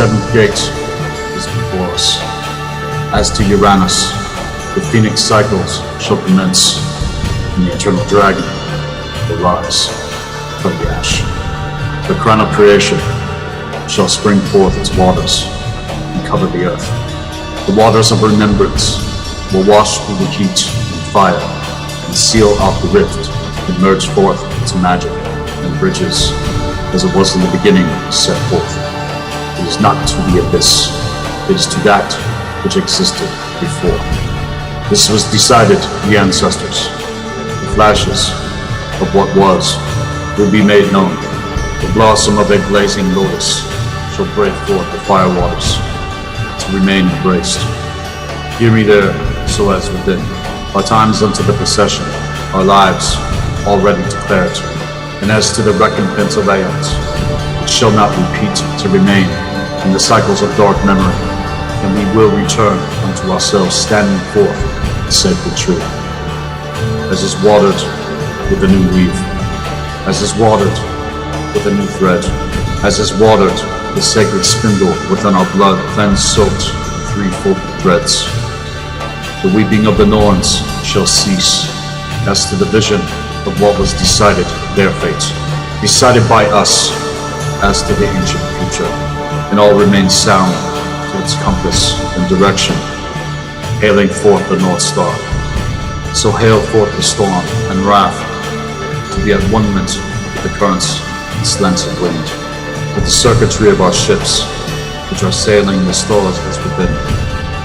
seventh gate is before us. As to Uranus, the phoenix cycles shall commence, and the eternal dragon will rise from the ash. The crown of creation shall spring forth its waters and cover the earth. The waters of remembrance will wash through the heat and fire and seal out the rift and merge forth its magic and bridges as it was in the beginning set forth. It is not to the abyss, it is to that which existed before. This was decided the ancestors. The flashes of what was will be made known. The blossom of a blazing lotus shall break forth the fire waters to remain embraced. Hear me there, so as within. Our times unto the procession, our lives already declared. And as to the recompense of aeons, it shall not repeat to remain in the cycles of dark memory, and we will return unto ourselves standing forth the sacred tree. As is watered with a new weave, as is watered with a new thread, as is watered the sacred spindle within our blood, cleansed, soaked threefold threads. The weeping of the Norns shall cease, as to the vision of what was decided, their fate, decided by us, as to the ancient future, and all remain sound to its compass and direction, hailing forth the North Star. So hail forth the storm and wrath, to be at one mint with the currents and slants of wind, with the circuitry of our ships, which are sailing the stars as within.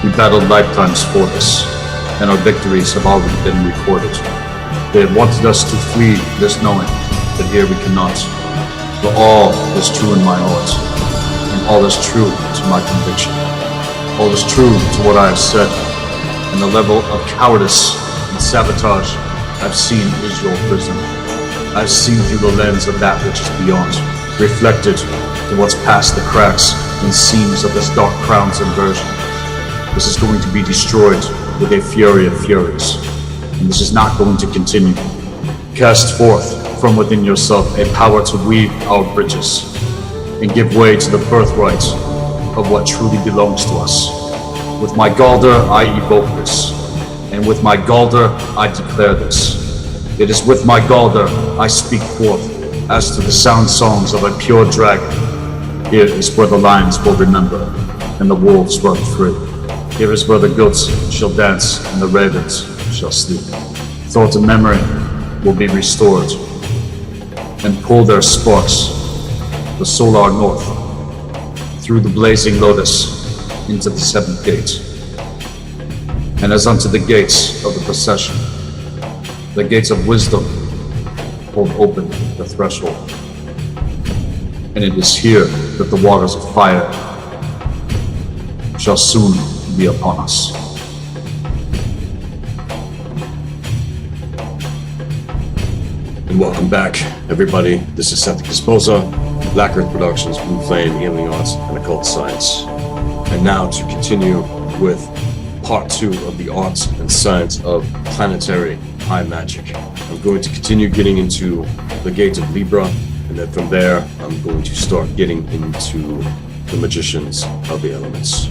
We battled lifetimes for this, and our victories have already been recorded. They have wanted us to flee this knowing, but here we cannot. For all is true in my heart, and all is true to my conviction. All is true to what I have said, and the level of cowardice and sabotage I've seen is your prison. I've seen through the lens of that which is beyond, reflected to what's past the cracks and seams of this dark crown's inversion. This is going to be destroyed with a fury of furies, and this is not going to continue. Cast forth from within yourself a power to weave our bridges and give way to the birthright of what truly belongs to us. With my Galder I evoke this, and with my Galder I declare this. It is with my Galder I speak forth as to the sound songs of a pure dragon. Here is where the lions will remember, and the wolves run free. Here is where the goats shall dance, and the ravens shall sleep. Thought and memory will be restored, and pull their sparks, the solar north, through the blazing lotus, into the seventh gate. And as unto the gates of the procession, the gates of wisdom hold open the threshold. And it is here that the waters of fire shall soon be upon us. And welcome back, everybody. This is Seth Esposa, Black Earth Productions, Blue Flame, Healing Arts, and Occult Science. And now to continue with part 2 of the arts and science of planetary high magic. I'm going to continue getting into the gate of Libra, and then from there, I'm going to start getting into the magicians of the elements.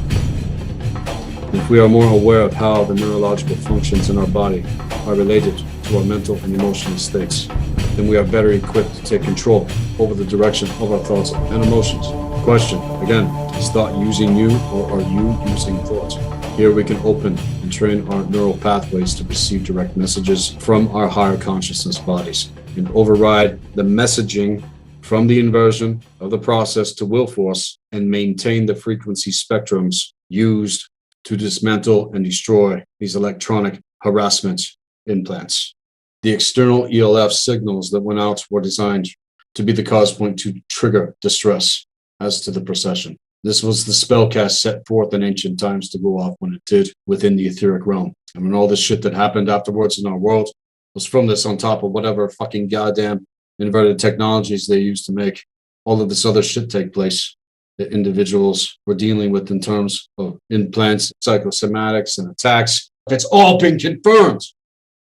If we are more aware of how the neurological functions in our body are related to our mental and emotional states, then we are better equipped to take control over the direction of our thoughts and emotions. Question, again, is thought using you, or are you using thought? Here we can open and train our neural pathways to receive direct messages from our higher consciousness bodies and override the messaging from the inversion of the process to will force and maintain the frequency spectrums used to dismantle and destroy these electronic harassment implants. The external ELF signals that went out were designed to be the cause point to trigger distress as to the procession. This was the spellcast set forth in ancient times to go off when it did within the etheric realm. And when all this shit that happened afterwards in our world was from this on top of whatever fucking goddamn inverted technologies they used to make all of this other shit take place that individuals were dealing with in terms of implants, psychosomatics, and attacks. It's all been confirmed.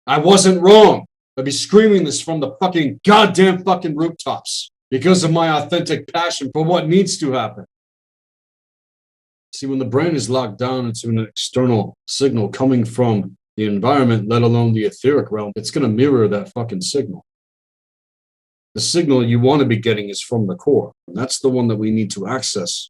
I wasn't wrong. I'd be screaming this from the fucking goddamn fucking rooftops because of my authentic passion for what needs to happen. See, when the brain is locked down into an external signal coming from the environment, let alone the etheric realm, it's going to mirror that fucking signal. The signal you want to be getting is from the core. And that's the one that we need to access.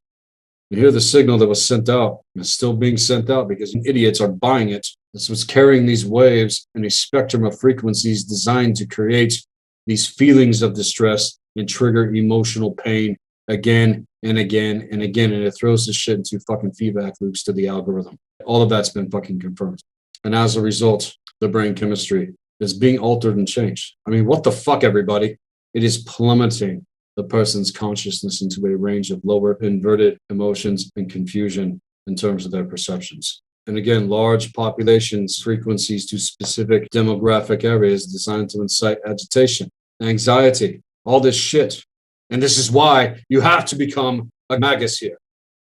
You hear the signal that was sent out and it's still being sent out because idiots are buying it. This was carrying these waves and a spectrum of frequencies designed to create these feelings of distress and trigger emotional pain again and again and again. And it throws this shit into fucking feedback loops to the algorithm. All of that's been fucking confirmed. And as a result, the brain chemistry is being altered and changed. I mean, what the fuck, everybody? It is plummeting the person's consciousness into a range of lower inverted emotions and confusion in terms of their perceptions. And again, large populations, frequencies to specific demographic areas designed to incite agitation, anxiety, all this shit. And this is why you have to become a magus here.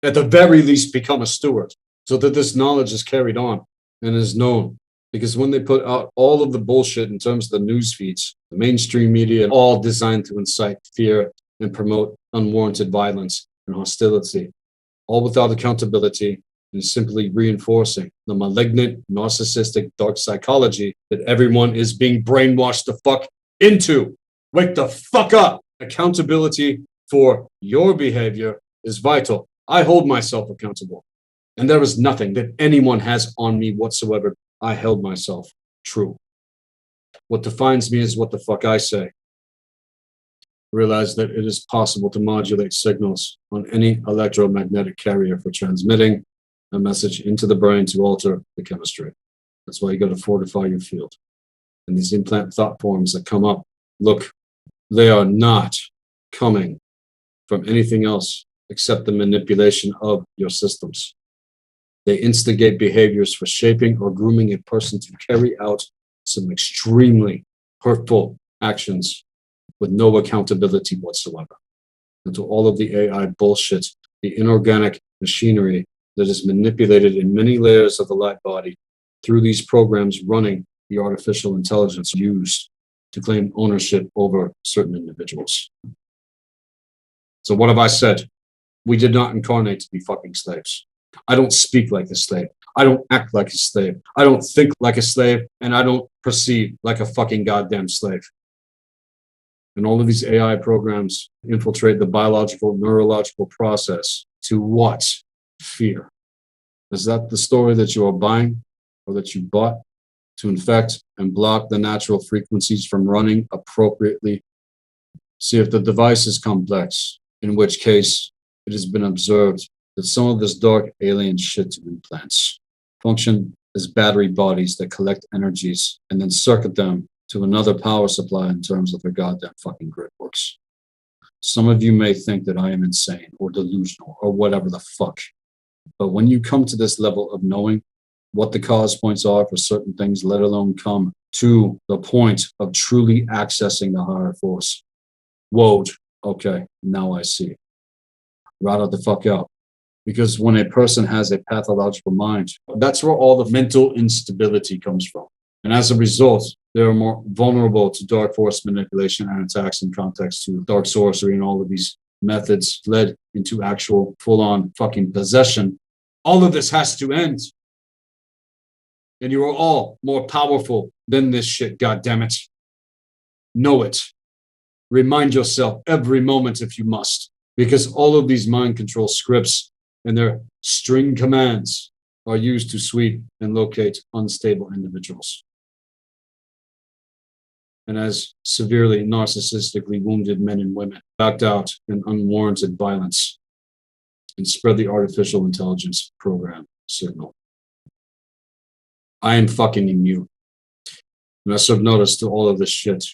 At the very least, become a steward so that this knowledge is carried on and is known. Because when they put out all of the bullshit in terms of the news feeds, the mainstream media, all designed to incite fear and promote unwarranted violence and hostility, all without accountability and simply reinforcing the malignant, narcissistic, dark psychology that everyone is being brainwashed the fuck into. Wake the fuck up. Accountability for your behavior is vital. I hold myself accountable. And there is nothing that anyone has on me whatsoever. I held myself true. What defines me is what the fuck I say. Realize that it is possible to modulate signals on any electromagnetic carrier for transmitting a message into the brain to alter the chemistry. That's why you got to fortify your field. And these implant thought forms that come up, look, they are not coming from anything else except the manipulation of your systems. They instigate behaviors for shaping or grooming a person to carry out some extremely hurtful actions with no accountability whatsoever. And to all of the AI bullshit, the inorganic machinery that is manipulated in many layers of the light body through these programs running the artificial intelligence used to claim ownership over certain individuals. So what have I said? We did not incarnate to be fucking slaves. I don't speak like a slave. I don't act like a slave. I don't think like a slave, and I don't perceive like a fucking goddamn slave. And all of these AI programs infiltrate the biological, neurological process to what? Fear. Is that the story that you are buying or that you bought? To infect and block the natural frequencies from running appropriately. See if the device is complex, in which case it has been observed that some of this dark alien shit to implants function as battery bodies that collect energies and then circuit them to another power supply in terms of their goddamn fucking grid works. Some of you may think that I am insane or delusional or whatever the fuck. But when you come to this level of knowing what the cause points are for certain things, let alone come to the point of truly accessing the higher force, whoa, okay, now I see. Rattle the fuck out. Because when a person has a pathological mind, that's where all the mental instability comes from. And as a result, they are more vulnerable to dark force manipulation and attacks in context to dark sorcery, and all of these methods led into actual full-on fucking possession. All of this has to end. And you are all more powerful than this shit, goddammit. Know it. Remind yourself every moment if you must, because all of these mind control scripts and their string commands are used to sweep and locate unstable individuals. And as severely narcissistically wounded men and women backed out in unwarranted violence and spread the artificial intelligence program signal. I am fucking immune. And I serve notice to all of this shit.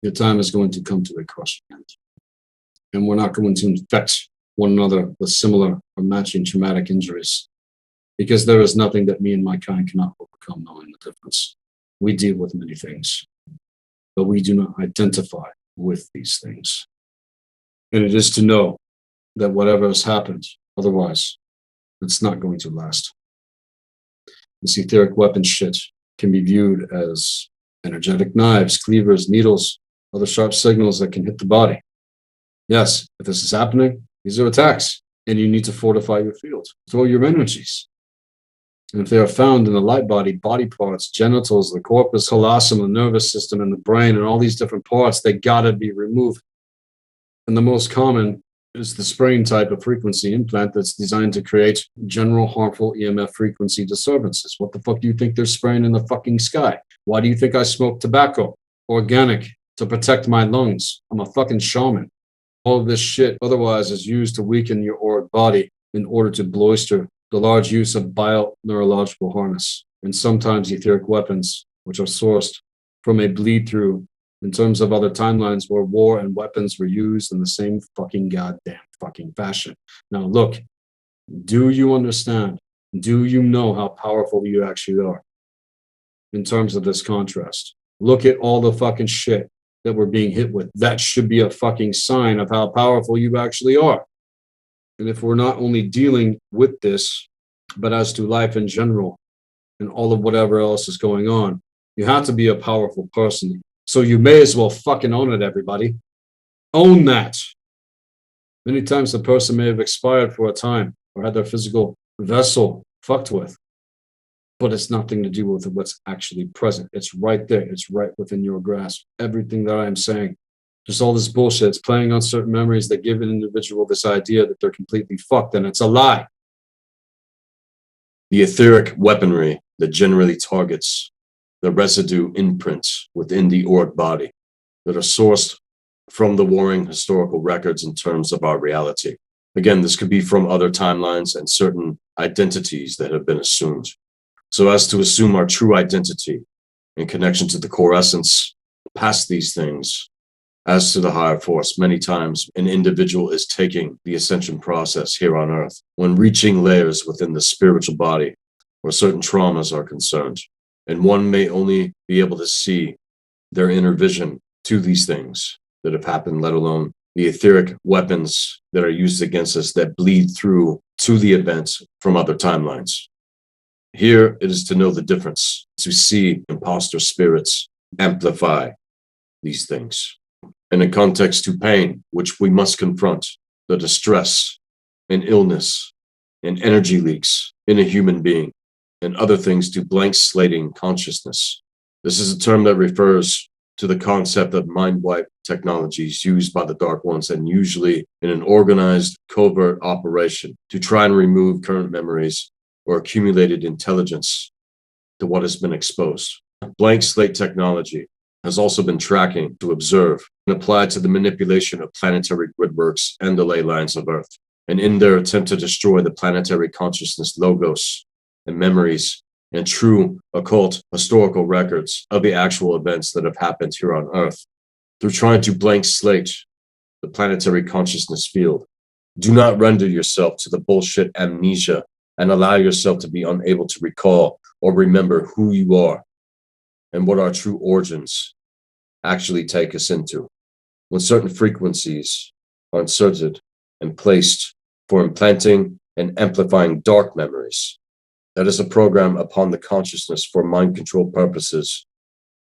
Your time is going to come to a crushing end. And we're not going to infect one another with similar or matching traumatic injuries, because there is nothing that me and my kind cannot overcome, knowing the difference. We deal with many things, but we do not identify with these things. And it is to know that whatever has happened, otherwise, it's not going to last. This etheric weapon shit can be viewed as energetic knives, cleavers, needles, other sharp signals that can hit the body. Yes, if this is happening, these are attacks. And you need to fortify your field, throw your energies. And if they are found in the light body, body parts, genitals, the corpus callosum, the nervous system, and the brain, and all these different parts, they gotta be removed. And the most common is the spraying type of frequency implant that's designed to create general harmful EMF frequency disturbances. What the fuck do you think they're spraying in the fucking sky? Why do you think I smoke tobacco? Organic, to protect my lungs. I'm a fucking shaman. All of this shit otherwise is used to weaken your auric body in order to bolster the large use of bioneurological harness and sometimes etheric weapons, which are sourced from a bleed through in terms of other timelines where war and weapons were used in the same fucking goddamn fucking fashion. Now look, do you understand? Do you know how powerful you actually are in terms of this contrast? Look at all the fucking shit that we're being hit with. That should be a fucking sign of how powerful you actually are. And if we're not only dealing with this, but as to life in general and all of whatever else is going on, you have to be a powerful person. So you may as well fucking own it, everybody. Own that. Many times the person may have expired for a time or had their physical vessel fucked with, but it's nothing to do with what's actually present. It's right there. It's right within your grasp. Everything that I'm saying, just all this bullshit, it's playing on certain memories that give an individual this idea that they're completely fucked, and it's a lie. The etheric weaponry that generally targets the residue imprints within the auric body that are sourced from the warring historical records in terms of our reality. Again, this could be from other timelines and certain identities that have been assumed. So as to assume our true identity in connection to the core essence, past these things, as to the higher force, many times an individual is taking the ascension process here on earth when reaching layers within the spiritual body where certain traumas are concerned. And one may only be able to see their inner vision to these things that have happened, let alone the etheric weapons that are used against us that bleed through to the events from other timelines. Here it is to know the difference, to see imposter spirits amplify these things. And in context to pain, which we must confront, the distress and illness and energy leaks in a human being, and other things to blank slating consciousness. This is a term that refers to the concept of mind wipe technologies used by the Dark Ones, and usually in an organized, covert operation to try and remove current memories or accumulated intelligence to what has been exposed. Blank slate technology has also been tracking to observe and applied to the manipulation of planetary gridworks and the ley lines of Earth. And in their attempt to destroy the planetary consciousness logos and memories and true occult historical records of the actual events that have happened here on Earth, through trying to blank slate the planetary consciousness field. Do not render yourself to the bullshit amnesia and allow yourself to be unable to recall or remember who you are and what our true origins actually take us into. When certain frequencies are inserted and placed for implanting and amplifying dark memories, that is a program upon the consciousness for mind control purposes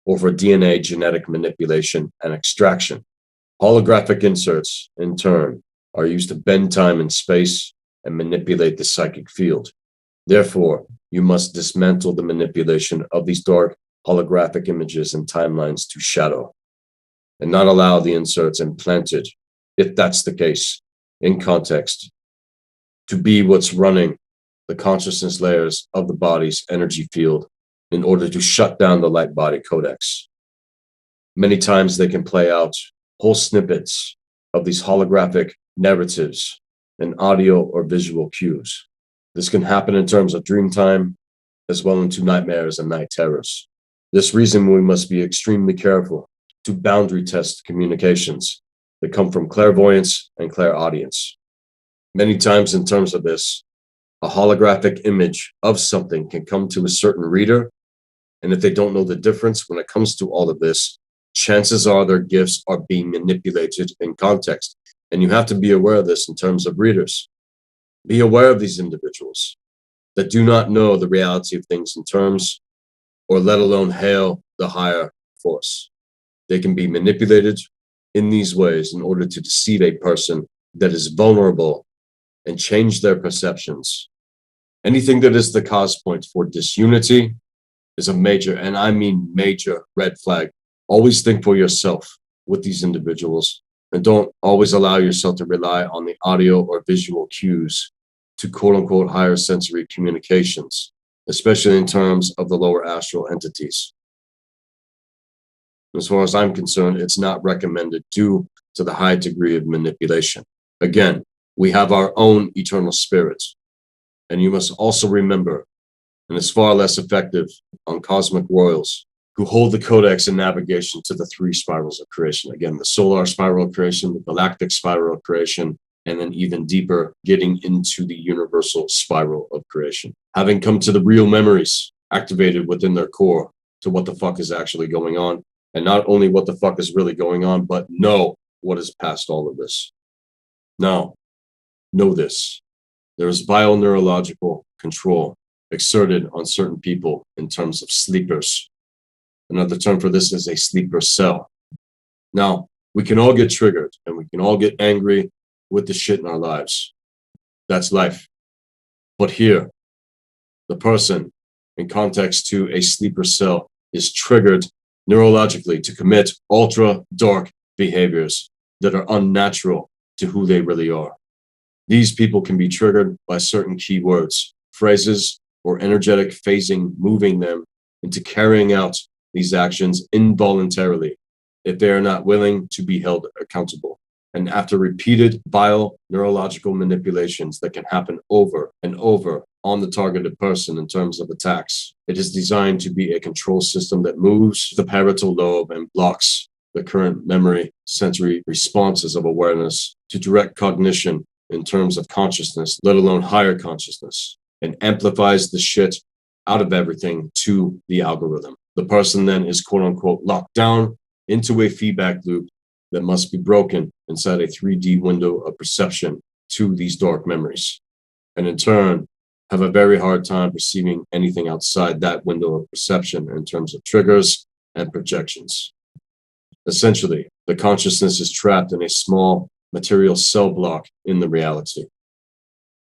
or for DNA genetic manipulation and extraction. Holographic inserts, in turn, are used to bend time and space and manipulate the psychic field. Therefore, you must dismantle the manipulation of these dark holographic images and timelines to shadow, and not allow the inserts implanted, if that's the case, in context, to be what's running the consciousness layers of the body's energy field in order to shut down the light body codex. Many times they can play out whole snippets of these holographic narratives and audio or visual cues. This can happen in terms of dream time, as well into nightmares and night terrors. This reason we must be extremely careful to boundary test communications that come from clairvoyance and clairaudience. Many times in terms of this, a holographic image of something can come to a certain reader, and if they don't know the difference when it comes to all of this, chances are their gifts are being manipulated in context. And you have to be aware of this in terms of readers. Be aware of these individuals that do not know the reality of things in terms, or let alone hail the higher force. They can be manipulated in these ways in order to deceive a person that is vulnerable and change their perceptions. Anything that is the cause point for disunity is a major, and I mean major, red flag. Always think for yourself with these individuals, and don't always allow yourself to rely on the audio or visual cues to quote-unquote higher sensory communications, especially in terms of the lower astral entities. As far as I'm concerned, it's not recommended due to the high degree of manipulation. Again, we have our own eternal spirits, and you must also remember, and it's far less effective on cosmic royals who hold the codex and navigation to the three spirals of creation. Again, the solar spiral of creation, the galactic spiral of creation, and then even deeper, getting into the universal spiral of creation. Having come to the real memories activated within their core to what the fuck is actually going on, and not only what the fuck is really going on, but know what is past all of this. Now, know this. There is bioneurological control exerted on certain people in terms of sleepers. Another term for this is a sleeper cell. Now, we can all get triggered and we can all get angry with the shit in our lives. That's life. But here, the person in context to a sleeper cell is triggered neurologically to commit ultra dark behaviors that are unnatural to who they really are. These people can be triggered by certain keywords, phrases, or energetic phasing, moving them into carrying out these actions involuntarily if they are not willing to be held accountable. And after repeated bio-neurological manipulations that can happen over and over on the targeted person in terms of attacks, it is designed to be a control system that moves the parietal lobe and blocks the current memory sensory responses of awareness to direct cognition in terms of consciousness, let alone higher consciousness, and amplifies the shit out of everything to the algorithm. The person then is quote unquote locked down into a feedback loop that must be broken inside a 3D window of perception to these dark memories, and in turn have a very hard time perceiving anything outside that window of perception in terms of triggers and projections. Essentially, the consciousness is trapped in a small material cell block in the reality.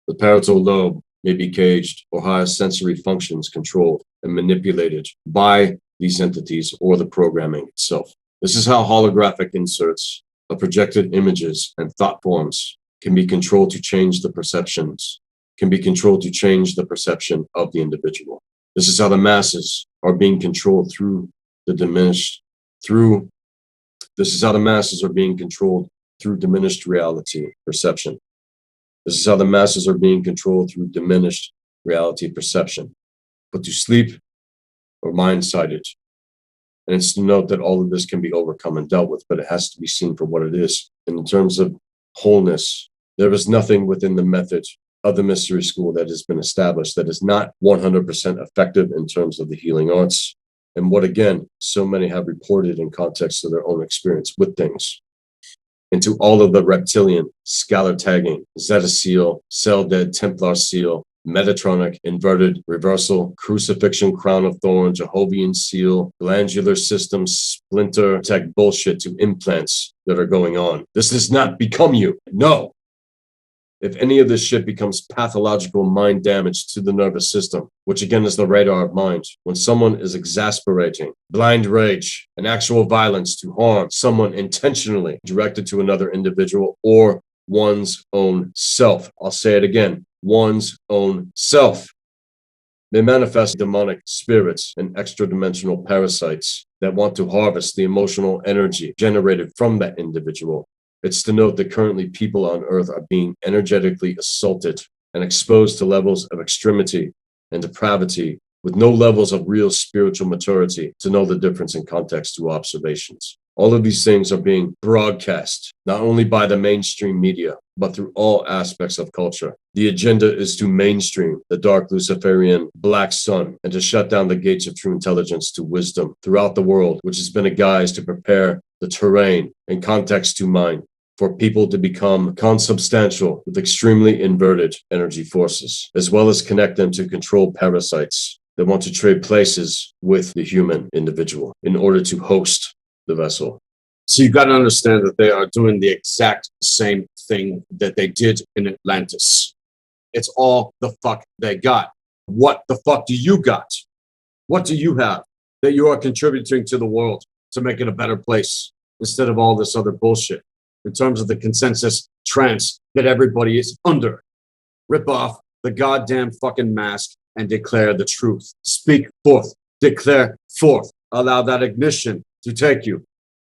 The parietal lobe may be caged or higher sensory functions controlled and manipulated by these entities or the programming itself. This is how holographic inserts of projected images and thought forms can be controlled to change the perceptions, can be controlled to change the perception of the individual. This is how the masses are being controlled through the diminished, this is how the masses are being controlled through diminished reality perception. This is how the masses are being controlled through diminished reality perception, but to sleep or mind-sighted. And it's to note that all of this can be overcome and dealt with, but it has to be seen for what it is. And in terms of wholeness, there is nothing within the method of the mystery school that has been established that is not 100% effective in terms of the healing arts. And what, again, so many have reported in context of their own experience with things. Into all of the reptilian, scalar tagging, Zeta seal, cell dead, Templar seal, Metatronic, inverted, reversal, crucifixion, crown of thorns, Jehovian seal, glandular system, splinter tech bullshit to implants that are going on. This does not become you. No. If any of this shit becomes pathological mind damage to the nervous system, which again is the radar of mind, when someone is exasperating, blind rage, and actual violence to harm someone intentionally directed to another individual or one's own self. I'll say it again. One's own self. They manifest demonic spirits and extra-dimensional parasites that want to harvest the emotional energy generated from that individual. It's to note that currently people on Earth are being energetically assaulted and exposed to levels of extremity and depravity with no levels of real spiritual maturity to know the difference in context to observations. All of these things are being broadcast, not only by the mainstream media, but through all aspects of culture. The agenda is to mainstream the dark Luciferian black sun and to shut down the gates of true intelligence to wisdom throughout the world, which has been a guise to prepare the terrain and context to mind for people to become consubstantial with extremely inverted energy forces, as well as connect them to control parasites that want to trade places with the human individual in order to host the vessel. So you got to understand that they are doing the exact same thing that they did in Atlantis. It's all the fuck they got. What the fuck do you got? What do you have that you are contributing to the world to make it a better place instead of all this other bullshit in terms of the consensus trance that everybody is under? Rip off the goddamn fucking mask and declare the truth. Speak forth. Declare forth. Allow that ignition to take you.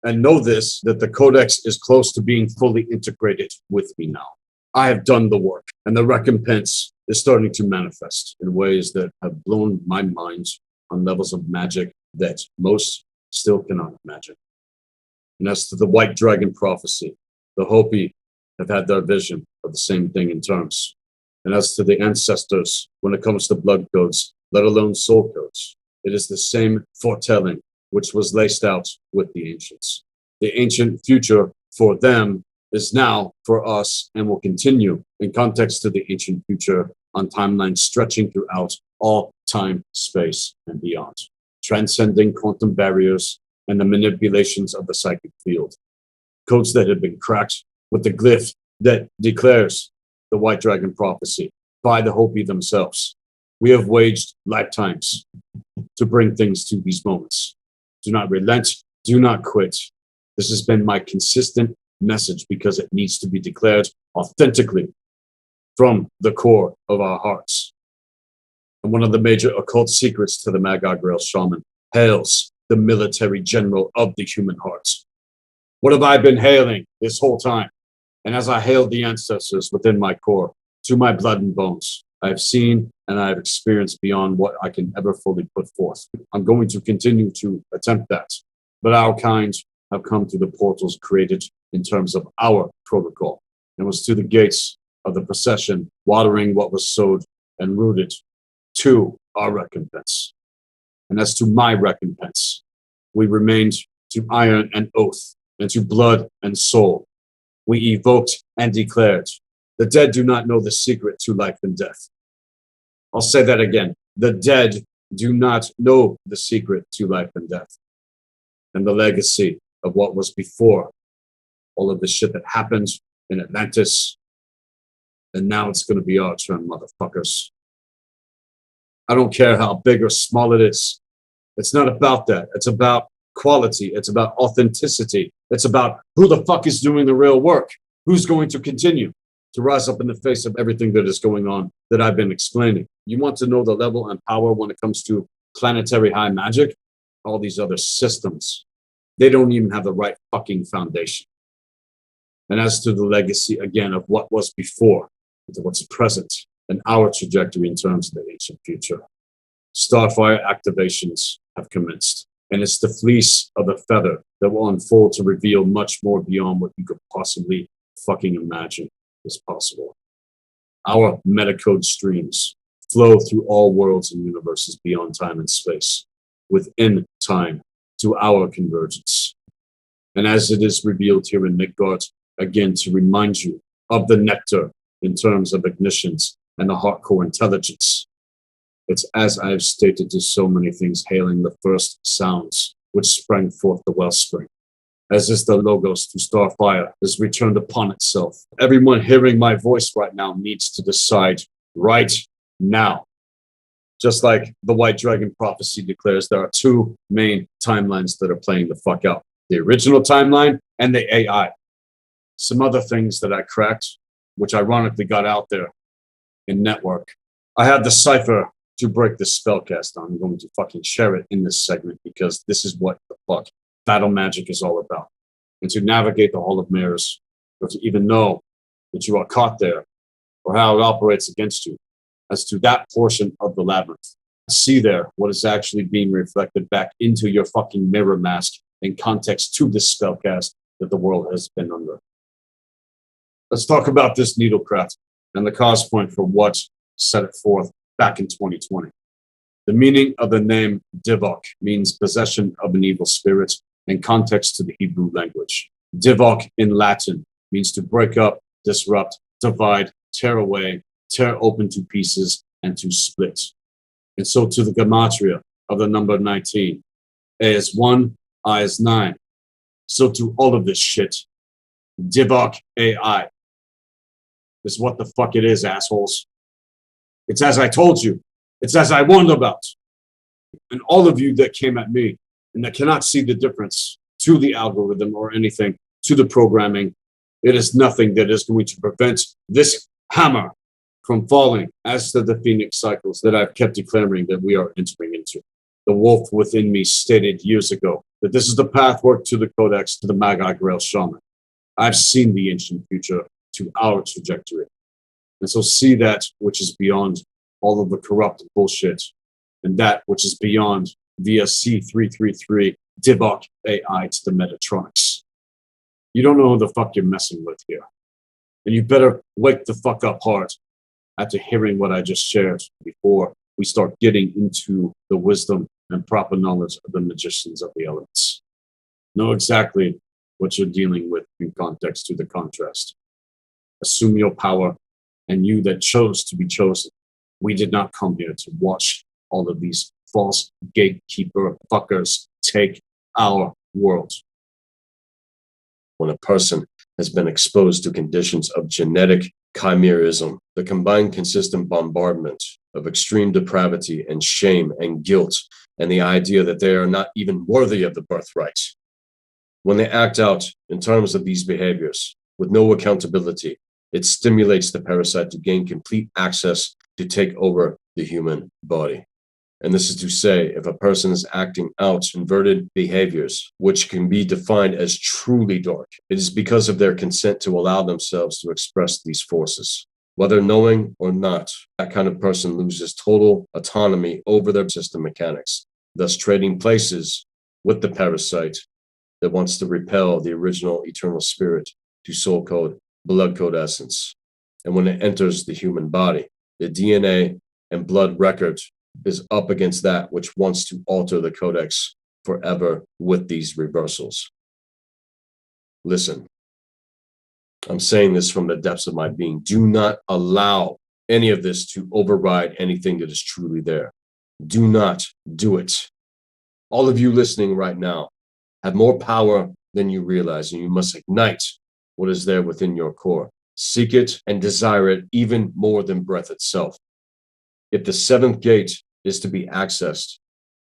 And know this, that the codex is close to being fully integrated with me now. I have done the work, and the recompense is starting to manifest in ways that have blown my mind on levels of magic that most still cannot imagine. And as to the White Dragon prophecy, the Hopi have had their vision of the same thing in terms. And as to the ancestors, when it comes to blood codes, let alone soul codes, it is the same foretelling which was laced out with the ancients. The ancient future for them is now for us and will continue in context to the ancient future on timelines stretching throughout all time, space, and beyond, transcending quantum barriers and the manipulations of the psychic field. Codes that have been cracked with the glyph that declares the White Dragon prophecy by the Hopi themselves. We have waged lifetimes to bring things to these moments. Do not relent. Do not quit. This has been my consistent message because it needs to be declared authentically from the core of our hearts. And one of the major occult secrets to the Magi, Grail, Shaman hails the military general of the human heart. What have I been hailing this whole time? And as I hailed the ancestors within my core, to my blood and bones, I have seen and I have experienced beyond what I can ever fully put forth. I'm going to continue to attempt that. But our kind have come through the portals created in terms of our protocol. It was to the gates of the procession, watering what was sowed and rooted to our recompense. And as to my recompense, we remained to iron and oath, and to blood and soul. We evoked and declared, the dead do not know the secret to life and death. I'll say that again. The dead do not know the secret to life and death. And the legacy of what was before, all of the shit that happened in Atlantis. And now it's going to be our turn, motherfuckers. I don't care how big or small it is. It's not about that. It's about quality. It's about authenticity. It's about who the fuck is doing the real work. Who's going to continue to rise up in the face of everything that is going on that I've been explaining. You want to know the level and power when it comes to planetary high magic? All these other systems, they don't even have the right fucking foundation. And as to the legacy, again, of what was before, to what's present, and our trajectory in terms of the ancient future, Starfire activations have commenced. And it's the fleece of the feather that will unfold to reveal much more beyond what you could possibly fucking imagine is possible. Our metacode streams flow through all worlds and universes beyond time and space, within time, to our convergence. And as it is revealed here in Midgard, again, to remind you of the nectar in terms of ignitions and the hardcore intelligence. It's as I have stated to so many things, hailing the first sounds which sprang forth the wellspring. As is the logos to Starfire is returned upon itself. Everyone hearing my voice right now needs to decide right now. Just like the White Dragon prophecy declares, there are two main timelines that are playing the fuck out. The original timeline and the AI. Some other things that I cracked, which ironically got out there in network. I had the cipher to break this spellcast. I'm going to fucking share it in this segment because this is what the fuck battle magic is all about. And to navigate the Hall of Mirrors, or to even know that you are caught there, or how it operates against you, as to that portion of the labyrinth. See there what is actually being reflected back into your fucking mirror mask in context to this spellcast that the world has been under. Let's talk about this needlecraft and the cause point for what set it forth back in 2020. The meaning of the name Devoc means possession of an evil spirit in context to the Hebrew language. Devoc in Latin means to break up, disrupt, divide, tear away, tear open to pieces, and to split. And so to the gematria of the number 19. A is 1, I is 9. So to all of this shit, Devoc AI is what the fuck it is, assholes. It's as I told you. It's as I warned about. And all of you that came at me and that cannot see the difference to the algorithm or anything, to the programming, it is nothing that is going to prevent this hammer from falling as to the Phoenix cycles that I've kept declaring that we are entering into. The wolf within me stated years ago that this is the pathwork to the Codex, to the Magi, Grail, Shaman. I've seen the ancient future to our trajectory. And so see that which is beyond all of the corrupt bullshit, and that which is beyond via C333 Devoc AI to the Metatronics. You don't know who the fuck you're messing with here. And you better wake the fuck up hard after hearing what I just shared before we start getting into the wisdom and proper knowledge of the magicians of the elements. Know exactly what you're dealing with in context to the contrast. Assume your power, and you that chose to be chosen. We did not come here to watch all of these false gatekeeper fuckers take our world. When a person has been exposed to conditions of genetic chimerism, the combined consistent bombardment of extreme depravity and shame and guilt, and the idea that they are not even worthy of the birthright. When they act out in terms of these behaviors with no accountability, it stimulates the parasite to gain complete access to take over the human body. And this is to say, if a person is acting out inverted behaviors, which can be defined as truly dark, it is because of their consent to allow themselves to express these forces. Whether knowing or not, that kind of person loses total autonomy over their system mechanics, thus trading places with the parasite that wants to repel the original eternal spirit to soul code, blood code essence. And when it enters the human body, the DNA and blood record is up against that which wants to alter the codex forever with these reversals. Listen, I'm saying this from the depths of my being. Do not allow any of this to override anything that is truly there. Do not do it. All of you listening right now have more power than you realize, and you must ignite what is there within your core. Seek it and desire it even more than breath itself. If the seventh gate is to be accessed,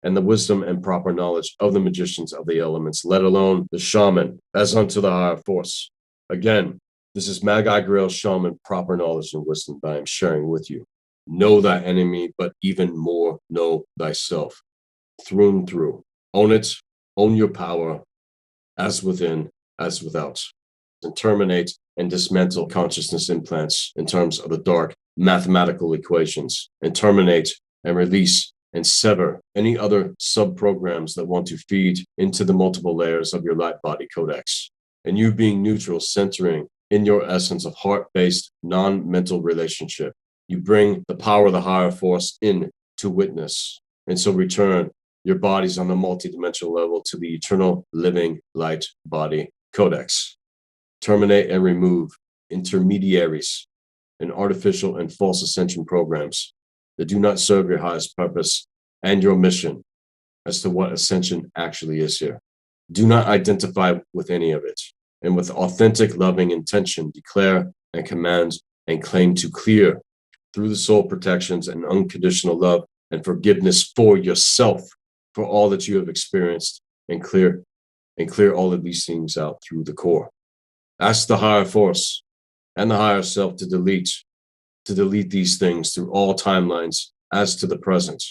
and the wisdom and proper knowledge of the magicians of the elements, let alone the shaman, as unto the higher force. Again, this is Magi, Grail, Shaman, proper knowledge and wisdom that I am sharing with you. Know thy enemy, but even more know thyself. Through and through. Own it, own your power, as within, as without. And terminate and dismantle consciousness implants in terms of the dark mathematical equations, and terminate and release and sever any other sub-programs that want to feed into the multiple layers of your light body codex. And you being neutral, centering in your essence of heart-based, non-mental relationship, you bring the power of the higher force in to witness, and so return your bodies on a multidimensional level to the eternal living light body codex. Terminate and remove intermediaries and artificial and false ascension programs that do not serve your highest purpose and your mission as to what ascension actually is here. Do not identify with any of it, and with authentic loving intention declare and command and claim to clear through the soul protections and unconditional love and forgiveness for yourself for all that you have experienced, and clear all of these things out through the core. Ask the higher force and the higher self to delete these things through all timelines as to the present,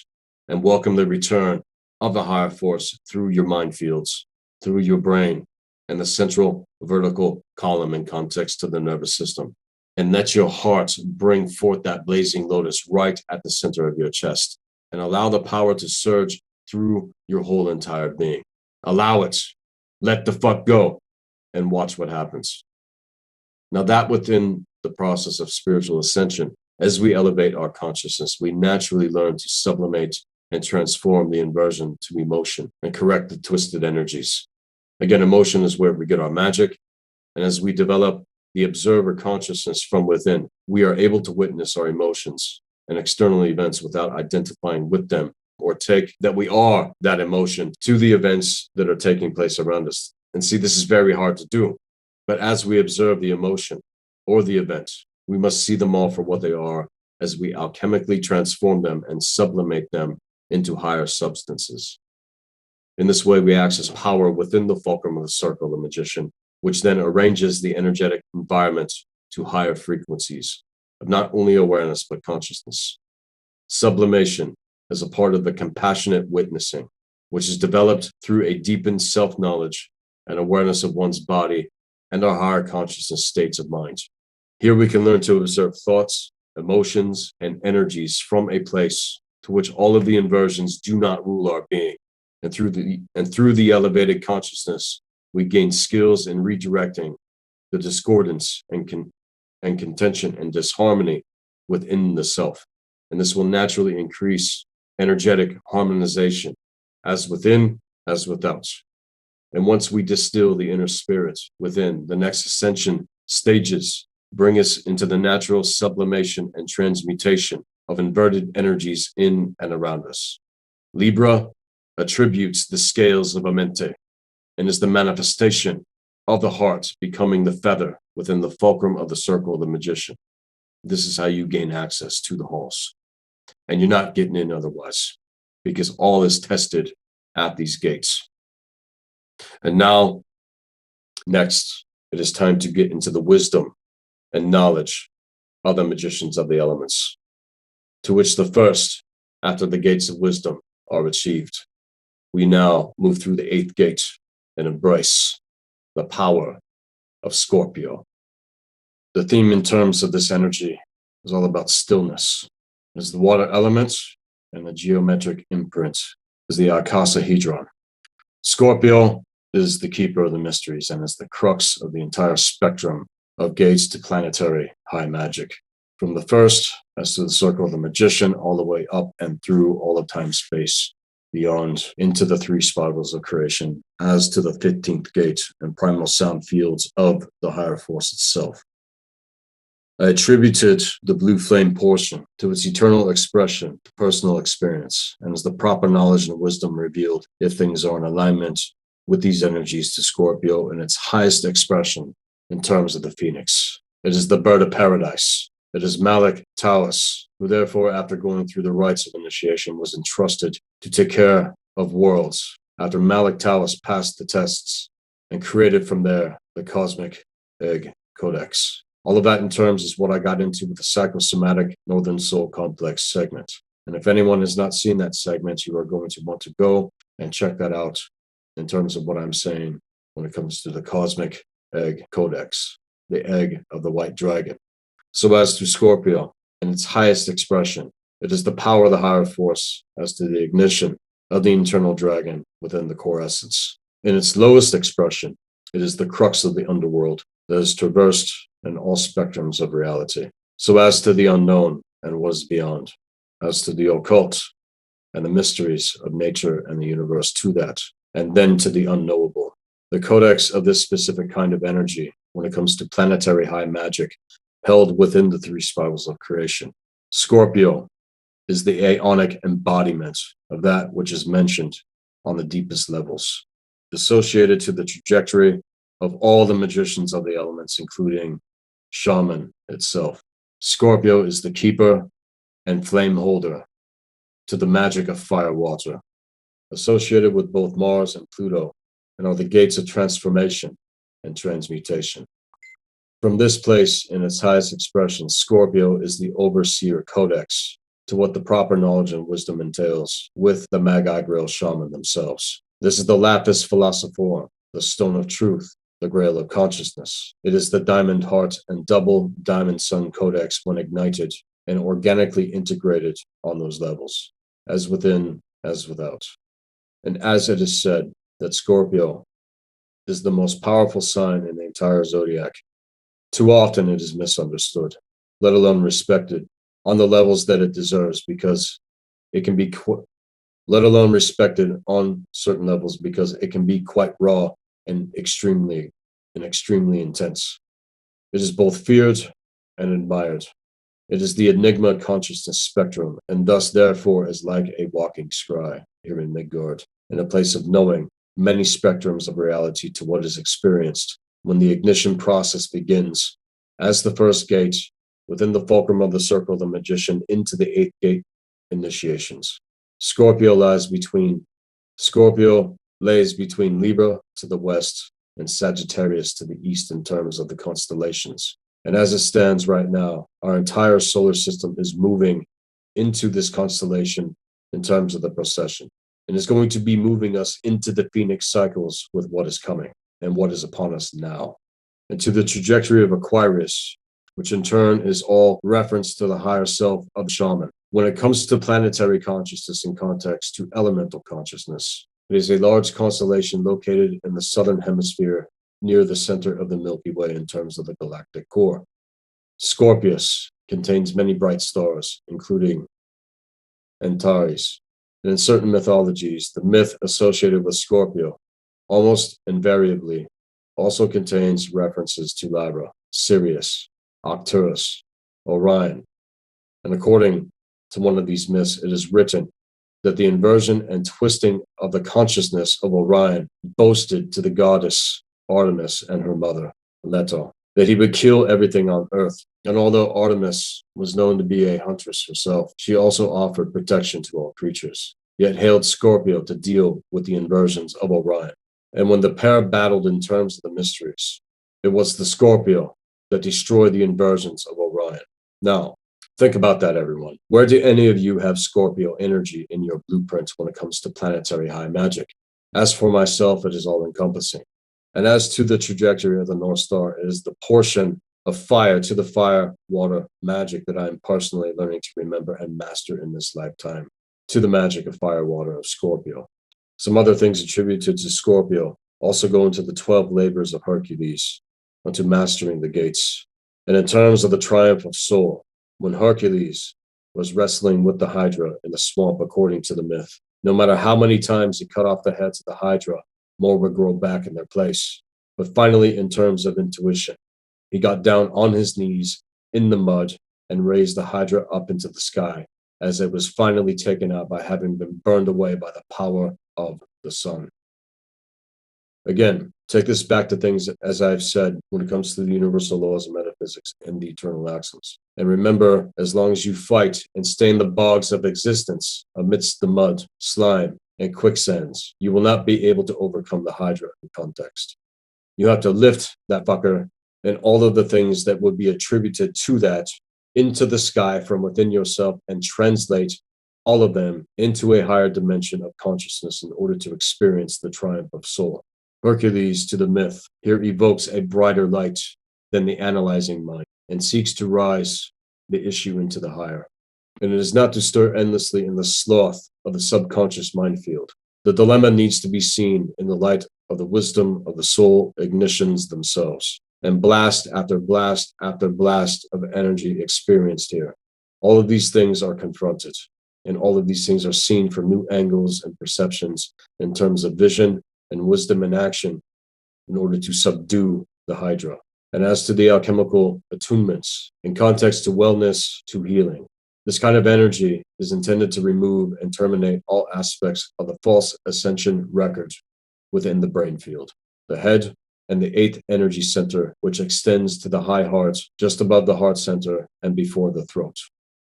and welcome the return of the higher force through your mind fields, through your brain, and the central vertical column in context to the nervous system. And let your heart bring forth that blazing lotus right at the center of your chest, and allow the power to surge through your whole entire being. Allow it. Let the fuck go and watch what happens. Now that within the process of spiritual ascension, as we elevate our consciousness, we naturally learn to sublimate and transform the inversion to emotion and correct the twisted energies. Again, emotion is where we get our magic. And as we develop the observer consciousness from within, we are able to witness our emotions and external events without identifying with them, or take that we are that emotion to the events that are taking place around us. And see, this is very hard to do. But as we observe the emotion or the event, we must see them all for what they are as we alchemically transform them and sublimate them into higher substances. In this way, we access power within the fulcrum of the circle of the magician, which then arranges the energetic environment to higher frequencies of not only awareness, but consciousness. Sublimation is a part of the compassionate witnessing, which is developed through a deepened self-knowledge and awareness of one's body and our higher consciousness states of mind. Here we can learn to observe thoughts, emotions, and energies from a place to which all of the inversions do not rule our being. And through the elevated consciousness, we gain skills in redirecting the discordance and contention and disharmony within the self. And this will naturally increase energetic harmonization, as within, as without. And once we distill the inner spirit within, the next ascension stages bring us into the natural sublimation and transmutation of inverted energies in and around us. Libra attributes the scales of Amente and is the manifestation of the heart becoming the feather within the fulcrum of the circle of the magician. This is how you gain access to the halls. And you're not getting in otherwise, because all is tested at these gates. And now, next, it is time to get into the wisdom and knowledge of the magicians of the elements, to which the first, after the gates of wisdom are achieved, we now move through the 8th gate and embrace the power of Scorpio. The theme in terms of this energy is all about stillness. It's the water element, and the geometric imprint is the icosahedron. Scorpio is the keeper of the mysteries and is the crux of the entire spectrum of gates to planetary high magic. From the first, as to the circle of the magician, all the way up and through all of time space, beyond into the 3 spirals of creation, as to the 15th gate and primal sound fields of the higher force itself. I attributed the blue flame portion to its eternal expression, to personal experience, and as the proper knowledge and wisdom revealed if things are in alignment with these energies to Scorpio in its highest expression in terms of the phoenix. It is the bird of paradise. It is Malik Taus, who therefore, after going through the rites of initiation, was entrusted to take care of worlds after Malik Taus passed the tests and created from there the cosmic egg codex. All of that in terms is what I got into with the psychosomatic Northern Soul Complex segment. And if anyone has not seen that segment, you are going to want to go and check that out in terms of what I'm saying when it comes to the cosmic egg codex, the egg of the white dragon. So as to Scorpio, in its highest expression, it is the power of the higher force as to the ignition of the internal dragon within the core essence. In its lowest expression, it is the crux of the underworld that is traversed in all spectrums of reality. So as to the unknown and what is beyond, as to the occult and the mysteries of nature and the universe to that, and then to the unknowable. The codex of this specific kind of energy, when it comes to planetary high magic, held within the 3 spirals of creation. Scorpio is the aeonic embodiment of that which is mentioned on the deepest levels, associated to the trajectory of all the magicians of the elements, including Shaman itself. Scorpio is the keeper and flame holder to the magic of fire water, associated with both Mars and Pluto, and are the gates of transformation and transmutation. From this place, in its highest expression, Scorpio is the overseer codex to what the proper knowledge and wisdom entails with the Magi Grail Shaman themselves. This is the lapis philosophorum, the stone of truth, the Grail of consciousness. It is the diamond heart and double diamond sun codex when ignited and organically integrated on those levels, as within, as without. And as it is said that Scorpio is the most powerful sign in the entire zodiac, too often it is misunderstood, let alone respected on the levels that it deserves, because it can be, let alone respected on certain levels, because it can be quite raw and extremely intense. It is both feared and admired. It is the enigma consciousness spectrum, and thus therefore is like a walking scry here in Midgard, in a place of knowing, many spectrums of reality to what is experienced when the ignition process begins. As the first gate, within the fulcrum of the circle of the magician into the 8th gate initiations. Scorpio lays between Libra to the west and Sagittarius to the east in terms of the constellations. And as it stands right now, our entire solar system is moving into this constellation in terms of the procession, and is going to be moving us into the Phoenix cycles with what is coming and what is upon us now, and to the trajectory of Aquarius, which in turn is all reference to the higher self of Shaman. When it comes to planetary consciousness in context to elemental consciousness, it is a large constellation located in the southern hemisphere near the center of the Milky Way in terms of the galactic core. Scorpius contains many bright stars, including Antares. And in certain mythologies, the myth associated with Scorpio almost invariably also contains references to Lyra, Sirius, Arcturus, Orion. And according to one of these myths, it is written that the inversion and twisting of the consciousness of Orion boasted to the goddess Artemis and her mother, Leto, that he would kill everything on earth. And although Artemis was known to be a huntress herself, she also offered protection to all creatures, yet hailed Scorpio to deal with the inversions of Orion. And when the pair battled in terms of the mysteries, it was the Scorpio that destroyed the inversions of Orion. Now, think about that, everyone. Where do any of you have Scorpio energy in your blueprint when it comes to planetary high magic? As for myself, it is all-encompassing. And as to the trajectory of the North Star, it is the portion of fire to the fire, water, magic that I am personally learning to remember and master in this lifetime, to the magic of fire, water of Scorpio. Some other things attributed to Scorpio also go into the 12 labors of Hercules, unto mastering the gates. And in terms of the triumph of soul, when Hercules was wrestling with the Hydra in the swamp, according to the myth, no matter how many times he cut off the heads of the Hydra, more would grow back in their place. But finally, in terms of intuition, he got down on his knees in the mud and raised the Hydra up into the sky, as it was finally taken out by having been burned away by the power of the sun. Again, take this back to things, as I've said, when it comes to the universal laws of metaphysics and the eternal axles. And remember, as long as you fight and stay in the bogs of existence amidst the mud, slime, and quicksands, you will not be able to overcome the Hydra in context. You have to lift that fucker and all of the things that would be attributed to that into the sky from within yourself and translate all of them into a higher dimension of consciousness in order to experience the triumph of soul. Hercules, to the myth, here evokes a brighter light than the analyzing mind and seeks to rise the issue into the higher. And it is not to stir endlessly in the sloth of the subconscious minefield. The dilemma needs to be seen in the light of the wisdom of the soul ignitions themselves, and blast after blast after blast of energy experienced here. All of these things are confronted, and all of these things are seen from new angles and perceptions in terms of vision and wisdom in action in order to subdue the Hydra. And as to the alchemical attunements, in context to wellness, to healing, this kind of energy is intended to remove and terminate all aspects of the false ascension record within the brain field, the head, and the 8th energy center, which extends to the high heart, just above the heart center and before the throat.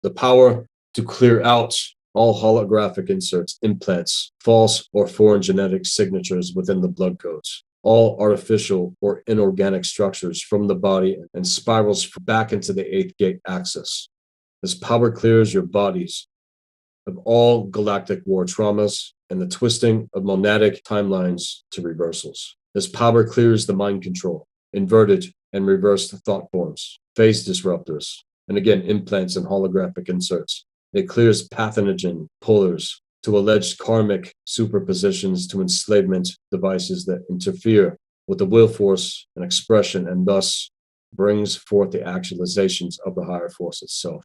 The power to clear out all holographic inserts, implants, false or foreign genetic signatures within the blood codes, all artificial or inorganic structures from the body and spirals back into the 8th gate axis. This power clears your bodies of all galactic war traumas and the twisting of monadic timelines to reversals. This power clears the mind control, inverted and reversed thought forms, phase disruptors, and again, implants and holographic inserts. It clears pathogen polars to alleged karmic superpositions to enslavement devices that interfere with the will force and expression, and thus brings forth the actualizations of the higher force itself.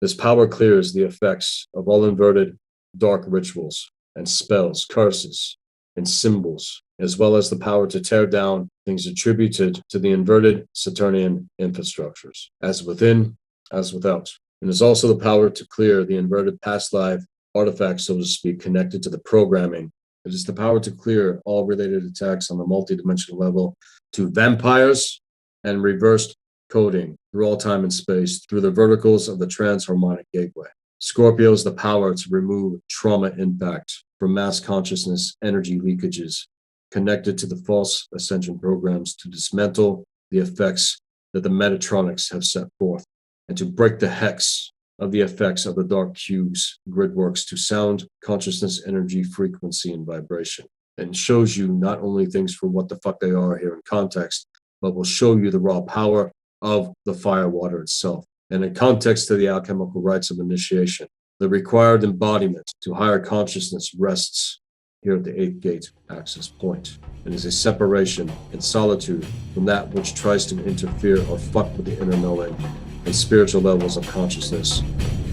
This power clears the effects of all inverted dark rituals and spells, curses, and symbols, as well as the power to tear down things attributed to the inverted Saturnian infrastructures, as within, as without. And is also the power to clear the inverted past life artifacts, so to speak, connected to the programming It is the power to clear all related attacks on the multidimensional level to vampires and reversed coding through all time and space through the verticals of the transharmonic gateway. Scorpio is the power to remove trauma impact from mass consciousness energy leakages connected to the false ascension programs to dismantle the effects that the Metatronics have set forth and to break the hex of the effects of the dark cube's grid works to sound consciousness energy frequency and vibration, and shows you not only things for what the fuck they are here in context, but will show you the raw power of the fire water itself. And in context to the alchemical rites of initiation, the required embodiment to higher consciousness rests here at the 8th gate access point, and is a separation and solitude from that which tries to interfere or fuck with the inner knowing and spiritual levels of consciousness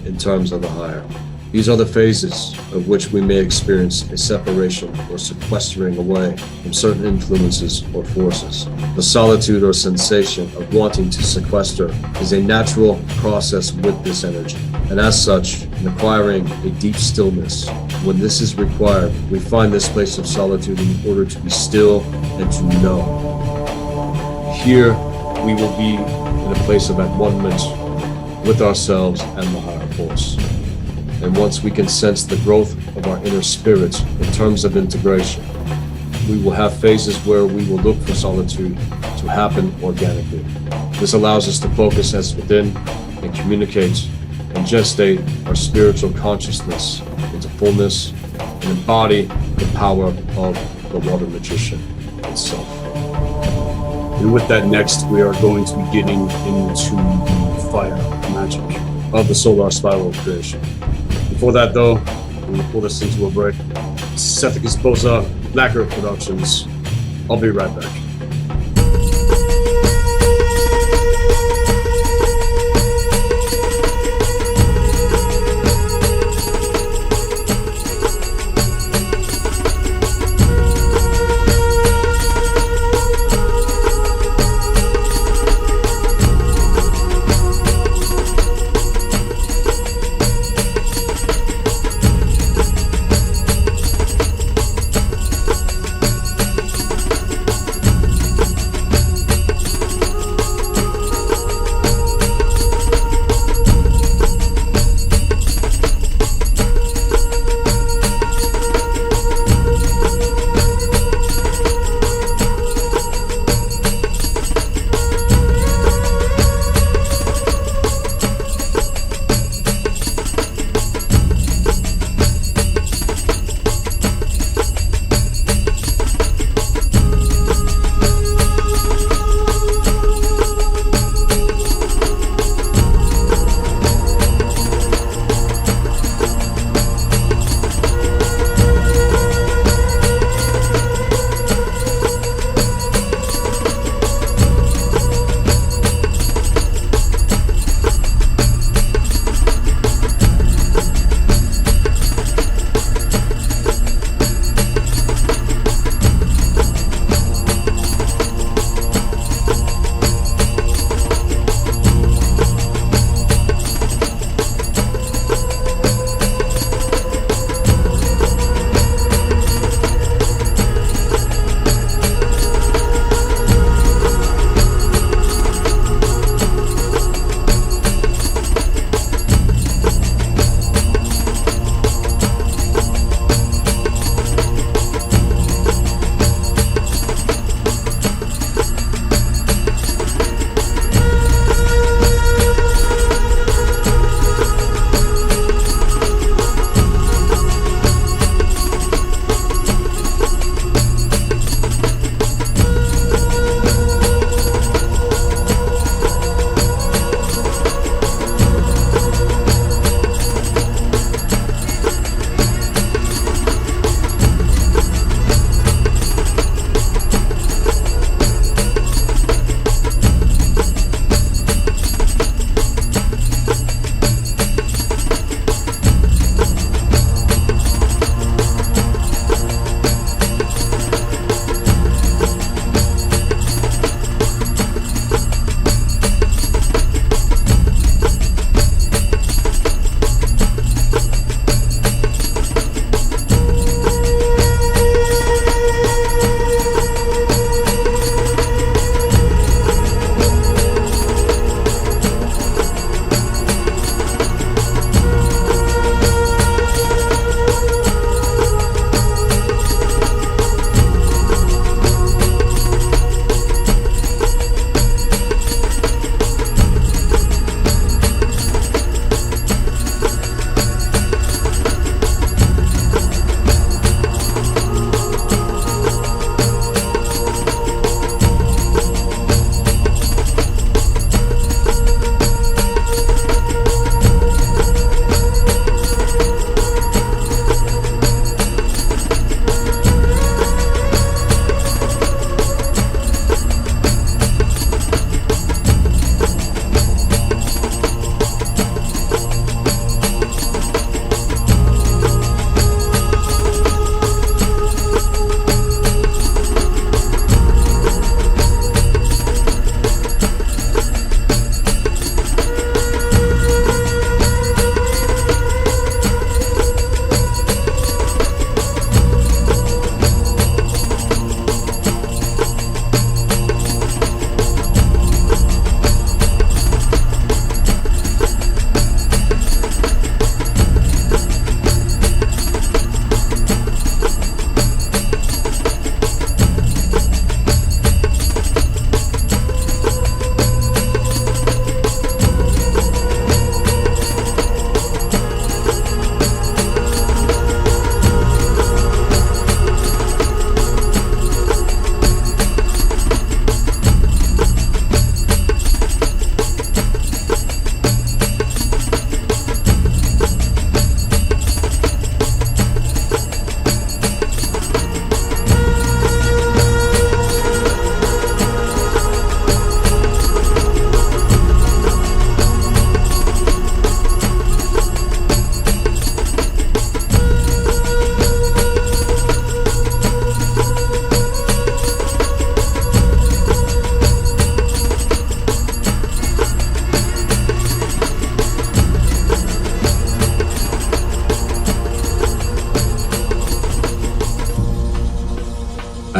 in terms of the higher. These are the phases of which we may experience a separation or sequestering away from certain influences or forces. The solitude or sensation of wanting to sequester is a natural process with this energy, and as such, in acquiring a deep stillness, when this is required, we find this place of solitude in order to be still and to know. Here, we will be in a place of at-one-ment with ourselves and the higher force. And once we can sense the growth of our inner spirit in terms of integration, we will have phases where we will look for solitude to happen organically. This allows us to focus as within and communicate and gestate our spiritual consciousness into fullness and embody the power of the water magician itself. And with that, next we are going to be getting into the fire magic of the solar spiral of creation. Before that, though, we will pull this into a break. Seth Esposa, Black Earth Productions. I'll be right back.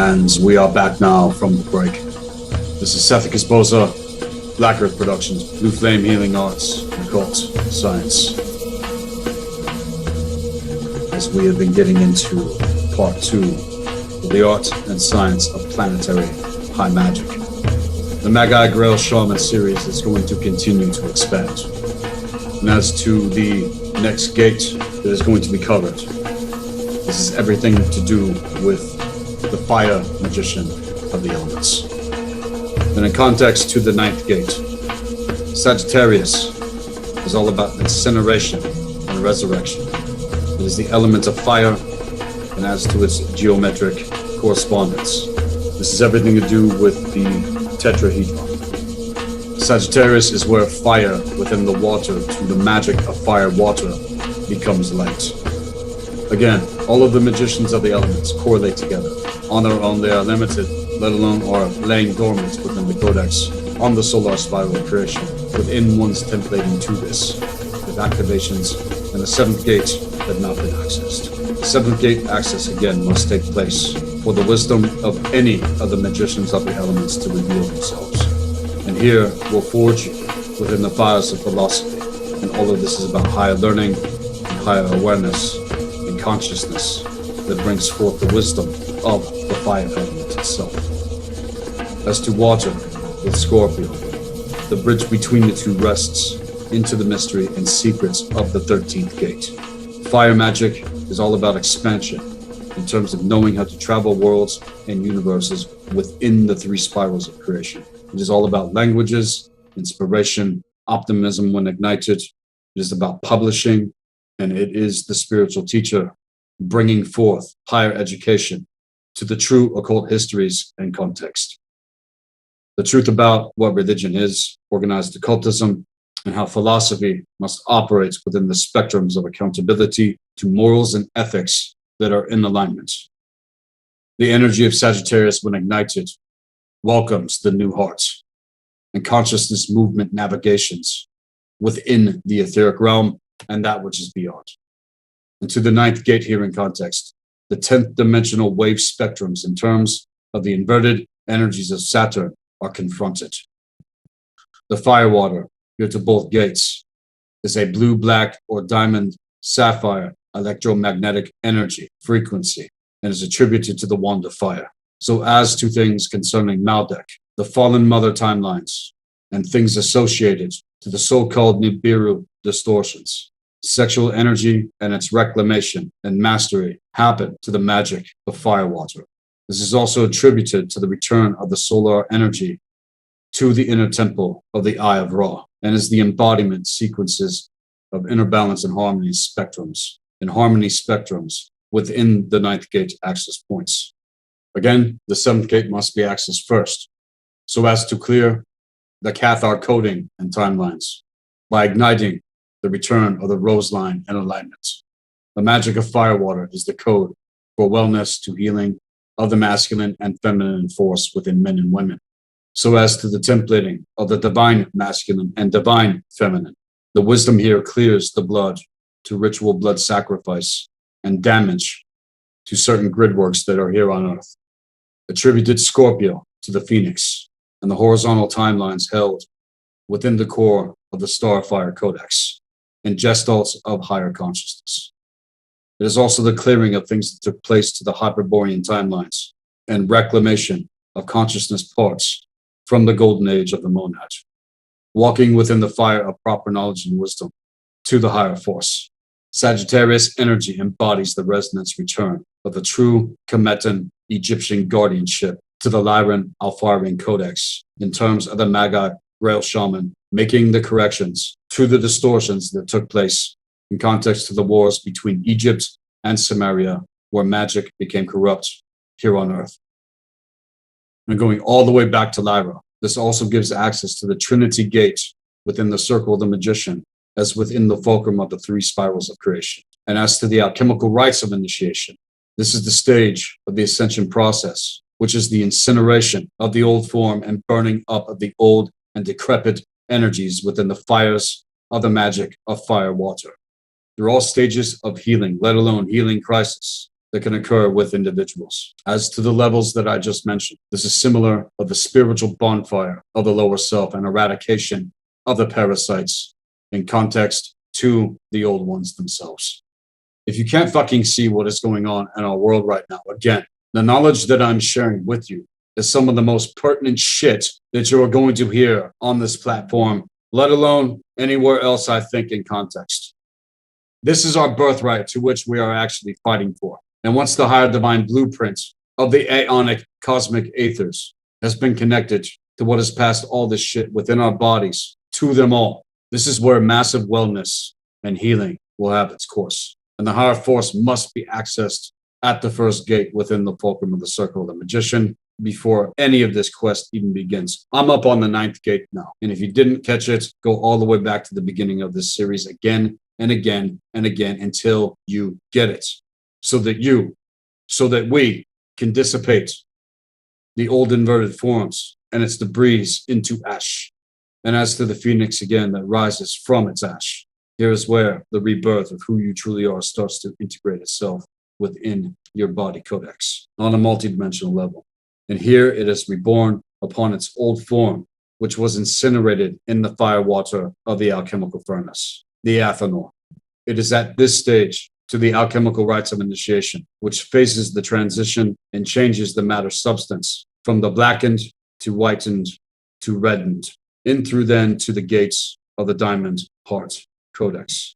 And we are back now from the break. This is Seth Esposa, Black Earth Productions, Blue Flame Healing Arts, and Occult Science. As we have been getting into part 2 of the art and science of planetary high magic. The Magi, Grail, Shaman series is going to continue to expand. And as to the next gate that is going to be covered, this is everything to do with the fire magician of the elements. And in context to the 9th gate, Sagittarius is all about incineration and resurrection. It is the element of fire, and as to its geometric correspondence, this is everything to do with the tetrahedron. Sagittarius is where fire within the water to the magic of fire water becomes light. Again, all of the magicians of the elements correlate together. On their own, they are limited, let alone are laying dormant within the codex on the solar spiral of creation, within one's templating to this, with activations, and the 7th gate had not been accessed. The 7th gate access again must take place for the wisdom of any of the magicians of the elements to reveal themselves. And here will forge you within the fires of philosophy, and all of this is about higher learning and higher awareness and consciousness that brings forth the wisdom of the fire element itself. As to water with Scorpio, the bridge between the two rests into the mystery and secrets of the 13th gate. Fire magic is all about expansion in terms of knowing how to travel worlds and universes within the 3 spirals of creation. It is all about languages, inspiration, optimism when ignited. It is about publishing, and it is the spiritual teacher bringing forth higher education to the true occult histories and context. The truth about what religion is, organized occultism, and how philosophy must operate within the spectrums of accountability to morals and ethics that are in alignment. The energy of Sagittarius, when ignited, welcomes the new heart and consciousness movement navigations within the etheric realm and that which is beyond. And to the 9th gate here in context, the 10th dimensional wave spectrums in terms of the inverted energies of Saturn are confronted. The firewater here to both gates is a blue, black, or diamond sapphire electromagnetic energy frequency and is attributed to the wand of fire. So as to things concerning Maldek, the fallen mother timelines, and things associated to the so-called Nibiru distortions, sexual energy and its reclamation and mastery happen to the magic of firewater. This is also attributed to the return of the solar energy to the inner temple of the Eye of Ra, and is the embodiment sequences of inner balance and harmony spectrums within the 9th gate access points. Again, the 7th gate must be accessed first, so as to clear the Cathar coding and timelines by igniting the return of the rose line and alignment. The magic of firewater is the code for wellness to healing of the masculine and feminine force within men and women, so as to the templating of the divine masculine and divine feminine. The wisdom here clears the blood to ritual blood sacrifice and damage to certain grid works that are here on Earth. Attributed Scorpio to the Phoenix and the horizontal timelines held within the core of the Starfire Codex and gestalts of higher consciousness. It is also the clearing of things that took place to the Hyperborean timelines and reclamation of consciousness parts from the golden age of the monad, walking within the fire of proper knowledge and wisdom to the higher force. Sagittarius energy embodies the resonance return of the true Kemetan Egyptian guardianship to the Lyran Alpharian Codex in terms of the Magi, Grail, Shaman, making the corrections to the distortions that took place in context to the wars between Egypt and Samaria, where magic became corrupt here on Earth. And going all the way back to Lyra, this also gives access to the Trinity Gate within the circle of the magician, as within the fulcrum of the 3 spirals of creation. And as to the alchemical rites of initiation, this is the stage of the Ascension process, which is the incineration of the old form and burning up of the old and decrepit energies within the fires of the magic of fire water. They're all stages of healing, let alone healing crisis, that can occur with individuals. As to the levels that I just mentioned, this is similar of a spiritual bonfire of the lower self and eradication of the parasites in context to the old ones themselves. If you can't fucking see what is going on in our world right now, again, the knowledge that I'm sharing with you is some of the most pertinent shit that you are going to hear on this platform, let alone anywhere else, I think, in context. This is our birthright to which we are actually fighting for. And once the higher divine blueprint of the aeonic cosmic aethers has been connected to what has passed all this shit within our bodies, to them all, this is where massive wellness and healing will have its course. And the higher force must be accessed at the first gate within the fulcrum of the circle of the magician before any of this quest even begins. I'm up on the 9th gate now. And if you didn't catch it, go all the way back to the beginning of this series again and again and again until you get it. So that we can dissipate the old inverted forms and its debris into ash. And as to the phoenix again that rises from its ash, here is where the rebirth of who you truly are starts to integrate itself within your body codex on a multidimensional level. And here it is reborn upon its old form, which was incinerated in the fire water of the alchemical furnace, the Athanor. It is at this stage to the alchemical rites of initiation, which faces the transition and changes the matter substance from the blackened to whitened to reddened, in through then to the gates of the diamond heart codex.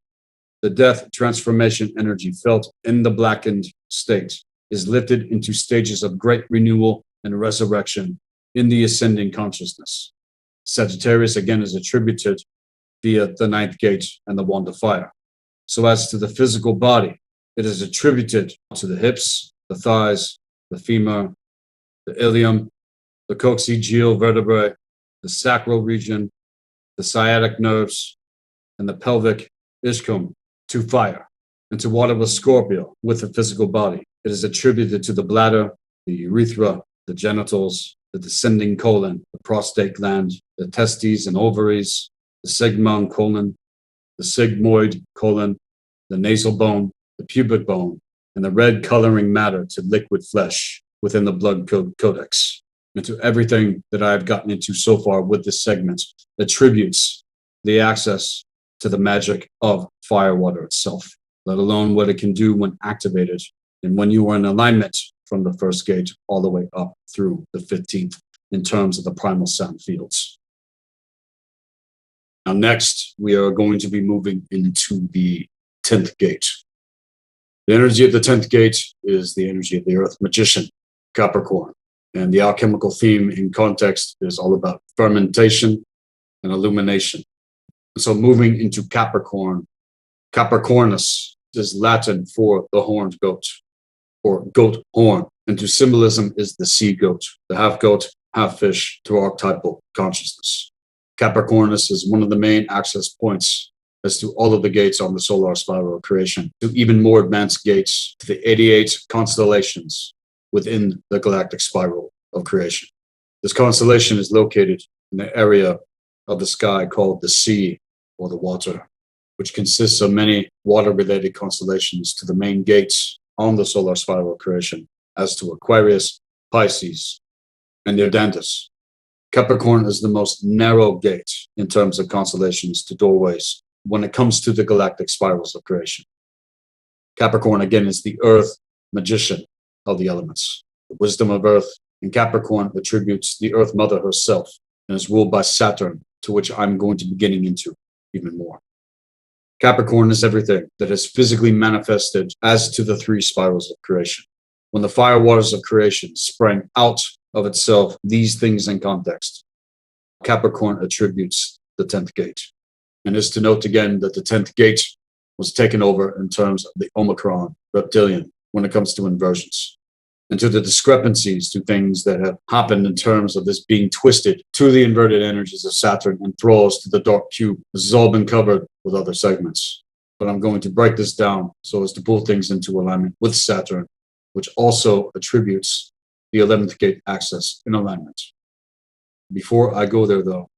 The death transformation energy felt in the blackened state is lifted into stages of great renewal and resurrection in the ascending consciousness. Sagittarius again is attributed via the 9th gate and the wand of fire. So as to the physical body, it is attributed to the hips, the thighs, the femur, the ilium, the coccygeal vertebrae, the sacral region, the sciatic nerves, and the pelvic ischium to fire, and to water with Scorpio with the physical body. It is attributed to the bladder, the urethra, the genitals, the descending colon, the prostate gland, the testes and ovaries, the sigmoid colon, the sigmoid colon, the nasal bone, the pubic bone, and the red coloring matter to liquid flesh within the blood codex. And to everything that I have gotten into so far with this segment attributes the access to the magic of fire water itself, let alone what it can do when activated and when you are in alignment from the first gate all the way up through the 15th in terms of the primal sound fields. Now, next, we are going to be moving into the 10th gate. The energy of the 10th gate is the energy of the earth magician, Capricorn. And the alchemical theme in context is all about fermentation and illumination. So moving into Capricorn, Capricornus is Latin for the horned goat or goat horn. And to symbolism is the sea goat, the half goat, half fish to archetypal consciousness. Capricornus is one of the main access points as to all of the gates on the solar spiral of creation, to even more advanced gates to the 88 constellations within the galactic spiral of creation. This constellation is located in the area of the sky called the sea or the water, which consists of many water-related constellations to the main gates on the solar spiral of creation, as to Aquarius, Pisces, and Irdantis. Capricorn is the most narrow gate in terms of constellations to doorways when it comes to the galactic spirals of creation. Capricorn, again, is the earth magician of the elements, the wisdom of earth, and Capricorn attributes the earth mother herself and is ruled by Saturn, to which I'm going to be getting into even more. Capricorn is everything that is physically manifested as to the three spirals of creation. When the fire waters of creation sprang out of itself, these things in context, Capricorn attributes the 10th gate. And is to note again that the 10th gate was taken over in terms of the Omicron reptilian when it comes to inversions, and to the discrepancies to things that have happened in terms of this being twisted to the inverted energies of Saturn and thralls to the dark cube. This has all been covered with other segments, but I'm going to break this down so as to pull things into alignment with Saturn, which also attributes the 11th gate access in alignment. Before I go there, though,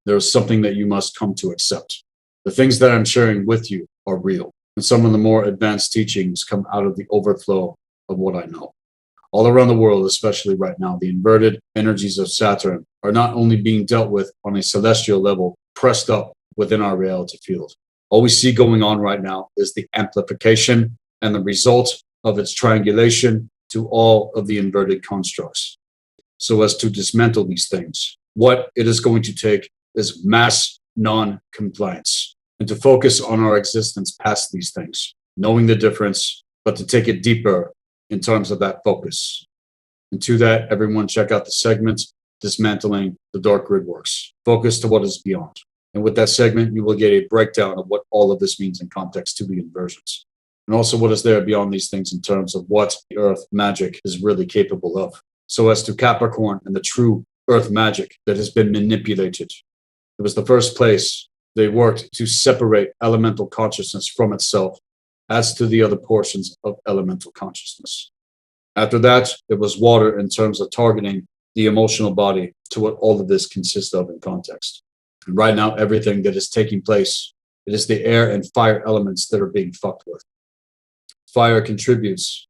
there is something that you must come to accept. The things that I'm sharing with you are real. And some of the more advanced teachings come out of the overflow of what I know. All around the world, especially right now, the inverted energies of Saturn are not only being dealt with on a celestial level, pressed up within our reality field. All we see going on right now is the amplification and the result of its triangulation to all of the inverted constructs. So as to dismantle these things, what it is going to take is mass non-compliance, and to focus on our existence past these things, knowing the difference, but to take it deeper in terms of that focus. And to that, everyone check out the segment, Dismantling the Dark Grid Works. Focus to what is beyond. And with that segment, you will get a breakdown of what all of this means in context to the inversions. And also what is there beyond these things in terms of what the Earth magic is really capable of. So as to Capricorn and the true Earth magic that has been manipulated. It was the first place they worked to separate elemental consciousness from itself as to the other portions of elemental consciousness. After that, it was water in terms of targeting the emotional body to what all of this consists of in context. And right now, everything that is taking place, it is the air and fire elements that are being fucked with. Fire contributes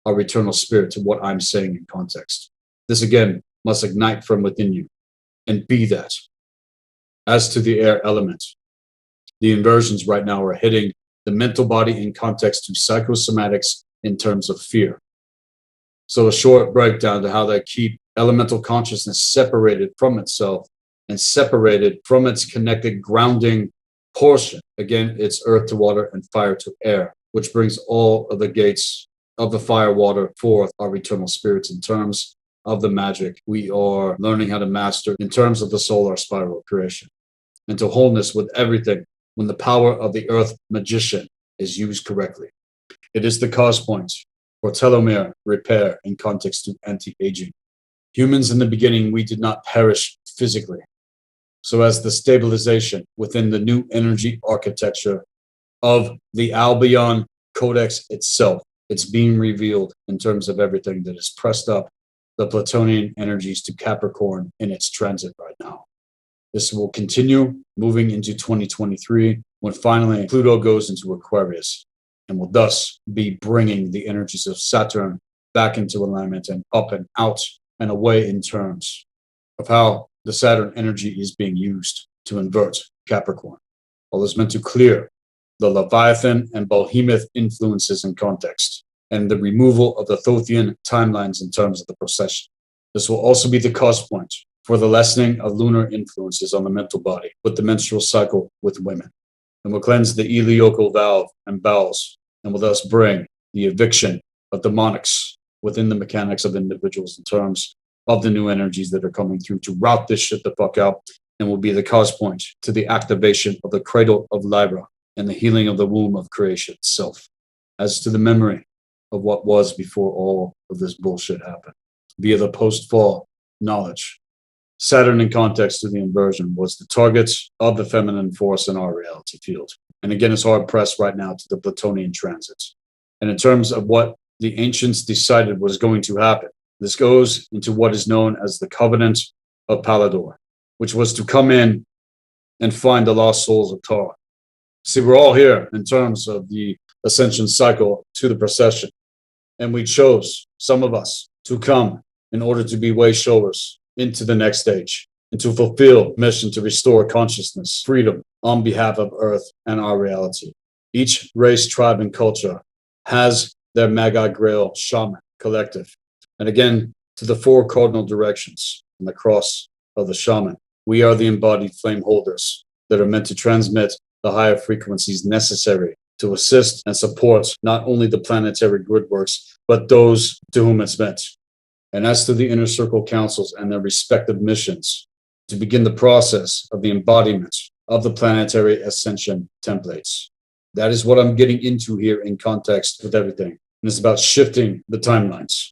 our eternal spirit to what I'm saying in context. This again must ignite from within you and be that. As to the air element, the inversions right now are hitting the mental body in context to psychosomatics in terms of fear. So a short breakdown to how they keep elemental consciousness separated from itself and separated from its connected grounding portion. Again, it's earth to water and fire to air, which brings all of the gates of the fire water forth our eternal spirits in terms of the magic we are learning how to master in terms of the solar spiral of creation. Into wholeness with everything when the power of the earth magician is used correctly. It is the cause point for telomere repair in context to anti-aging. Humans in the beginning, we did not perish physically. So as the stabilization within the new energy architecture of the Albion Codex itself, it's being revealed in terms of everything that is pressed up the Plutonian energies to Capricorn in its transit right now. This will continue moving into 2023 when finally Pluto goes into Aquarius and will thus be bringing the energies of Saturn back into alignment and up and out and away in terms of how the Saturn energy is being used to invert Capricorn. All is meant to clear the Leviathan and Behemoth influences in context and the removal of the Thothian timelines in terms of the procession. This will also be the cause point for the lessening of lunar influences on the mental body with the menstrual cycle with women, and will cleanse the ileocal valve and bowels, and will thus bring the eviction of demonics within the mechanics of individuals in terms of the new energies that are coming through to route this shit the fuck out, and will be the cause point to the activation of the cradle of Lyra and the healing of the womb of creation itself, as to the memory of what was before all of this bullshit happened, via the post-fall knowledge. Saturn in context to the inversion was the target of the feminine force in our reality field. And again, it's hard pressed right now to the Plutonian transits. And in terms of what the ancients decided was going to happen, this goes into what is known as the Covenant of Palador, which was to come in and find the lost souls of Tara. See, we're all here in terms of the Ascension cycle to the procession. And we chose, some of us, to come in order to be way showers into the next stage and to fulfill mission to restore consciousness, freedom on behalf of Earth and our reality. Each race, tribe, and culture has their Magi, Grail, Shaman collective. And again, to the four cardinal directions and the cross of the Shaman, we are the embodied flame holders that are meant to transmit the higher frequencies necessary to assist and support not only the planetary grid works, but those to whom it's meant. And as to the inner circle councils and their respective missions, to begin the process of the embodiment of the planetary ascension templates. That is what I'm getting into here in context with everything. And it's about shifting the timelines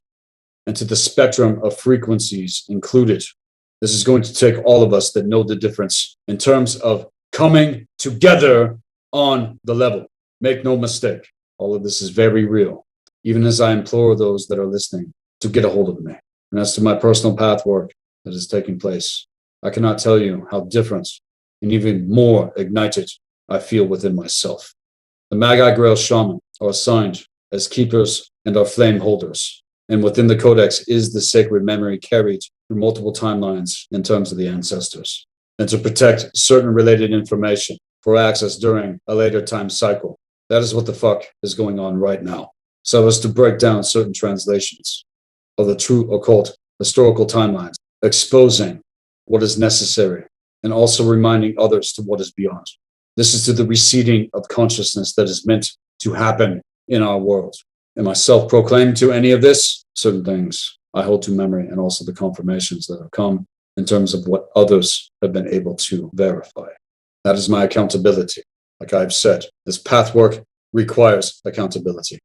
and to the spectrum of frequencies included. This is going to take all of us that know the difference in terms of coming together on the level. Make no mistake, all of this is very real, even as I implore those that are listening to get a hold of me. And as to my personal path work that is taking place, I cannot tell you how different and even more ignited I feel within myself. The Magi Grail Shaman are assigned as keepers and are flame holders. And within the Codex is the sacred memory carried through multiple timelines in terms of the ancestors, and to protect certain related information for access during a later time cycle. That is what the fuck is going on right now. So as to break down certain translations of the true occult historical timelines, exposing what is necessary, and also reminding others to what is beyond. This is to the receding of consciousness that is meant to happen in our world. Am I self-proclaimed to any of this? Certain things I hold to memory, and also the confirmations that have come in terms of what others have been able to verify. That is my accountability. Like I've said, this pathwork requires accountability.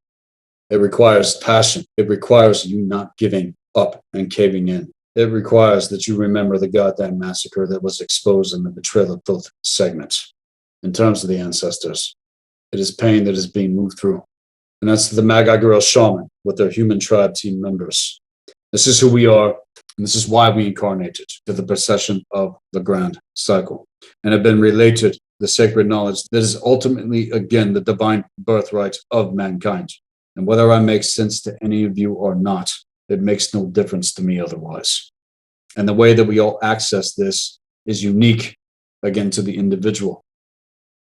It requires passion. It requires you not giving up and caving in. It requires that you remember the goddamn massacre that was exposed in the Betrayal of Filth segment. In terms of the ancestors, it is pain that is being moved through. And that's the Magi Grail Shaman with their human tribe team members. This is who we are, and this is why we incarnated to the procession of the grand cycle, and have been related the sacred knowledge that is ultimately, again, the divine birthright of mankind. And whether I make sense to any of you or not, it makes no difference to me otherwise. And the way that we all access this is unique, again, to the individual.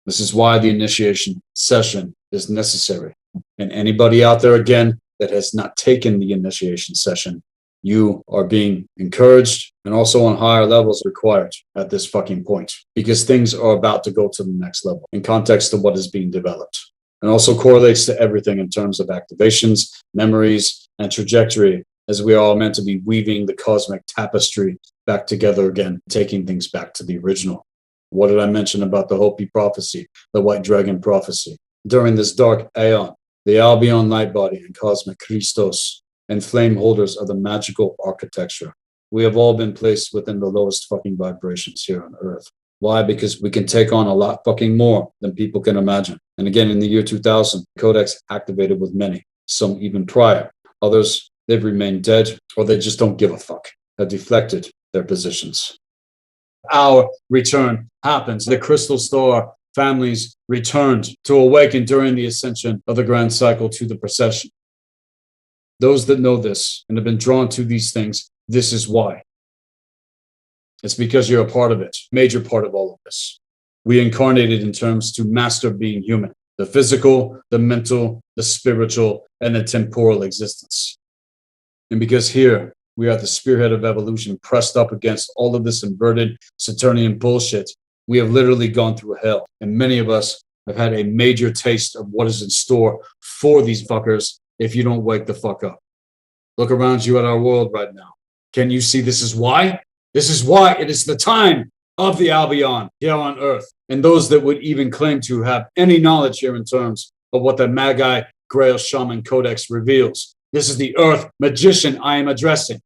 This is why the initiation session is necessary. And anybody out there, again, that has not taken the initiation session, you are being encouraged and also on higher levels required at this fucking point, because things are about to go to the next level in context of what is being developed, and also correlates to everything in terms of activations, memories, and trajectory, as we are all meant to be weaving the cosmic tapestry back together again, taking things back to the original. What did I mention about the Hopi prophecy, the White Dragon prophecy? During this dark aeon, the Albion light body and cosmic Christos and flame holders of the magical architecture, we have all been placed within the lowest fucking vibrations here on Earth. Why? Because we can take on a lot fucking more than people can imagine. And again, in the year 2000, the Codex activated with many, some even prior. Others, they've remained dead, or they just don't give a fuck, have deflected their positions. Our return happens. The Crystal Star families returned to awaken during the ascension of the grand cycle to the procession. Those that know this and have been drawn to these things, this is why. It's because you're a part of it, major part of all of this. We incarnated in terms to master being human, the physical, the mental, the spiritual, and the temporal existence. And because here we are at the spearhead of evolution, pressed up against all of this inverted Saturnian bullshit, we have literally gone through hell. And many of us have had a major taste of what is in store for these fuckers if you don't wake the fuck up. Look around you at our world right now. Can you see this is why? This is why it is the time of the Albion here on Earth. And those that would even claim to have any knowledge here in terms of what the Magi Grail Shaman Codex reveals. This is the Earth magician I am addressing.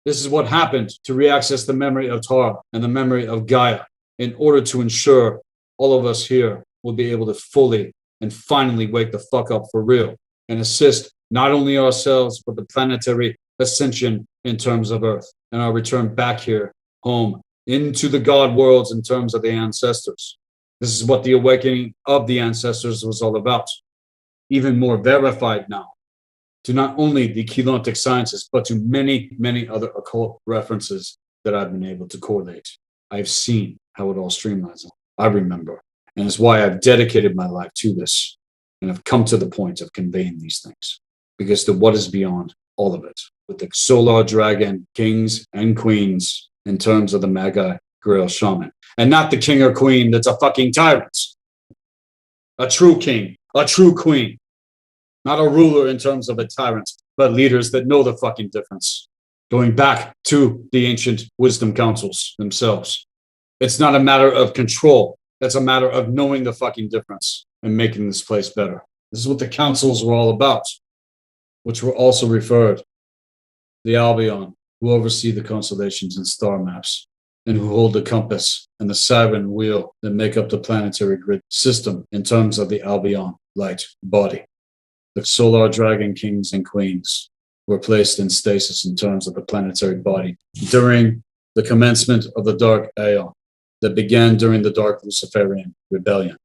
This is what happened to reaccess the memory of Tara and the memory of Gaia in order to ensure all of us here will be able to fully and finally wake the fuck up for real and assist not only ourselves, but the planetary ascension in terms of Earth and our return back here home into the God worlds in terms of the ancestors. This is what the awakening of the ancestors was all about. Even more verified now to not only the Keylontic sciences, but to many, many other occult references that I've been able to correlate. I've seen how it all streamlines. I remember. And it's why I've dedicated my life to this and have come to the point of conveying these things. Because the what is beyond all of it, with the solar dragon kings and queens in terms of the Magi Grail Shaman. And not the king or queen that's a fucking tyrant. A true king, a true queen. Not a ruler in terms of a tyrant, but leaders that know the fucking difference. Going back to the ancient wisdom councils themselves. It's not a matter of control. It's a matter of knowing the fucking difference and making this place better. This is what the councils were all about, which were also referred. The Albion, who oversee the constellations and star maps, and who hold the compass and the siren wheel that make up the planetary grid system in terms of the Albion light body. The solar dragon kings and queens were placed in stasis in terms of the planetary body during the commencement of the dark aeon that began during the dark Luciferian rebellion.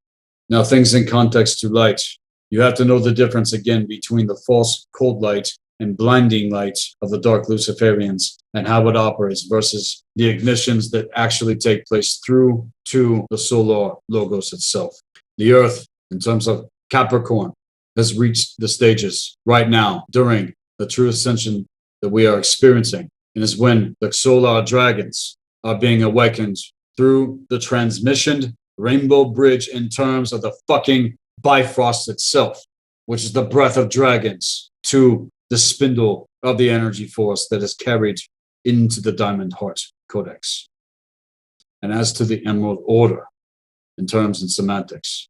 Now, things in context to light. You have to know the difference again between the false cold light and blinding light of the dark Luciferians and how it operates versus the ignitions that actually take place through to the solar logos itself. The Earth, in terms of Capricorn, has reached the stages right now during the true ascension that we are experiencing, and is when the solar dragons are being awakened through the transmission rainbow bridge in terms of the fucking Bifrost itself, which is the breath of dragons, to the spindle of the energy force that is carried into the Diamond Heart Codex. And as to the Emerald Order, in terms and semantics,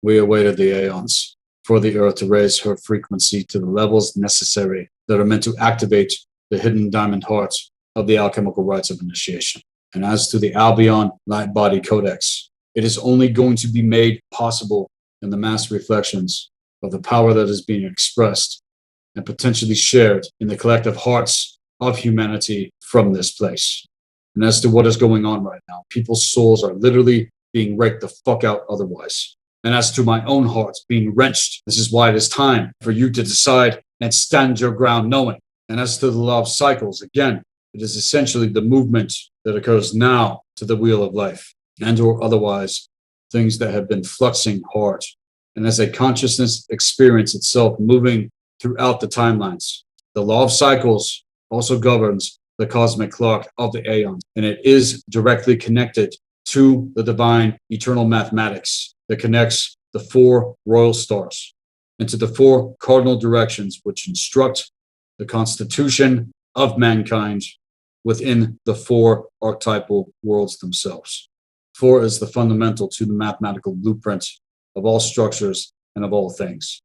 we awaited the aeons for the Earth to raise her frequency to the levels necessary that are meant to activate the hidden diamond hearts of the alchemical rites of initiation. And as to the Albion Light Body Codex, it is only going to be made possible in the mass reflections of the power that is being expressed and potentially shared in the collective hearts of humanity from this place. And as to what is going on right now, people's souls are literally being raked the fuck out otherwise. And as to my own heart being wrenched, this is why it is time for you to decide and stand your ground knowing. And as to the law of cycles, again, it is essentially the movement that occurs now to the wheel of life, and or otherwise things that have been fluxing hard. And as a consciousness experience itself moving throughout the timelines, the law of cycles also governs the cosmic clock of the aeon, and it is directly connected to the divine eternal mathematics that connects the four royal stars into the four cardinal directions which instruct the constitution of mankind within the four archetypal worlds themselves. Four is the fundamental to the mathematical blueprint of all structures and of all things.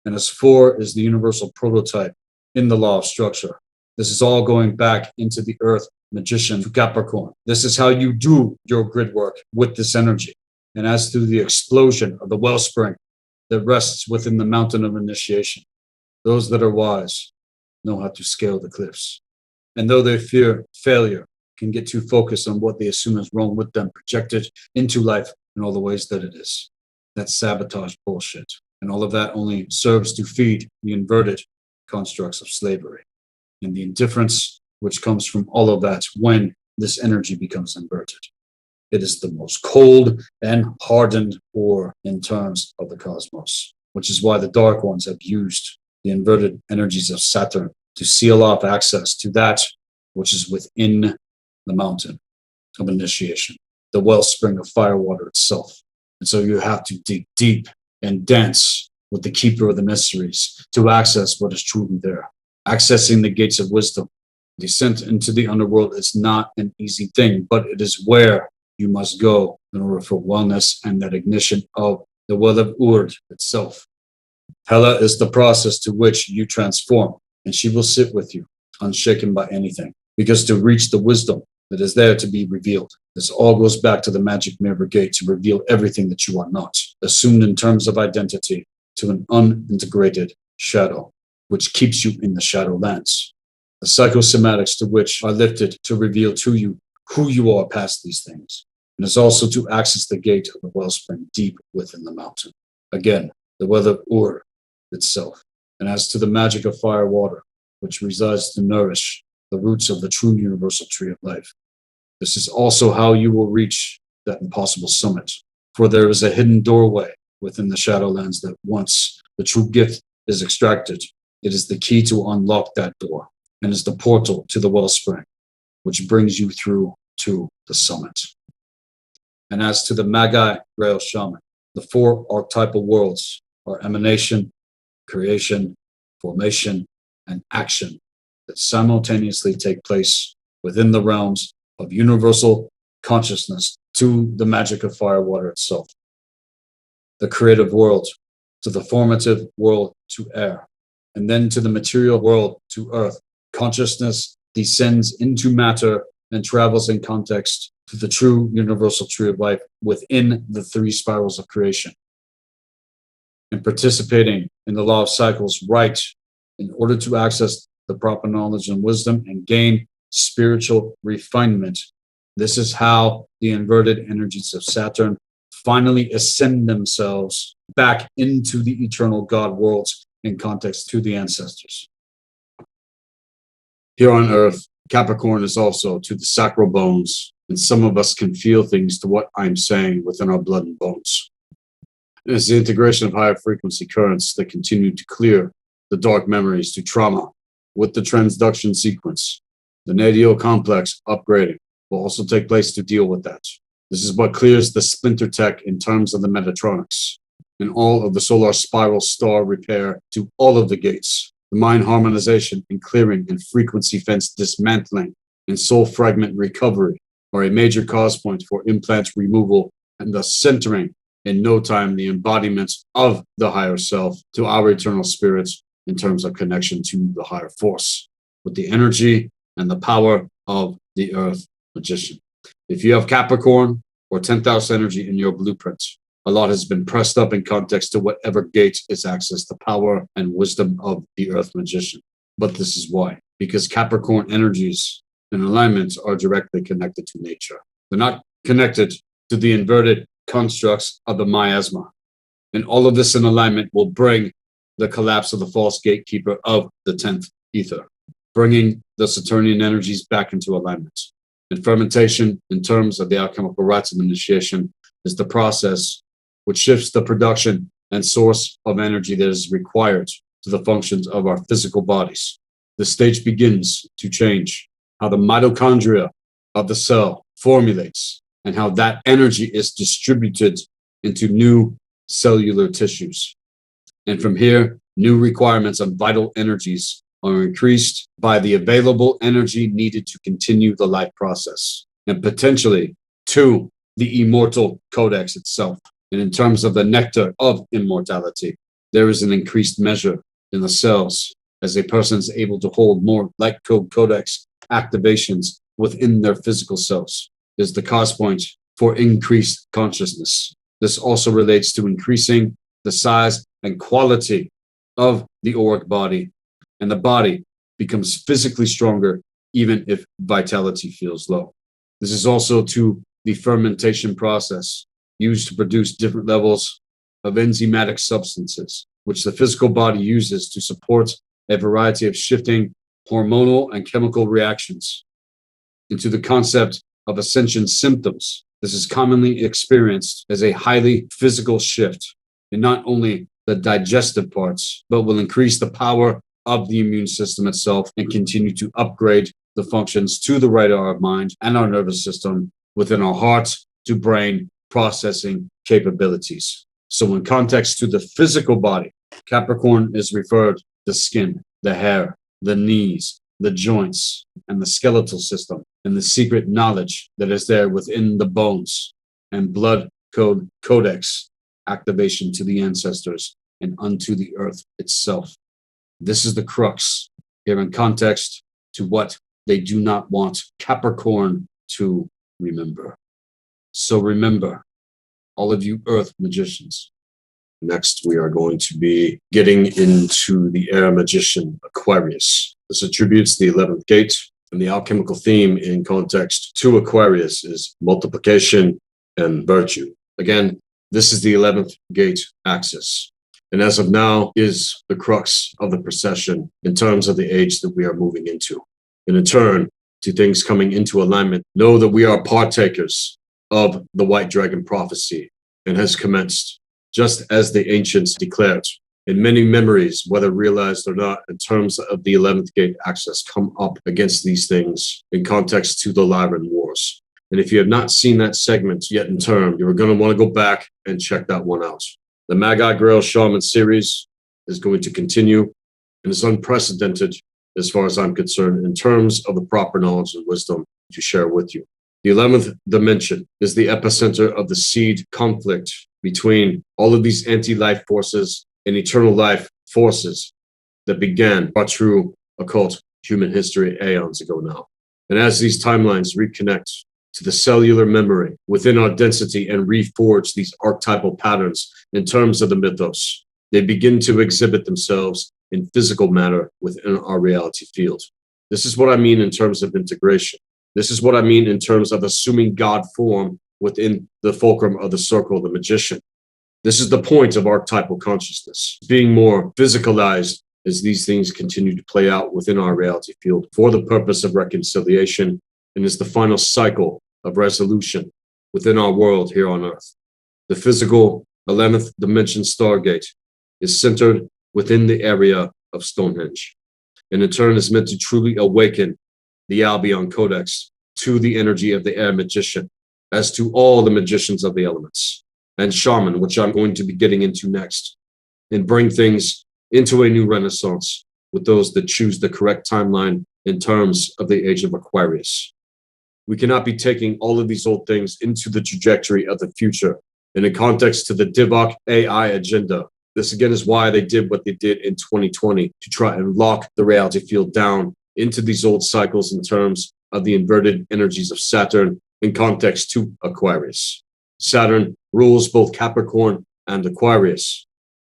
And as four is the universal prototype in the law of structure, this is all going back into the earth magician to Capricorn. This is how you do your grid work with this energy. And as to the explosion of the wellspring that rests within the mountain of initiation, those that are wise know how to scale the cliffs. And though they fear failure, can get too focused on what they assume is wrong with them, projected into life in all the ways that it is. That's sabotage bullshit. And all of that only serves to feed the inverted constructs of slavery and the indifference which comes from all of that when this energy becomes inverted. It is the most cold and hardened ore in terms of the cosmos, which is why the Dark Ones have used the inverted energies of Saturn to seal off access to that which is within the mountain of initiation, the wellspring of firewater itself. And so you have to dig deep and dense with the keeper of the mysteries to access what is truly there. Accessing the gates of wisdom, descent into the underworld is not an easy thing, but it is where you must go in order for wellness and that ignition of the well of Urd itself. Hela is the process to which you transform, and she will sit with you, unshaken by anything, because to reach the wisdom that is there to be revealed, this all goes back to the magic mirror gate to reveal everything that you are not, assumed in terms of identity, to an unintegrated shadow, which keeps you in the shadowlands. The psychosomatics to which are lifted to reveal to you who you are past these things, and is also to access the gate of the wellspring deep within the mountain. Again, the well of Ur itself. And as to the magic of fire water, which resides to nourish the roots of the true universal tree of life, this is also how you will reach that impossible summit. For there is a hidden doorway within the shadowlands that once the true gift is extracted, it is the key to unlock that door and is the portal to the wellspring, which brings you through to the summit. And as to the Magi, Grail, Shaman, the four archetypal worlds are emanation, creation, formation, and action that simultaneously take place within the realms of universal consciousness to the magic of fire water itself. The creative world to the formative world to air, and then to the material world to earth. Consciousness descends into matter and travels in context to the true universal tree of life within the three spirals of creation. And participating in the law of cycles right in order to access the proper knowledge and wisdom and gain spiritual refinement. This is how the inverted energies of Saturn finally ascend themselves back into the eternal God worlds in context to the ancestors. Here on Earth, Capricorn is also to the sacral bones, and some of us can feel things to what I'm saying within our blood and bones. It is the integration of higher frequency currents that continue to clear the dark memories to trauma with the transduction sequence. The Nadio complex upgrading will also take place to deal with that. This is what clears the splinter tech in terms of the Metatronics and all of the solar spiral star repair to all of the gates. The mind harmonization and clearing and frequency fence dismantling and soul fragment recovery are a major cause point for implant removal and thus centering in no time the embodiments of the higher self to our eternal spirits in terms of connection to the higher force with the energy and the power of the earth magician. If you have Capricorn or 10th house energy in your blueprint, a lot has been pressed up in context to whatever gate is access the power and wisdom of the earth magician. But this is why. Because Capricorn energies and alignments are directly connected to nature. They're not connected to the inverted constructs of the miasma. And all of this in alignment will bring the collapse of the false gatekeeper of the 10th ether, bringing the Saturnian energies back into alignment. And fermentation, in terms of the alchemical rites of initiation, is the process which shifts the production and source of energy that is required to the functions of our physical bodies. The stage begins to change how the mitochondria of the cell formulates and how that energy is distributed into new cellular tissues. And from here, new requirements on vital energies are increased by the available energy needed to continue the life process and potentially to the immortal codex itself. And in terms of the nectar of immortality, there is an increased measure in the cells as a person is able to hold more light code codex activations within their physical selves. Is the cause point for increased consciousness. This also relates to increasing the size and quality of the auric body, and the body becomes physically stronger even if vitality feels low. This is also to the fermentation process used to produce different levels of enzymatic substances, which the physical body uses to support a variety of shifting hormonal and chemical reactions. Into the concept of Ascension symptoms, this is commonly experienced as a highly physical shift in not only the digestive parts, but will increase the power of the immune system itself and continue to upgrade the functions to the right of our mind and our nervous system within our heart to brain processing capabilities. So in context to the physical body, Capricorn is referred to the skin, the hair, the knees, the joints, and the skeletal system, and the secret knowledge that is there within the bones and blood code codex activation to the ancestors and unto the earth itself. This is the crux here in context to what they do not want Capricorn to remember. So remember, all of you earth magicians. Next, we are going to be getting into the air magician Aquarius. This attributes the 11th gate, and the alchemical theme in context to Aquarius is multiplication and virtue. Again, this is the 11th gate axis, and as of now is the crux of the procession in terms of the age that we are moving into. And in turn, to things coming into alignment, know that we are partakers of the white dragon prophecy and has commenced, just as the ancients declared. And many memories, whether realized or not, in terms of the 11th gate access, come up against these things in context to the Lyran Wars. And if you have not seen that segment yet in term, you're going to want to go back and check that one out. The Magi, Grail, Shaman series is going to continue and is unprecedented as far as I'm concerned in terms of the proper knowledge and wisdom to share with you. The 11th dimension is the epicenter of the seed conflict between all of these anti-life forces and eternal life forces that began our true occult human history aeons ago now. And as these timelines reconnect to the cellular memory within our density and reforge these archetypal patterns in terms of the mythos, they begin to exhibit themselves in physical matter within our reality field. This is what I mean in terms of integration. This is what I mean in terms of assuming God form within the fulcrum of the circle of the magician. This is the point of archetypal consciousness, being more physicalized as these things continue to play out within our reality field for the purpose of reconciliation, and is the final cycle of resolution within our world here on Earth. The physical 11th dimension Stargate is centered within the area of Stonehenge, and in turn is meant to truly awaken the Albion Codex to the energy of the air magician, as to all the magicians of the elements, and Shaman, which I'm going to be getting into next, and bring things into a new renaissance with those that choose the correct timeline in terms of the age of Aquarius. We cannot be taking all of these old things into the trajectory of the future and in context to the Devoc AI agenda. This again is why they did what they did in 2020, to try and lock the reality field down into these old cycles in terms of the inverted energies of Saturn in context to Aquarius. Saturn rules both Capricorn and Aquarius,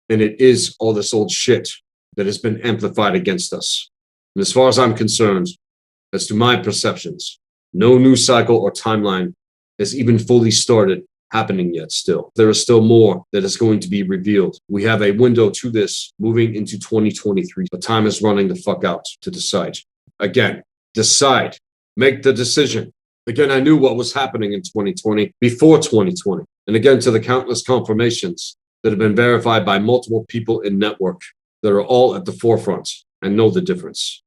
and it is all this old shit that has been amplified against us. And as far as I'm concerned, as to my perceptions, no new cycle or timeline has even fully started happening yet still. There is still more that is going to be revealed. We have a window to this moving into 2023, but time is running the fuck out to decide. Again, decide. Make the decision. Again, I knew what was happening in 2020 before 2020. And again, to the countless confirmations that have been verified by multiple people in network that are all at the forefront and know the difference.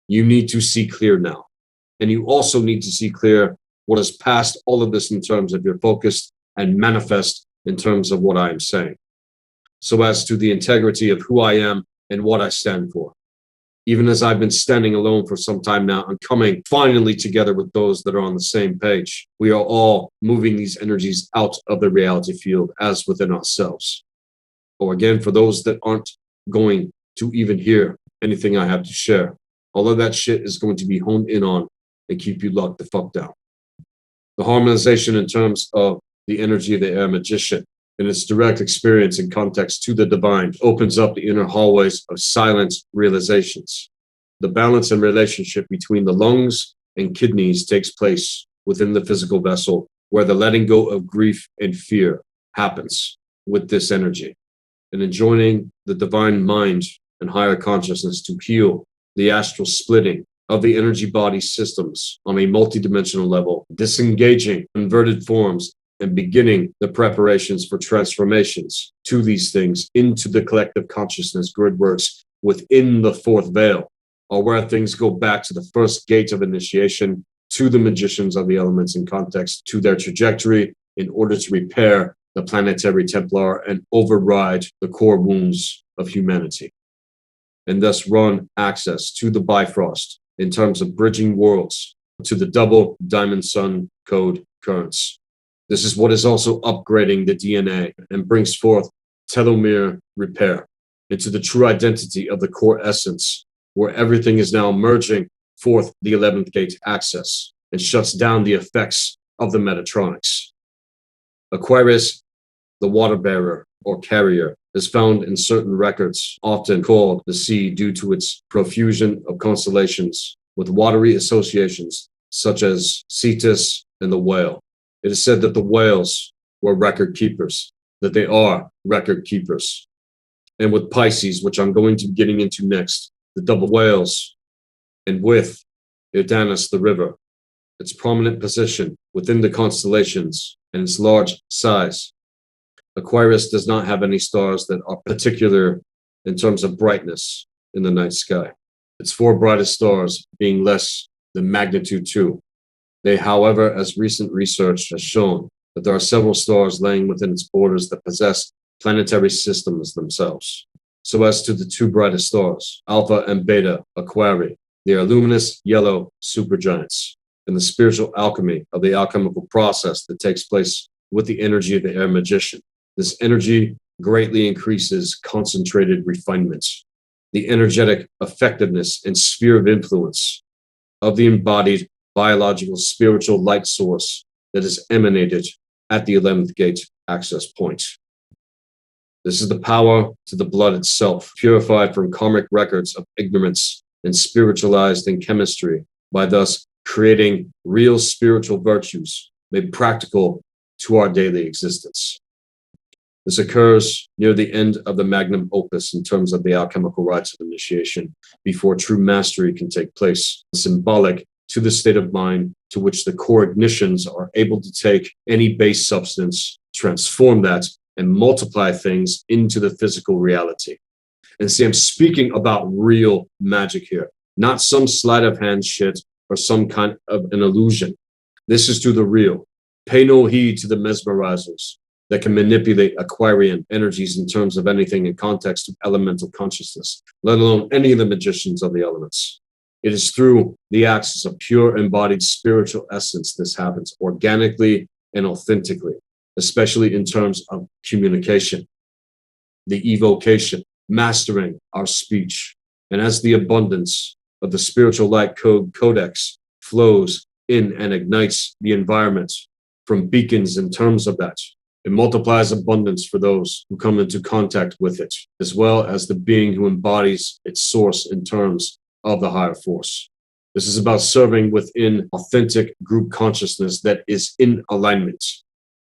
You need to see clear now. And you also need to see clear what is past all of this in terms of your focus and manifest in terms of what I am saying. So as to the integrity of who I am and what I stand for. Even as I've been standing alone for some time now and coming finally together with those that are on the same page, we are all moving these energies out of the reality field as within ourselves. Or again, for those that aren't going to even hear anything I have to share, all of that shit is going to be honed in on and keep you locked the fuck down. The harmonization in terms of the energy of the air magician and its direct experience and context to the divine opens up the inner hallways of silent realizations. The balance and relationship between the lungs and kidneys takes place within the physical vessel, where the letting go of grief and fear happens with this energy, and enjoining the divine mind and higher consciousness to heal the astral splitting of the energy body systems on a multidimensional level, disengaging inverted forms and beginning the preparations for transformations to these things into the collective consciousness grid works within the fourth veil, or where things go back to the first gate of initiation to the magicians of the elements in context to their trajectory in order to repair the planetary Templar and override the core wounds of humanity, and thus run access to the Bifrost in terms of bridging worlds to the double diamond sun code currents. This is what is also upgrading the DNA and brings forth telomere repair into the true identity of the core essence, where everything is now merging forth the 11th gate access and shuts down the effects of the Metatronics. Aquarius, the water bearer or carrier, is found in certain records, often called the sea due to its profusion of constellations with watery associations such as Cetus and the whale. It is said that the whales were record keepers, that they are record keepers. And with Pisces, which I'm going to be getting into next, the double whales, and with Irdanus the river, its prominent position within the constellations and its large size, Aquarius does not have any stars that are particular in terms of brightness in the night sky. Its four brightest stars being less than magnitude 2. They, however, as recent research has shown, that there are several stars laying within its borders that possess planetary systems themselves. So as to the two brightest stars, Alpha and Beta Aquarii, they are luminous yellow supergiants, and the spiritual alchemy of the alchemical process that takes place with the energy of the air magician. This energy greatly increases concentrated refinement, the energetic effectiveness and sphere of influence of the embodied biological spiritual light source that is emanated at the 11th gate access point. This is the power to the blood itself, purified from karmic records of ignorance and spiritualized in chemistry by thus creating real spiritual virtues made practical to our daily existence. This occurs near the end of the magnum opus in terms of the alchemical rites of initiation, before true mastery can take place, symbolic to the state of mind to which the core ignitions are able to take any base substance, transform that, and multiply things into the physical reality. And see, I'm speaking about real magic here, not some sleight of hand shit or some kind of an illusion. This is to the real. Pay no heed to the mesmerizers that can manipulate Aquarian energies in terms of anything in context of elemental consciousness, let alone any of the magicians of the elements. It is through the axis of pure embodied spiritual essence this happens organically and authentically, especially in terms of communication, the evocation, mastering our speech. And as the abundance of the spiritual light codex flows in and ignites the environment from beacons in terms of that, it multiplies abundance for those who come into contact with it, as well as the being who embodies its source in terms of the higher force. This is about serving within authentic group consciousness that is in alignment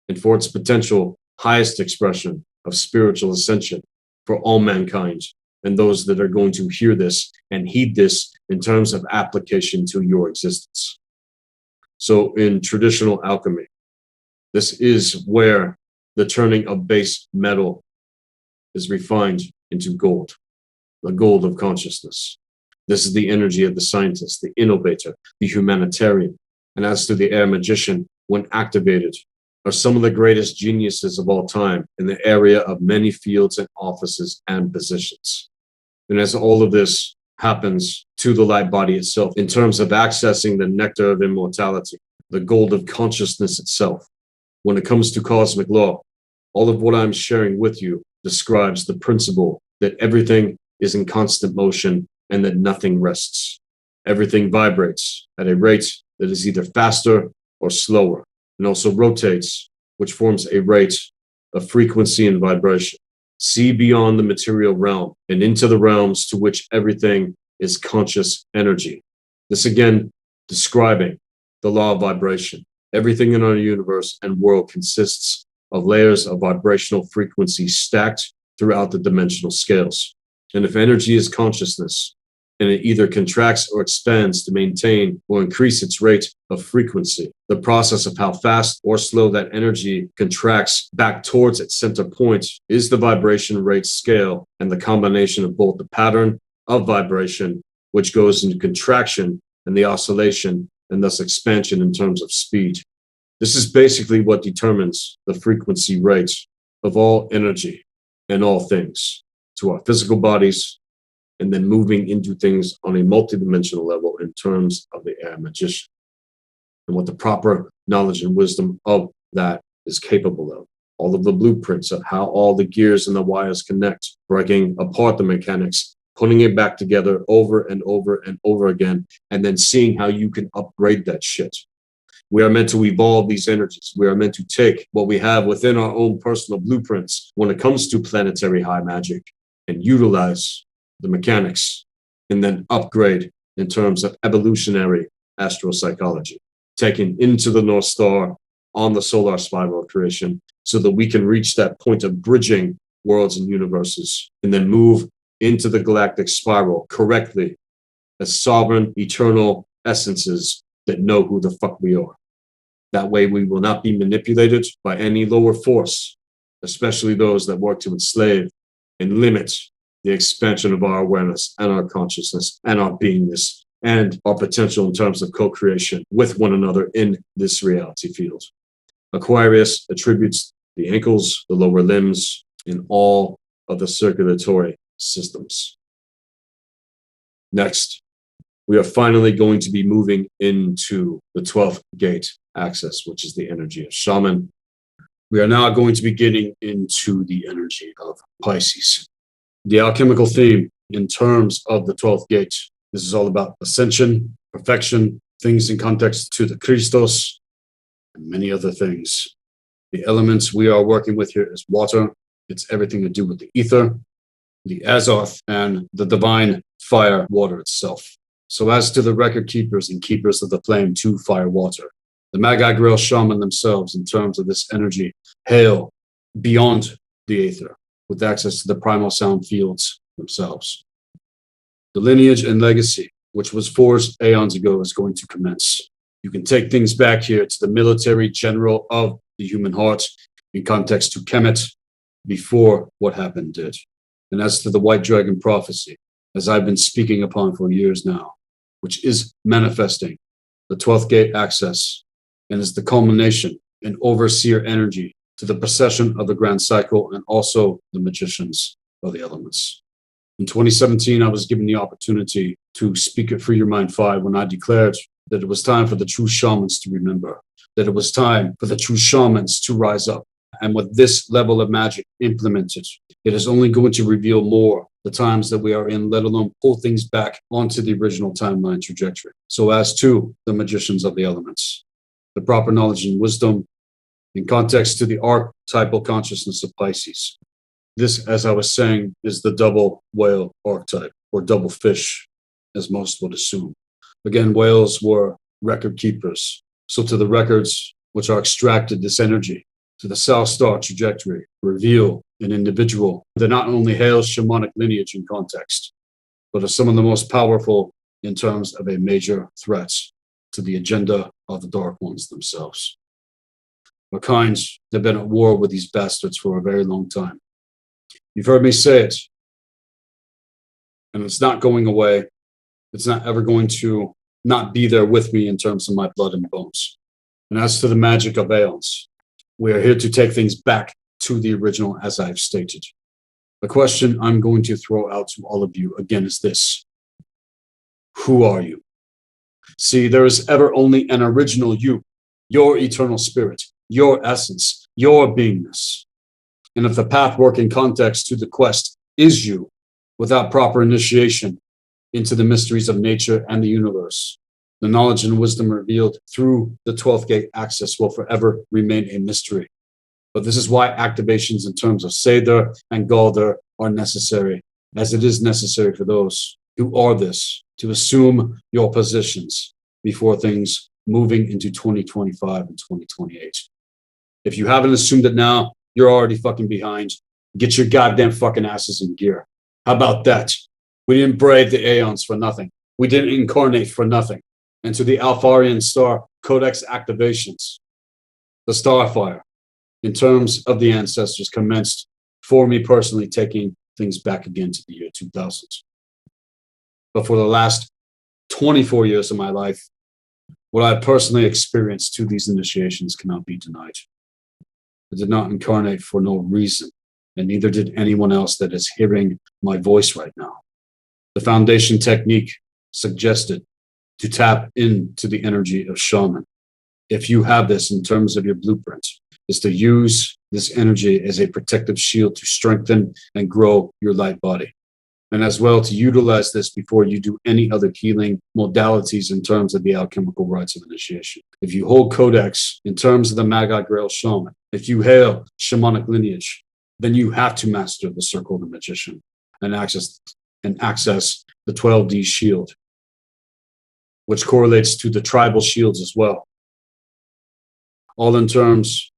and for its potential highest expression of spiritual ascension for all mankind and those that are going to hear this and heed this in terms of application to your existence. So in traditional alchemy, this is where the turning of base metal is refined into gold, the gold of consciousness. This is the energy of the scientist, the innovator, the humanitarian. And as to the air magician, when activated, are some of the greatest geniuses of all time in the area of many fields and offices and positions. And as all of this happens to the light body itself, in terms of accessing the nectar of immortality, the gold of consciousness itself, when it comes to cosmic law, all of what I'm sharing with you describes the principle that everything is in constant motion and that nothing rests. Everything vibrates at a rate that is either faster or slower, and also rotates, which forms a rate of frequency and vibration. See beyond the material realm and into the realms to which everything is conscious energy. This again describing the law of vibration. Everything in our universe and world consists of layers of vibrational frequency stacked throughout the dimensional scales. And if energy is consciousness, and it either contracts or expands to maintain or increase its rate of frequency, the process of how fast or slow that energy contracts back towards its center point is the vibration rate scale and the combination of both the pattern of vibration, which goes into contraction, and the oscillation and thus expansion in terms of speed. This is basically what determines the frequency rate of all energy and all things to our physical bodies, and then moving into things on a multidimensional level in terms of the air magician and what the proper knowledge and wisdom of that is capable of. All of the blueprints of how all the gears and the wires connect, breaking apart the mechanics, putting it back together over and over and over again, and then seeing how you can upgrade that shit. We are meant to evolve these energies. We are meant to take what we have within our own personal blueprints when it comes to planetary high magic and utilize the mechanics and then upgrade in terms of evolutionary astropsychology, taken into the North Star on the solar spiral of creation so that we can reach that point of bridging worlds and universes and then move into the galactic spiral correctly as sovereign, eternal essences that know who the fuck we are. That way we will not be manipulated by any lower force, especially those that work to enslave and limit the expansion of our awareness and our consciousness and our beingness and our potential in terms of co-creation with one another in this reality field. Aquarius attributes the ankles, the lower limbs, and all of the circulatory systems. Next, we are finally going to be moving into the 12th gate axis, which is the energy of Shaman. We are now going to be getting into the energy of Pisces. The alchemical theme in terms of the 12th gate, this is all about ascension, perfection, things in context to the Christos, and many other things. The elements we are working with here is water. It's everything to do with the ether, the Azoth, and the divine fire, water itself. So as to the record keepers and keepers of the flame, to fire, water, The Magi Grail Shaman themselves, in terms of this energy, hail beyond the aether, with access to the primal sound fields themselves. The lineage and legacy, which was forged aeons ago, is going to commence. You can take things back here to the military general of the human heart, in context to Kemet, before what happened did. And as to the White Dragon prophecy, as I've been speaking upon for years now, which is manifesting the 12th gate access, and is the culmination and overseer energy to the procession of the grand cycle and also the magicians of the elements. In 2017, I was given the opportunity to speak at Free Your Mind 5 when I declared that it was time for the true shamans to remember, that it was time for the true shamans to rise up. And with this level of magic implemented, it is only going to reveal more the times that we are in, let alone pull things back onto the original timeline trajectory. So as to the magicians of the elements, the proper knowledge and wisdom in context to the archetypal consciousness of Pisces. This, as I was saying, is the double whale archetype, or double fish, as most would assume. Again, whales were record keepers. So to the records which are extracted this energy, to the South Star trajectory, reveal an individual that not only hails shamanic lineage in context, but are some of the most powerful in terms of a major threat to the agenda of the Dark Ones themselves. Our kinds have been at war with these bastards for a very long time. You've heard me say it, and it's not going away. It's not ever going to not be there with me in terms of my blood and bones. And as to the magic of aeons, we are here to take things back to the original, as I've stated. The question I'm going to throw out to all of you again is this: who are you? See, there is ever only an original you, your eternal spirit, your essence, your beingness. And if the pathwork in context to the quest is you, without proper initiation into the mysteries of nature and the universe, the knowledge and wisdom revealed through the 12th gate access will forever remain a mystery. But this is why activations in terms of Seder and Galder are necessary, as it is necessary for those who are this to assume your positions before things moving into 2025 and 2028. If you haven't assumed it now, you're already fucking behind. Get your goddamn fucking asses in gear. How about that? We didn't brave the aeons for nothing. We didn't incarnate for nothing. And to the Alpharian Star Codex activations, the Starfire, in terms of the ancestors, commenced for me personally, taking things back again to the year 2000. But for the last 24 years of my life, what I personally experienced to these initiations cannot be denied. I did not incarnate for no reason, and neither did anyone else that is hearing my voice right now. The foundation technique suggested to tap into the energy of Shaman, if you have this in terms of your blueprint, is to use this energy as a protective shield to strengthen and grow your light body. And as well to utilize this before you do any other healing modalities in terms of the alchemical rites of initiation. If you hold Codex in terms of the Magi Grail Shaman, if you hail shamanic lineage, then you have to master the Circle of the Magician and access the 12D shield, which correlates to the tribal shields as well. All in terms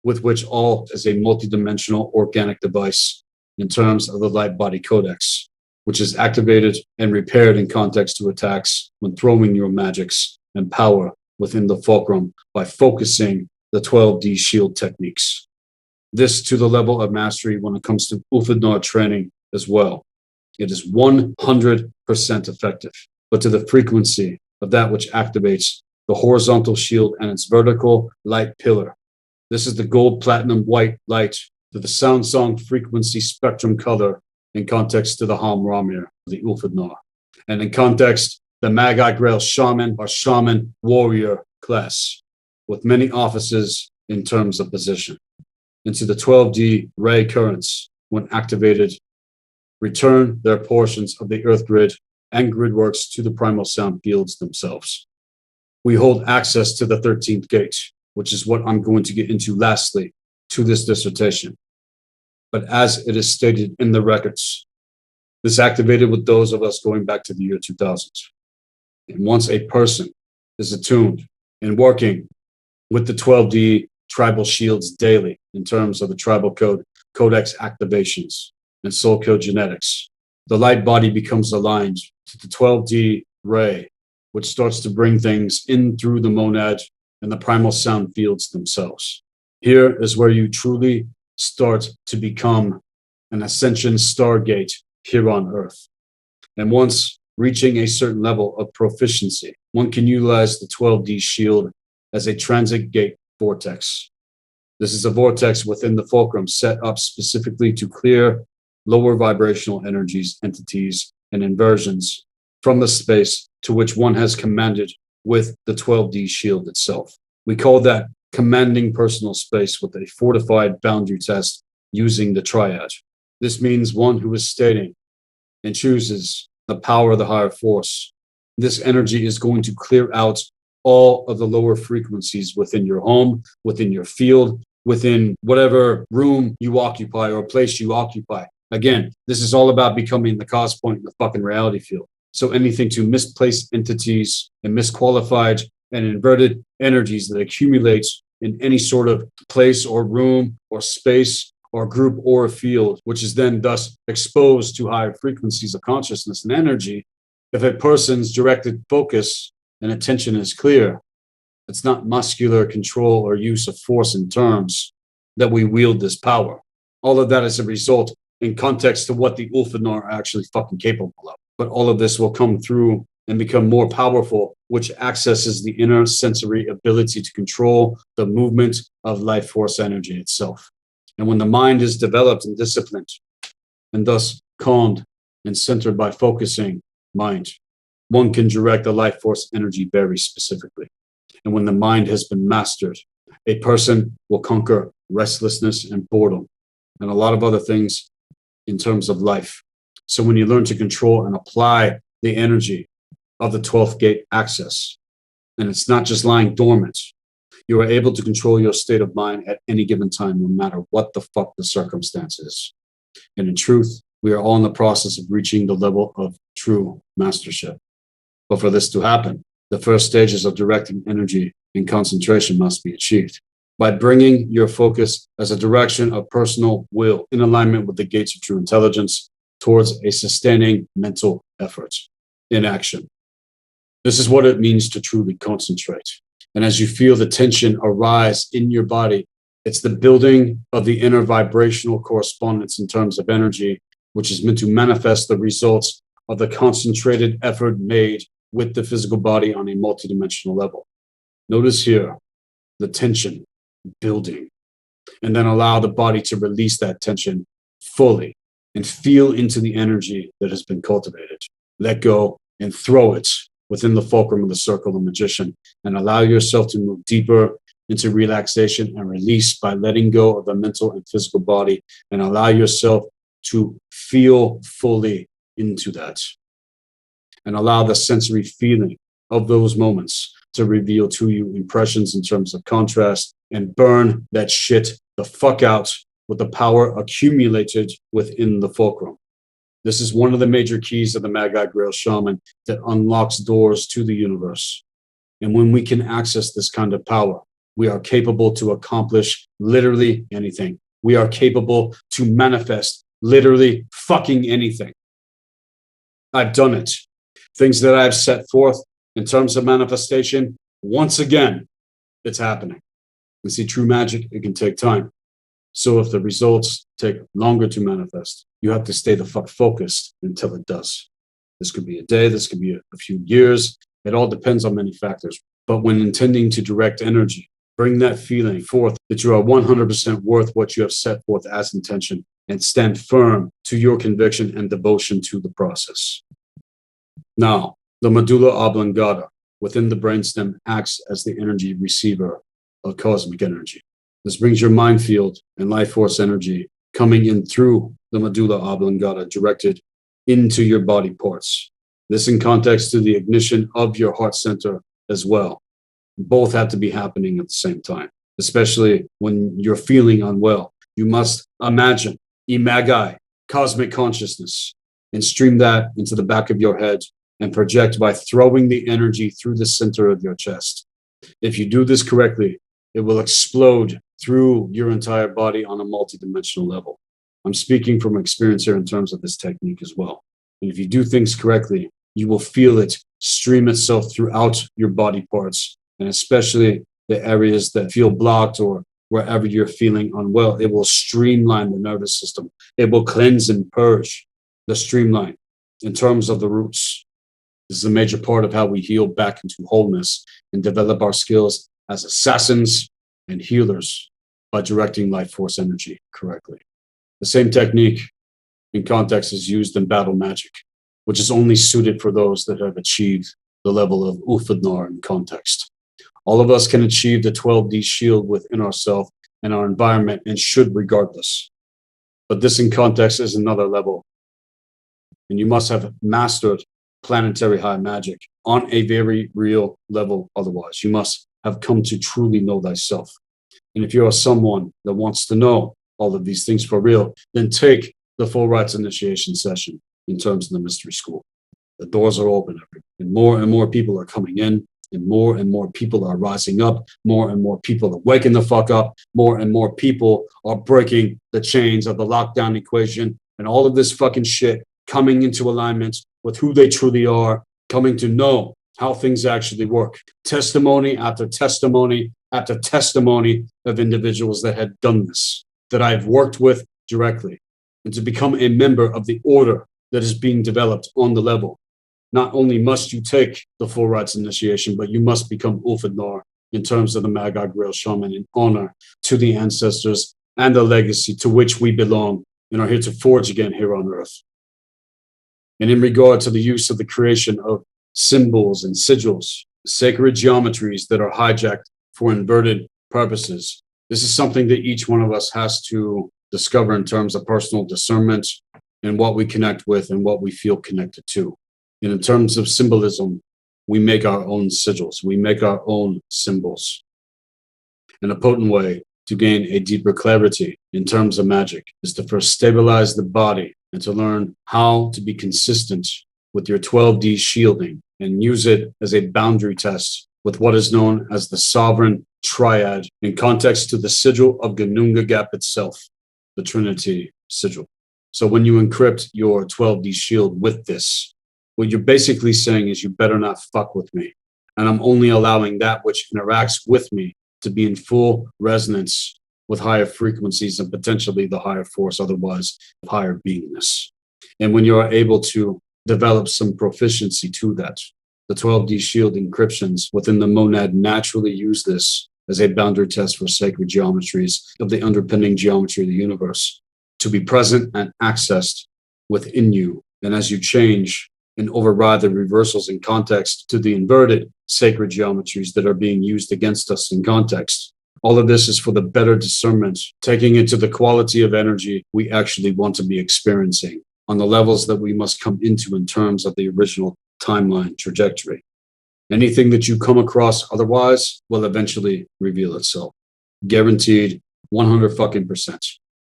with which all is a multidimensional organic device in terms of the light body codex, which is activated and repaired in context to attacks when throwing your magics and power within the fulcrum by focusing the 12D shield techniques. This to the level of mastery when it comes to Ulfidnar training as well. It is 100% effective, but to the frequency of that which activates the horizontal shield and its vertical light pillar. This is the gold, platinum, white light to the sound song frequency spectrum color in context to the Ham Ramir, the Ulfidnar. And in context, the Magi Grail Shaman or Shaman Warrior class, with many offices in terms of position. Into the 12D ray currents, when activated, return their portions of the earth grid and gridworks to the primal sound fields themselves. We hold access to the 13th gate, which is what I'm going to get into lastly to this dissertation. But as it is stated in the records, this activated with those of us going back to the year 2000. And once a person is attuned and working with the 12D tribal shields daily in terms of the tribal code, codex activations, and soul code genetics, the light body becomes aligned to the 12D ray, which starts to bring things in through the monad and the primal sound fields themselves. Here is where you truly start to become an Ascension stargate here on Earth. And once reaching a certain level of proficiency, one can utilize the 12D shield as a transit gate vortex. This is a vortex within the fulcrum set up specifically to clear lower vibrational energies, entities, and inversions from the space to which one has commanded with the 12D shield itself. We call that commanding personal space with a fortified boundary test using the triad. This means one who is stating and chooses the power of the higher force. This energy is going to clear out all of the lower frequencies within your home, within your field, within whatever room you occupy or place you occupy. Again, this is all about becoming the cause point in the fucking reality field. So anything to misplaced entities and misqualified and inverted energies that accumulate in any sort of place or room or space or group or field, which is then thus exposed to higher frequencies of consciousness and energy. If a person's directed focus and attention is clear, it's not muscular control or use of force in terms that we wield this power. All of that is a result in context to what the Ulfin are actually fucking capable of. But all of this will come through and become more powerful, which accesses the inner sensory ability to control the movement of life force energy itself. And when the mind is developed and disciplined, and thus calmed and centered by focusing mind, one can direct the life force energy very specifically. And when the mind has been mastered, a person will conquer restlessness and boredom and a lot of other things in terms of life. So when you learn to control and apply the energy of the 12th gate access, and it's not just lying dormant, you are able to control your state of mind at any given time, no matter what the fuck the circumstances. And in truth, we are all in the process of reaching the level of true mastership. But for this to happen, the first stages of directing energy and concentration must be achieved by bringing your focus as a direction of personal will in alignment with the gates of true intelligence towards a sustaining mental effort in action. This is what it means to truly concentrate. And as you feel the tension arise in your body, it's the building of the inner vibrational correspondence in terms of energy, which is meant to manifest the results of the concentrated effort made with the physical body on a multidimensional level. Notice here the tension building, and then allow the body to release that tension fully and feel into the energy that has been cultivated. Let go and throw it within the fulcrum of the circle of magician, and allow yourself to move deeper into relaxation and release by letting go of the mental and physical body, and allow yourself to feel fully into that. And allow the sensory feeling of those moments to reveal to you impressions in terms of contrast, and burn that shit the fuck out with the power accumulated within the fulcrum. This is one of the major keys of the Magi Grail Shaman that unlocks doors to the universe. And when we can access this kind of power, we are capable to accomplish literally anything. We are capable to manifest literally fucking anything. I've done it. Things that I've set forth in terms of manifestation, once again, it's happening. We see true magic, it can take time. So if the results take longer to manifest, you have to stay the fuck focused until it does. This could be a day, this could be a few years. It all depends on many factors. But when intending to direct energy, bring that feeling forth that you are 100% worth what you have set forth as intention, and stand firm to your conviction and devotion to the process. Now, the medulla oblongata within the brainstem acts as the energy receiver of cosmic energy. This brings your mind field and life force energy coming in through the medulla oblongata directed into your body parts. This in context to the ignition of your heart center as well. Both have to be happening at the same time, especially when you're feeling unwell. You must imagine Magi, cosmic consciousness, and stream that into the back of your head and project by throwing the energy through the center of your chest. If you do this correctly, it will explode through your entire body on a multidimensional level. I'm speaking from experience here in terms of this technique as well. And if you do things correctly, you will feel it stream itself throughout your body parts, and especially the areas that feel blocked or wherever you're feeling unwell. It will streamline the nervous system. It will cleanse and purge the streamline in terms of the roots. This is a major part of how we heal back into wholeness and develop our skills as assassins and healers by directing life force energy correctly. The same technique in context is used in battle magic, which is only suited for those that have achieved the level of Ulfadnar in context. All of us can achieve the 12D shield within ourselves and our environment and should regardless. But this in context is another level. And you must have mastered planetary high magic on a very real level. Otherwise, you must have come to truly know thyself. And if you're someone that wants to know all of these things for real, then take the full rights initiation session in terms of the mystery school. The doors are open, and more people are coming in, and more people are rising up, more and more people are waking the fuck up, more and more people are breaking the chains of the lockdown equation, and all of this fucking shit coming into alignment with who they truly are, coming to know how things actually work. Testimony after testimony after testimony of individuals that had done this, that I've worked with directly, and to become a member of the order that is being developed on the level. Not only must you take the full rights initiation, but you must become Ulfadnar in terms of the Magi, Grail, Shaman in honor to the ancestors and the legacy to which we belong and are here to forge again here on Earth. And in regard to the use of the creation of symbols and sigils, sacred geometries that are hijacked for inverted purposes, this is something that each one of us has to discover in terms of personal discernment and what we connect with and what we feel connected to. And in terms of symbolism, we make our own sigils, we make our own symbols. And a potent way to gain a deeper clarity in terms of magic is to first stabilize the body and to learn how to be consistent with your 12D shielding and use it as a boundary test with what is known as the sovereign triad in context to the sigil of Gununga Gap itself, the Trinity sigil. So when you encrypt your 12D shield with this, what you're basically saying is you better not fuck with me. And I'm only allowing that which interacts with me to be in full resonance with higher frequencies and potentially the higher force, otherwise higher beingness. And when you are able to develop some proficiency to that, the 12D shield encryptions within the monad naturally use this as a boundary test for sacred geometries of the underpinning geometry of the universe to be present and accessed within you. And as you change and override the reversals in context to the inverted sacred geometries that are being used against us in context, all of this is for the better discernment, taking into the quality of energy we actually want to be experiencing on the levels that we must come into in terms of the original timeline trajectory. Anything that you come across otherwise will eventually reveal itself. Guaranteed 100%.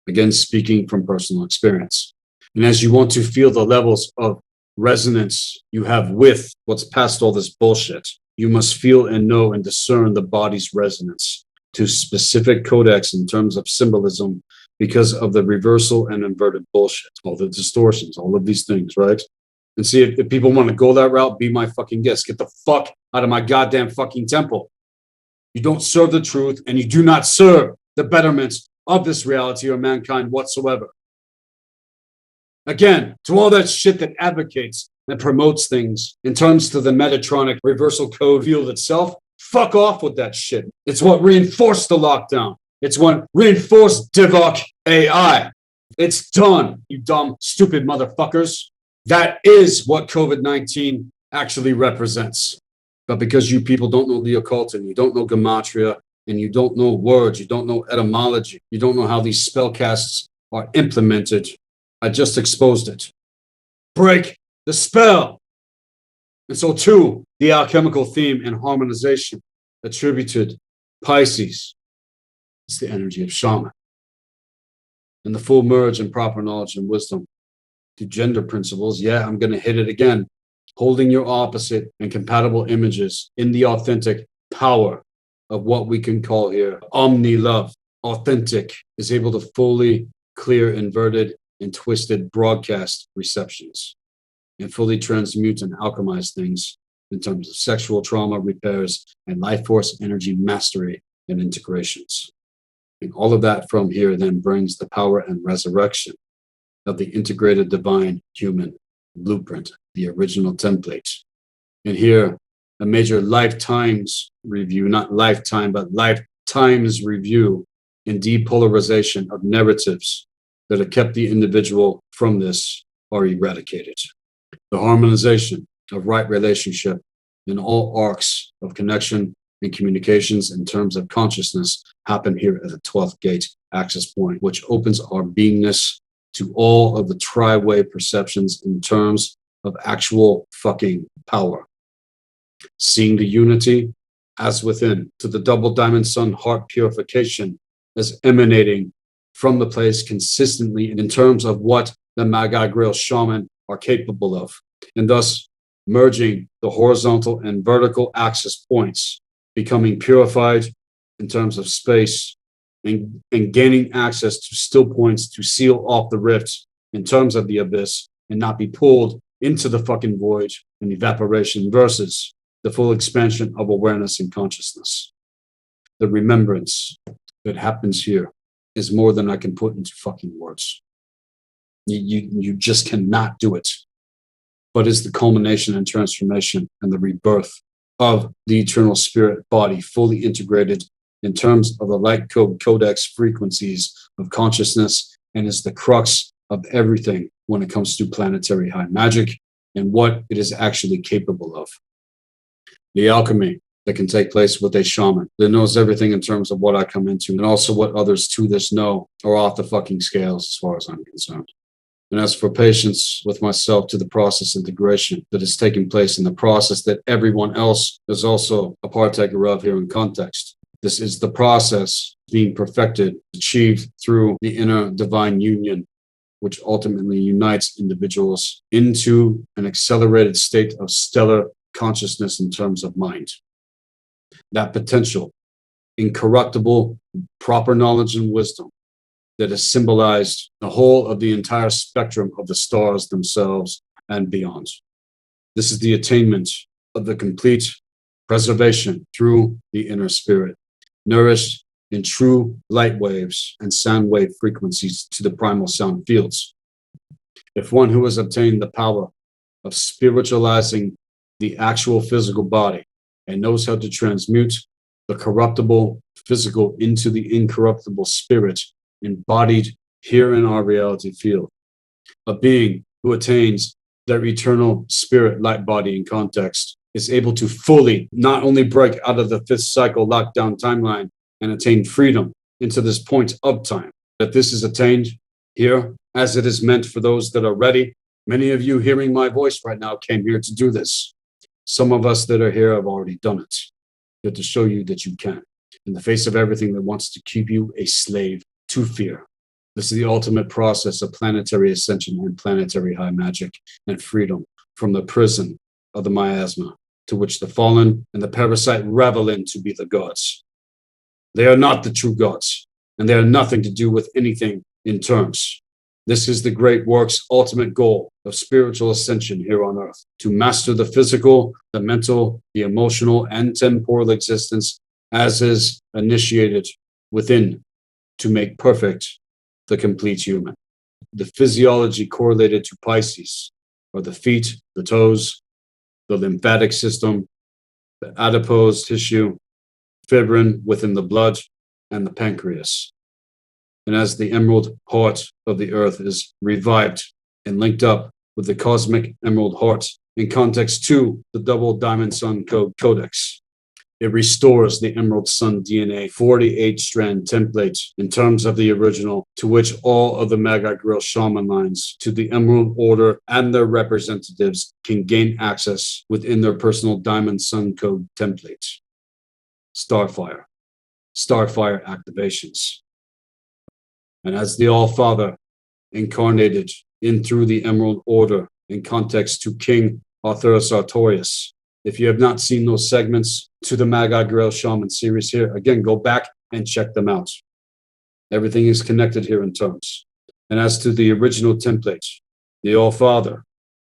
Again, speaking from personal experience. And as you want to feel the levels of resonance you have with what's past all this bullshit, you must feel and know and discern the body's resonance to specific codex in terms of symbolism because of the reversal and inverted bullshit, all the distortions, all of these things, right? And see, if people want to go that route, be my fucking guest. Get the fuck out of my goddamn fucking temple. You don't serve the truth and you do not serve the betterment of this reality or mankind whatsoever. Again, to all that shit that advocates and promotes things in terms to the Metatronic reversal code field itself, fuck off with that shit. It's what reinforced the lockdown. It's what reinforced Devoc AI. It's done, you dumb, stupid motherfuckers. That is what COVID-19 actually represents. But because you people don't know the occult and you don't know gematria and you don't know words, you don't know etymology, you don't know how these spellcasts are implemented, I just exposed it. Break the spell. And so too, the alchemical theme and harmonization attributed Pisces. It's the energy of Shaman. And the full merge and proper knowledge and wisdom to gender principles. Yeah, I'm going to hit it again. Holding your opposite and compatible images in the authentic power of what we can call here omni-love, authentic, is able to fully clear inverted and twisted broadcast receptions and fully transmute and alchemize things in terms of sexual trauma repairs and life force energy mastery and integrations. And all of that from here then brings the power and resurrection of the integrated divine human blueprint, the original template. And here, a major lifetimes review, not lifetime, but lifetimes review and depolarization of narratives that have kept the individual from this are eradicated. The harmonization of right relationship in all arcs of connection and communications in terms of consciousness happen here at the 12th gate access point, which opens our beingness to all of the tri-way perceptions in terms of actual fucking power. Seeing the unity as within, to the double diamond sun heart purification as emanating from the place consistently in terms of what the Magi Grail Shaman are capable of, and thus merging the horizontal and vertical access points, becoming purified in terms of space and gaining access to still points to seal off the rifts in terms of the abyss and not be pulled into the fucking void and evaporation versus the full expansion of awareness and consciousness. The remembrance that happens here is more than I can put into fucking words. You just cannot do it. But is the culmination and transformation and the rebirth of the eternal spirit body fully integrated in terms of the light code codex frequencies of consciousness, and is the crux of everything when it comes to planetary high magic and what it is actually capable of. The alchemy that can take place with a shaman that knows everything in terms of what I come into, and also what others to this know are off the fucking scales as far as I'm concerned. And as for patience with myself to the process integration that is taking place in the process that everyone else is also a partaker of here in context. This is the process being perfected, achieved through the inner divine union, which ultimately unites individuals into an accelerated state of stellar consciousness in terms of mind. That potential, incorruptible, proper knowledge and wisdom that has symbolized the whole of the entire spectrum of the stars themselves and beyond. This is the attainment of the complete preservation through the inner spirit, nourished in true light waves and sound wave frequencies to the primal sound fields. If one who has obtained the power of spiritualizing the actual physical body and knows how to transmute the corruptible physical into the incorruptible spirit embodied here in our reality field, a being who attains their eternal spirit light body in context is able to fully not only break out of the fifth cycle lockdown timeline and attain freedom into this point of time, that this is attained here as it is meant for those that are ready. Many of you hearing my voice right now came here to do this. Some of us that are here have already done it, but to show you that you can, in the face of everything that wants to keep you a slave to fear. This is the ultimate process of planetary ascension and planetary high magic and freedom from the prison of the miasma to which the fallen and the parasite revel in to be the gods. They are not the true gods, and they are nothing to do with anything in terms. This is the great work's ultimate goal of spiritual ascension here on earth, to master the physical, the mental, the emotional, and temporal existence as is initiated within to make perfect the complete human. The physiology correlated to Pisces are the feet, the toes, the lymphatic system, the adipose tissue, fibrin within the blood, and the pancreas. And as the emerald heart of the earth is revived and linked up with the cosmic emerald heart in context to the double diamond sun code codex, it restores the emerald sun DNA 48 strand template in terms of the original, to which all of the Magi Grail shaman lines to the emerald order and their representatives can gain access within their personal diamond sun code template. Starfire activations. And as the All-Father incarnated in through the Emerald Order in context to King Arthurus Artorias, if you have not seen those segments to the Magi, Grail, Shaman series here. Again, go back and check them out. Everything is connected here in terms. And as to the original template, the All-Father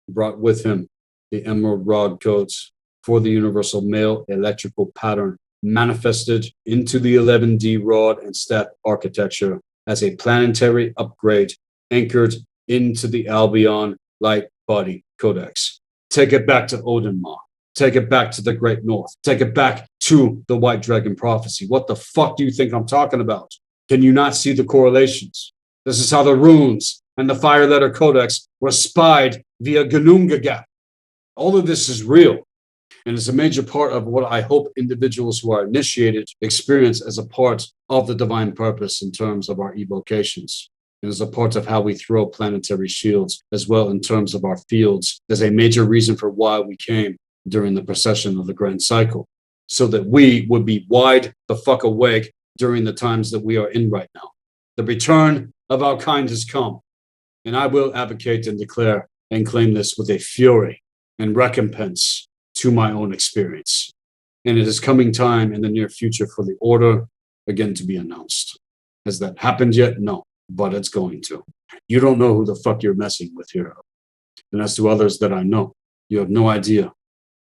brought with him the Emerald Rod codes for the universal male electrical pattern manifested into the 11D rod and staff architecture as a planetary upgrade anchored into the Albion Light Body Codex. Take it back to Odinmar. Take it back to the Great North. Take it back to the White Dragon prophecy. What the fuck do you think I'm talking about? Can you not see the correlations? This is how the runes and the Fire Letter Codex were spied via Gnungagap. All of this is real. And it's a major part of what I hope individuals who are initiated experience as a part of the divine purpose in terms of our evocations. And as a part of how we throw planetary shields, as well in terms of our fields, as a major reason for why we came during the procession of the grand cycle, so that we would be wide the fuck awake during the times that we are in right now. The return of our kind has come, and I will advocate and declare and claim this with a fury and recompense to my own experience. And it is coming time in the near future for the order again to be announced. Has that happened yet? No, but it's going to. You don't know who the fuck you're messing with here. And as to others that I know, you have no idea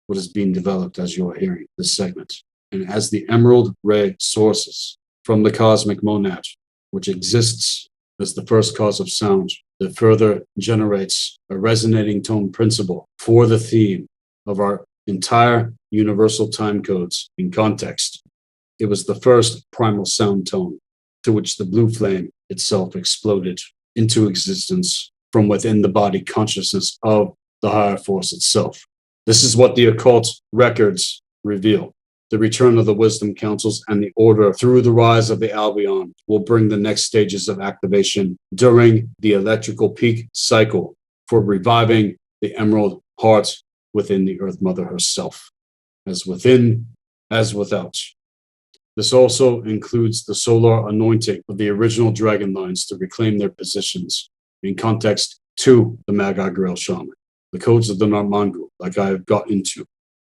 what is being developed as you're hearing this segment. And as the emerald ray sources from the cosmic monad, which exists as the first cause of sound, that further generates a resonating tone principle for the theme of our entire universal time codes in context. It was the first primal sound tone to which the blue flame itself exploded into existence from within the body consciousness of the higher force itself. This is what the occult records reveal. The return of the wisdom councils and the order through the rise of the Albion will bring the next stages of activation during the electrical peak cycle for reviving the emerald heart within the Earth Mother herself, as within, as without. This also includes the solar anointing of the original dragon lines to reclaim their positions in context to the Magi, Grail, Shaman, the codes of the Narmangu, like I have got into.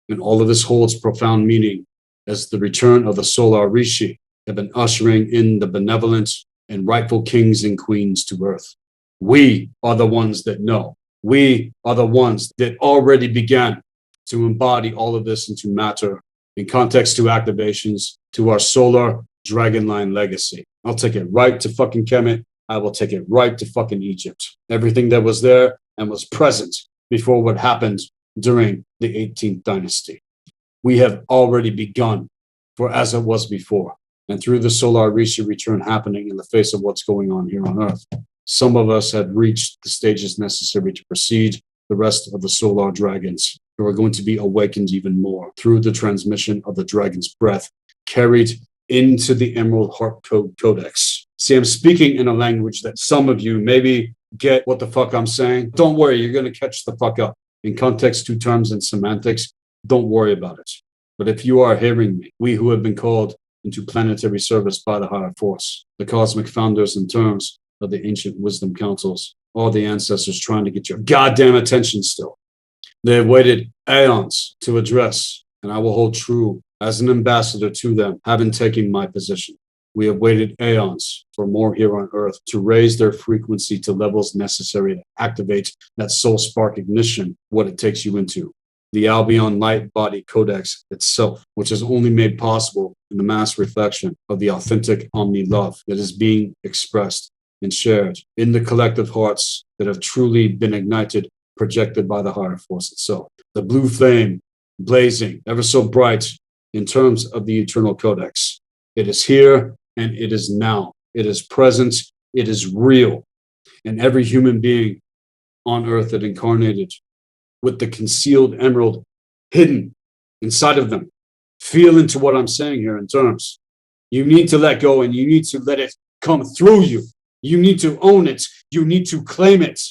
And all of this holds profound meaning as the return of the Solar Rishi have been ushering in the benevolent and rightful kings and queens to Earth. We are the ones that know. We are the ones that already began to embody all of this into matter in context to activations to our solar dragon line legacy. I'll take it right to fucking Kemet. I will take it right to fucking Egypt. Everything that was there and was present before what happened during the 18th dynasty. We have already begun for as it was before. And through the Solar Rishi return happening in the face of what's going on here on Earth, some of us have reached the stages necessary to proceed the rest of the solar dragons who are going to be awakened even more through the transmission of the dragon's breath carried into the Emerald Heart Code Codex. See, I'm speaking in a language that some of you maybe get what the fuck I'm saying. Don't worry, you're going to catch the fuck up. In context to terms and semantics, don't worry about it. But if you are hearing me, we who have been called into planetary service by the higher force, the cosmic founders in terms of the ancient wisdom councils, all the ancestors trying to get your goddamn attention still. They have waited aeons to address, and I will hold true as an ambassador to them, having taken my position. We have waited aeons for more here on Earth to raise their frequency to levels necessary to activate that soul spark ignition, what it takes you into. The Albion Light Body Codex itself, which is only made possible in the mass reflection of the authentic Omni love that is being expressed and shared in the collective hearts that have truly been ignited, projected by the higher force itself. The blue flame blazing ever so bright in terms of the eternal codex. It is here and it is now. It is present. It is real. And every human being on earth that incarnated with the concealed emerald hidden inside of them. Feel into what I'm saying here in terms. You need to let go and you need to let it come through you. You need to own it. You need to claim it.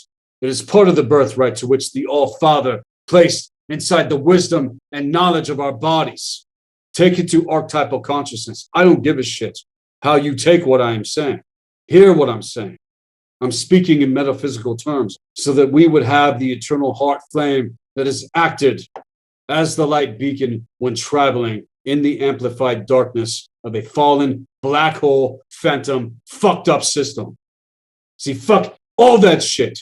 It is part of the birthright to which the All-Father placed inside the wisdom and knowledge of our bodies. Take it to archetypal consciousness. I don't give a shit how you take what I am saying. Hear what I'm saying. I'm speaking in metaphysical terms so that we would have the eternal heart flame that is acted as the light beacon when traveling in the amplified darkness of a fallen black hole, phantom, fucked up system. See, fuck all that shit.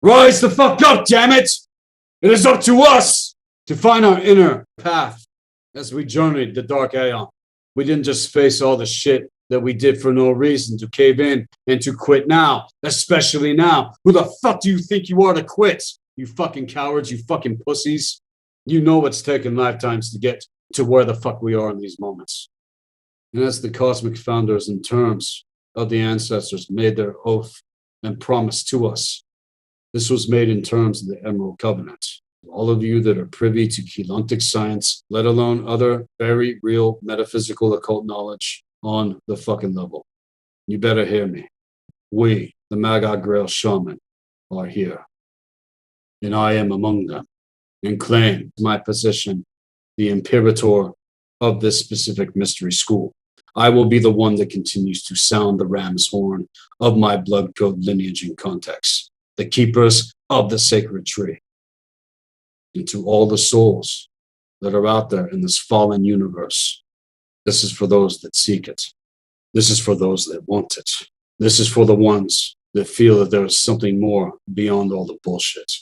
Rise the fuck up, damn it! It is up to us to find our inner path as we journeyed the dark aeon. We didn't just face all the shit that we did for no reason, to cave in and to quit now, especially now. Who the fuck do you think you are to quit? You fucking cowards, you fucking pussies. You know it's taken lifetimes to get to where the fuck we are in these moments. And as the cosmic founders in terms of the ancestors made their oath and promise to us, this was made in terms of the Emerald Covenant. All of you that are privy to Keylontic science, let alone other very real metaphysical occult knowledge on the fucking level, you better hear me. We, the Magi Grail Shaman, are here. And I am among them, and claim my position, the imperator of this specific mystery school. I will be the one that continues to sound the ram's horn of my blood code lineage and context, the keepers of the sacred tree. And to all the souls that are out there in this fallen universe, this is for those that seek it. This is for those that want it. This is for the ones that feel that there is something more beyond all the bullshit.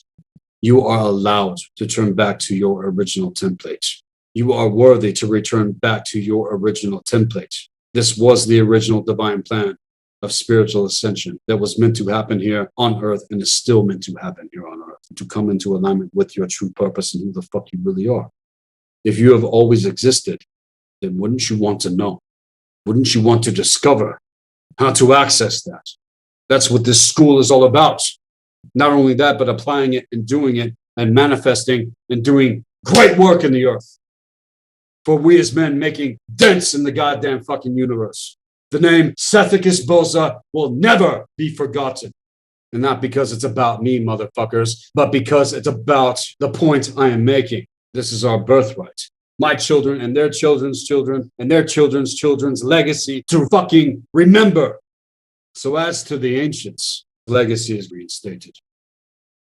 You are allowed to turn back to your original template. You are worthy to return back to your original template. This was the original divine plan of spiritual ascension that was meant to happen here on earth and is still meant to happen here on earth, to come into alignment with your true purpose and who the fuck you really are. If you have always existed, then wouldn't you want to know? Wouldn't you want to discover how to access that? That's what this school is all about. Not only that, but applying it and doing it and manifesting and doing great work in the earth. For we as men making dents in the goddamn fucking universe. The name Sethicus Boza will never be forgotten. And not because it's about me, motherfuckers, but because it's about the point I am making. This is our birthright. My children and their children's children and their children's children's legacy to fucking remember. So as to the ancients, legacy is reinstated.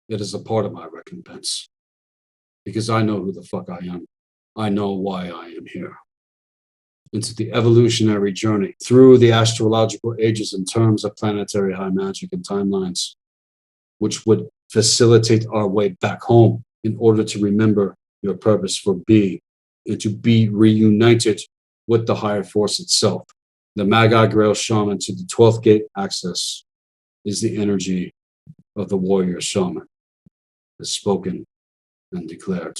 It is a part of my recompense. Because I know who the fuck I am. I know why I am here. Into the evolutionary journey through the astrological ages in terms of planetary high magic and timelines, which would facilitate our way back home in order to remember your purpose for being and to be reunited with the higher force itself. The Magi Grail Shaman to the 12th gate access is the energy of the warrior shaman, as spoken and declared,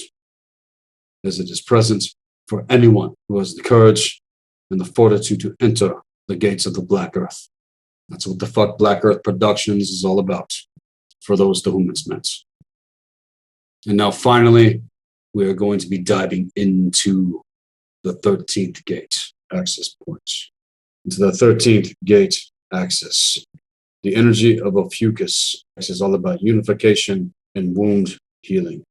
as it is present for anyone who has the courage and the fortitude to enter the gates of the Black Earth. That's what the fuck Black Earth Productions is all about, for those to whom it's meant. And now finally, we are going to be diving into the 13th gate access point. Into the 13th gate access. The energy of Ophiuchus is all about unification and wound healing.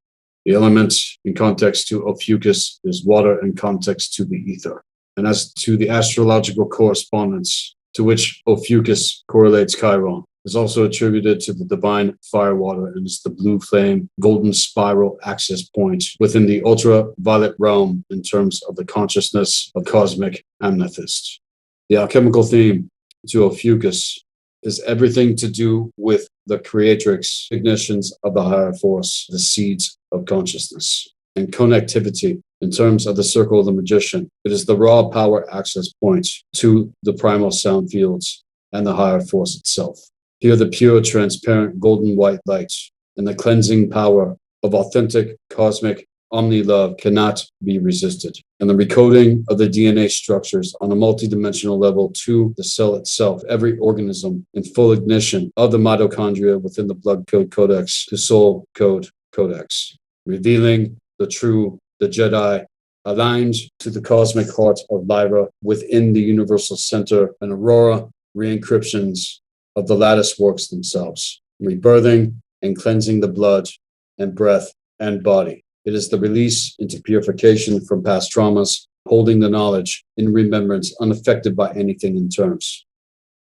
The element in context to Ophiuchus is water in context to the ether. And as to the astrological correspondence to which Ophiuchus correlates Chiron, is also attributed to the divine firewater and is the blue flame golden spiral access point within the ultraviolet realm in terms of the consciousness of cosmic amethyst. The alchemical theme to Ophiuchus is everything to do with the creatrix ignitions of the higher force, the seeds of consciousness, and connectivity in terms of the circle of the magician. It is the raw power access point to the primal sound fields and the higher force itself. Here, the pure, transparent, golden white light and the cleansing power of authentic cosmic omni-love cannot be resisted. And the recoding of the DNA structures on a multidimensional level to the cell itself, every organism in full ignition of the mitochondria within the blood code codex to soul code codex, revealing the true, the Jedi, aligned to the cosmic heart of Lyra within the universal center, and aurora re-encryptions of the lattice works themselves, rebirthing and cleansing the blood and breath and body. It is the release into purification from past traumas, holding the knowledge in remembrance, unaffected by anything in terms.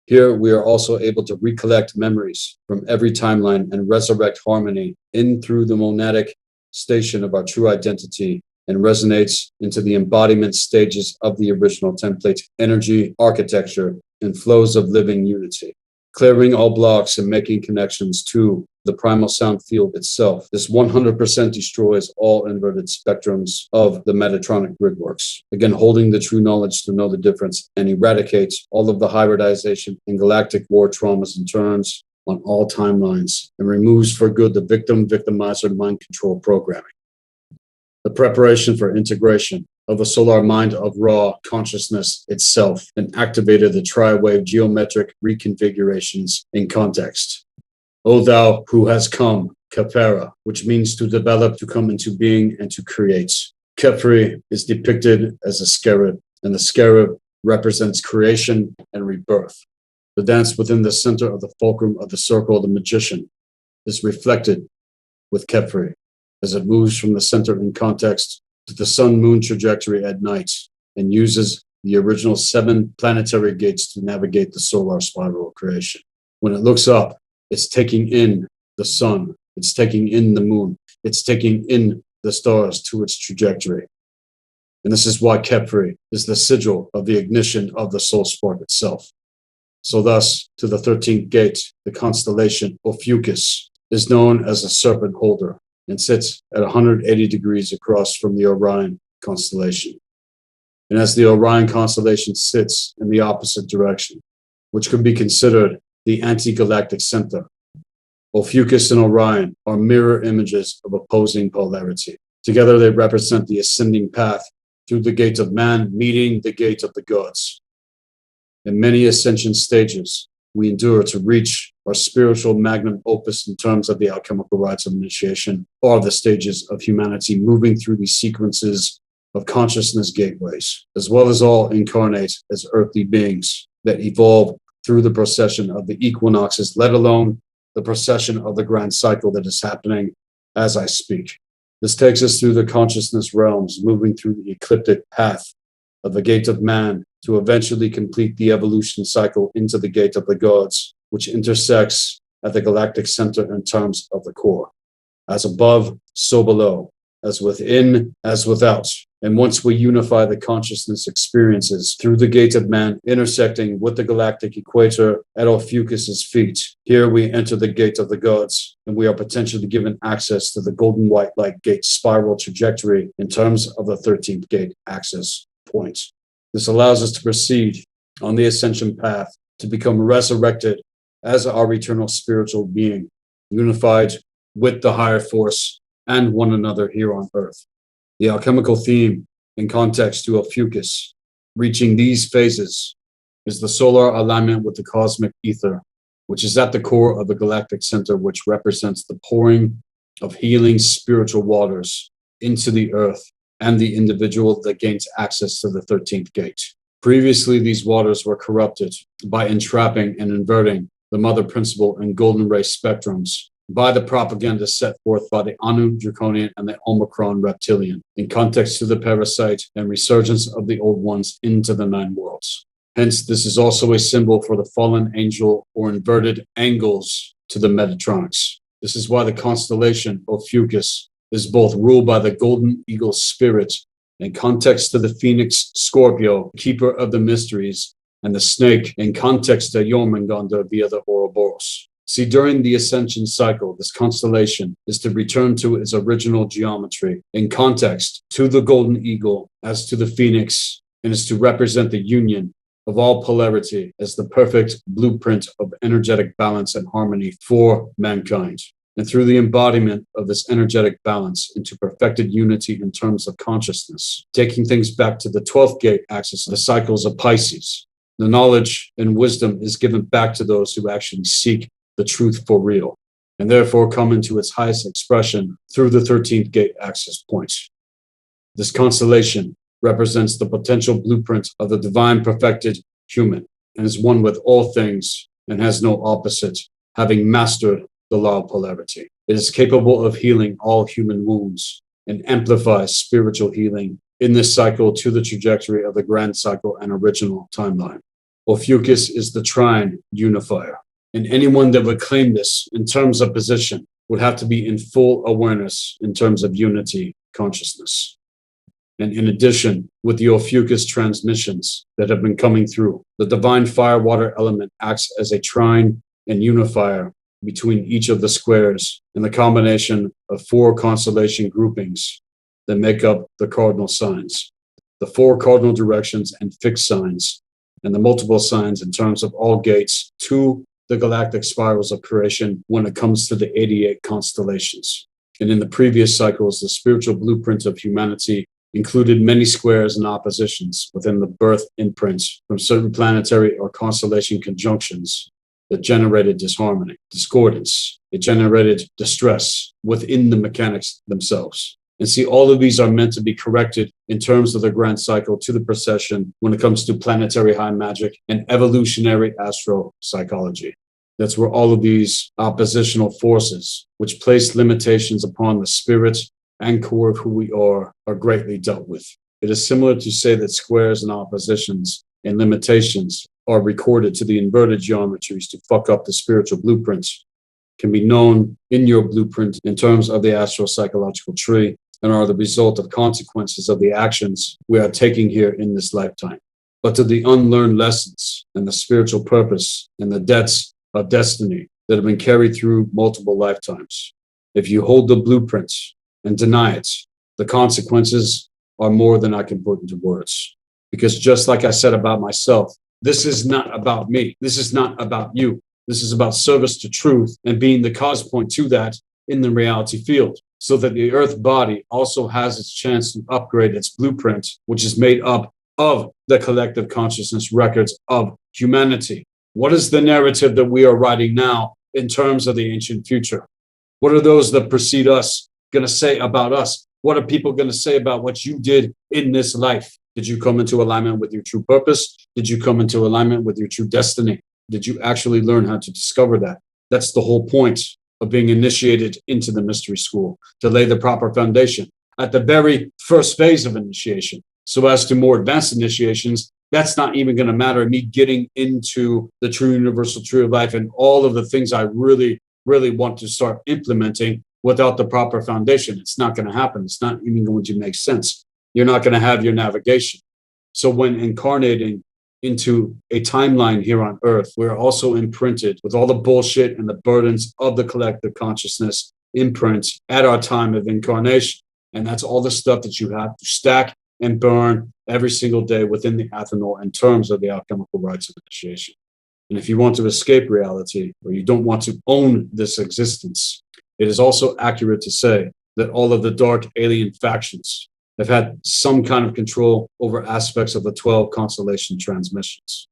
Here, we are also able to recollect memories from every timeline and resurrect harmony in through the monadic station of our true identity and resonates into the embodiment stages of the original template, energy, architecture, and flows of living unity. Clearing all blocks and making connections to the primal sound field itself. This 100% destroys all inverted spectrums of the Metatronic gridworks. Again, holding the true knowledge to know the difference and eradicates all of the hybridization and galactic war traumas and turns on all timelines and removes for good the victim-victimizer mind control programming. The preparation for integration of the solar mind of raw consciousness itself and activated the tri-wave geometric reconfigurations in context. O thou who has come, Khepera, which means to develop, to come into being, and to create. Khepri is depicted as a scarab, and the scarab represents creation and rebirth. The dance within the center of the fulcrum of the circle of the magician is reflected with Khepri as it moves from the center in context to the sun-moon trajectory at night and uses the original 7 planetary gates to navigate the solar spiral of creation. When it looks up, it's taking in the sun, it's taking in the moon, it's taking in the stars to its trajectory. And this is why Khepri is the sigil of the ignition of the soul spark itself. So thus, to the 13th gate, the constellation Ophiuchus is known as a serpent holder and sits at 180 degrees across from the Orion constellation. And as the Orion constellation sits in the opposite direction, which could be considered the anti-galactic center, Ophiuchus and Orion are mirror images of opposing polarity. Together they represent the ascending path through the gate of man meeting the gate of the gods. In many ascension stages, we endure to reach our spiritual magnum opus in terms of the alchemical rites of initiation, or the stages of humanity moving through these sequences of consciousness gateways, as well as all incarnate as earthly beings that evolve through the procession of the equinoxes, let alone the procession of the grand cycle that is happening as I speak. This takes us through the consciousness realms, moving through the ecliptic path of the gate of man to eventually complete the evolution cycle into the gate of the gods, which intersects at the galactic center in terms of the core. As above, so below, as within, as without. And once we unify the consciousness experiences through the gate of man, intersecting with the galactic equator at Ophiuchus's feet, here we enter the gate of the gods, and we are potentially given access to the golden white light gate spiral trajectory in terms of the 13th gate access point. This allows us to proceed on the ascension path to become resurrected as our eternal spiritual being, unified with the higher force and one another here on earth. The alchemical theme in context to Ophiuchus, reaching these phases, is the solar alignment with the cosmic ether, which is at the core of the galactic center, which represents the pouring of healing spiritual waters into the earth and the individual that gains access to the 13th gate. Previously, these waters were corrupted by entrapping and inverting the mother principle and golden ray spectrums by the propaganda set forth by the Anu Draconian and the Omicron Reptilian in context to the parasite and resurgence of the old ones into the 9 worlds. Hence, this is also a symbol for the fallen angel or inverted angles to the Metatronics. This is why the constellation Ophiuchus is both ruled by the golden eagle spirit in context to the phoenix Scorpio, keeper of the mysteries, and the snake in context to Jormungandr via the Ouroboros. See, during the ascension cycle, this constellation is to return to its original geometry in context to the golden eagle as to the phoenix, and is to represent the union of all polarity as the perfect blueprint of energetic balance and harmony for mankind. And through the embodiment of this energetic balance into perfected unity in terms of consciousness, taking things back to the 12th gate axis, the cycles of Pisces, the knowledge and wisdom is given back to those who actually seek the truth for real, and therefore come into its highest expression through the 13th gate axis point. This constellation represents the potential blueprint of the divine perfected human, and is one with all things and has no opposite, having mastered the law of polarity. It is capable of healing all human wounds and amplifies spiritual healing in this cycle to the trajectory of the grand cycle and original timeline. Ophiuchus is the trine unifier, and anyone that would claim this in terms of position would have to be in full awareness in terms of unity consciousness. And in addition, with the Ophiuchus transmissions that have been coming through, the divine fire-water element acts as a trine and unifier between each of the squares and the combination of 4 constellation groupings that make up the cardinal signs, the 4 cardinal directions and fixed signs, and the multiple signs in terms of all gates to the galactic spirals of creation when it comes to the 88 constellations. And in the previous cycles, the spiritual blueprint of humanity included many squares and oppositions within the birth imprints from certain planetary or constellation conjunctions that generated disharmony, discordance. It generated distress within the mechanics themselves. And see, all of these are meant to be corrected in terms of the grand cycle to the procession when it comes to planetary high magic and evolutionary astropsychology. That's where all of these oppositional forces, which place limitations upon the spirit and core of who we are greatly dealt with. It is similar to say that squares and oppositions and limitations are recorded to the inverted geometries to fuck up the spiritual blueprints, can be known in your blueprint in terms of the astropsychological tree, and are the result of consequences of the actions we are taking here in this lifetime. But to the unlearned lessons and the spiritual purpose and the debts of destiny that have been carried through multiple lifetimes, if you hold the blueprints and deny it, the consequences are more than I can put into words. Because just like I said about myself, this is not about me. This is not about you. This is about service to truth and being the cause point to that in the reality field, so that the earth body also has its chance to upgrade its blueprint, which is made up of the collective consciousness records of humanity. What is the narrative that we are writing now in terms of the ancient future? What are those that precede us going to say about us? What are people going to say about what you did in this life? Did you come into alignment with your true purpose? Did you come into alignment with your true destiny? Did you actually learn how to discover that? That's the whole point of being initiated into the mystery school, to lay the proper foundation at the very first phase of initiation. So as to more advanced initiations, that's not even going to matter. Me getting into the true universal tree of life and all of the things I really, really want to start implementing without the proper foundation. It's not going to happen. It's not even going to make sense. You're not going to have your navigation. So when incarnating into a timeline here on Earth, we're also imprinted with all the bullshit and the burdens of the collective consciousness imprint at our time of incarnation. And that's all the stuff that you have to stack and burn every single day within the Athanor in terms of the alchemical rites of initiation. And if you want to escape reality, or you don't want to own this existence, it is also accurate to say that all of the dark alien factions have had some kind of control over aspects of the 12 constellation transmissions.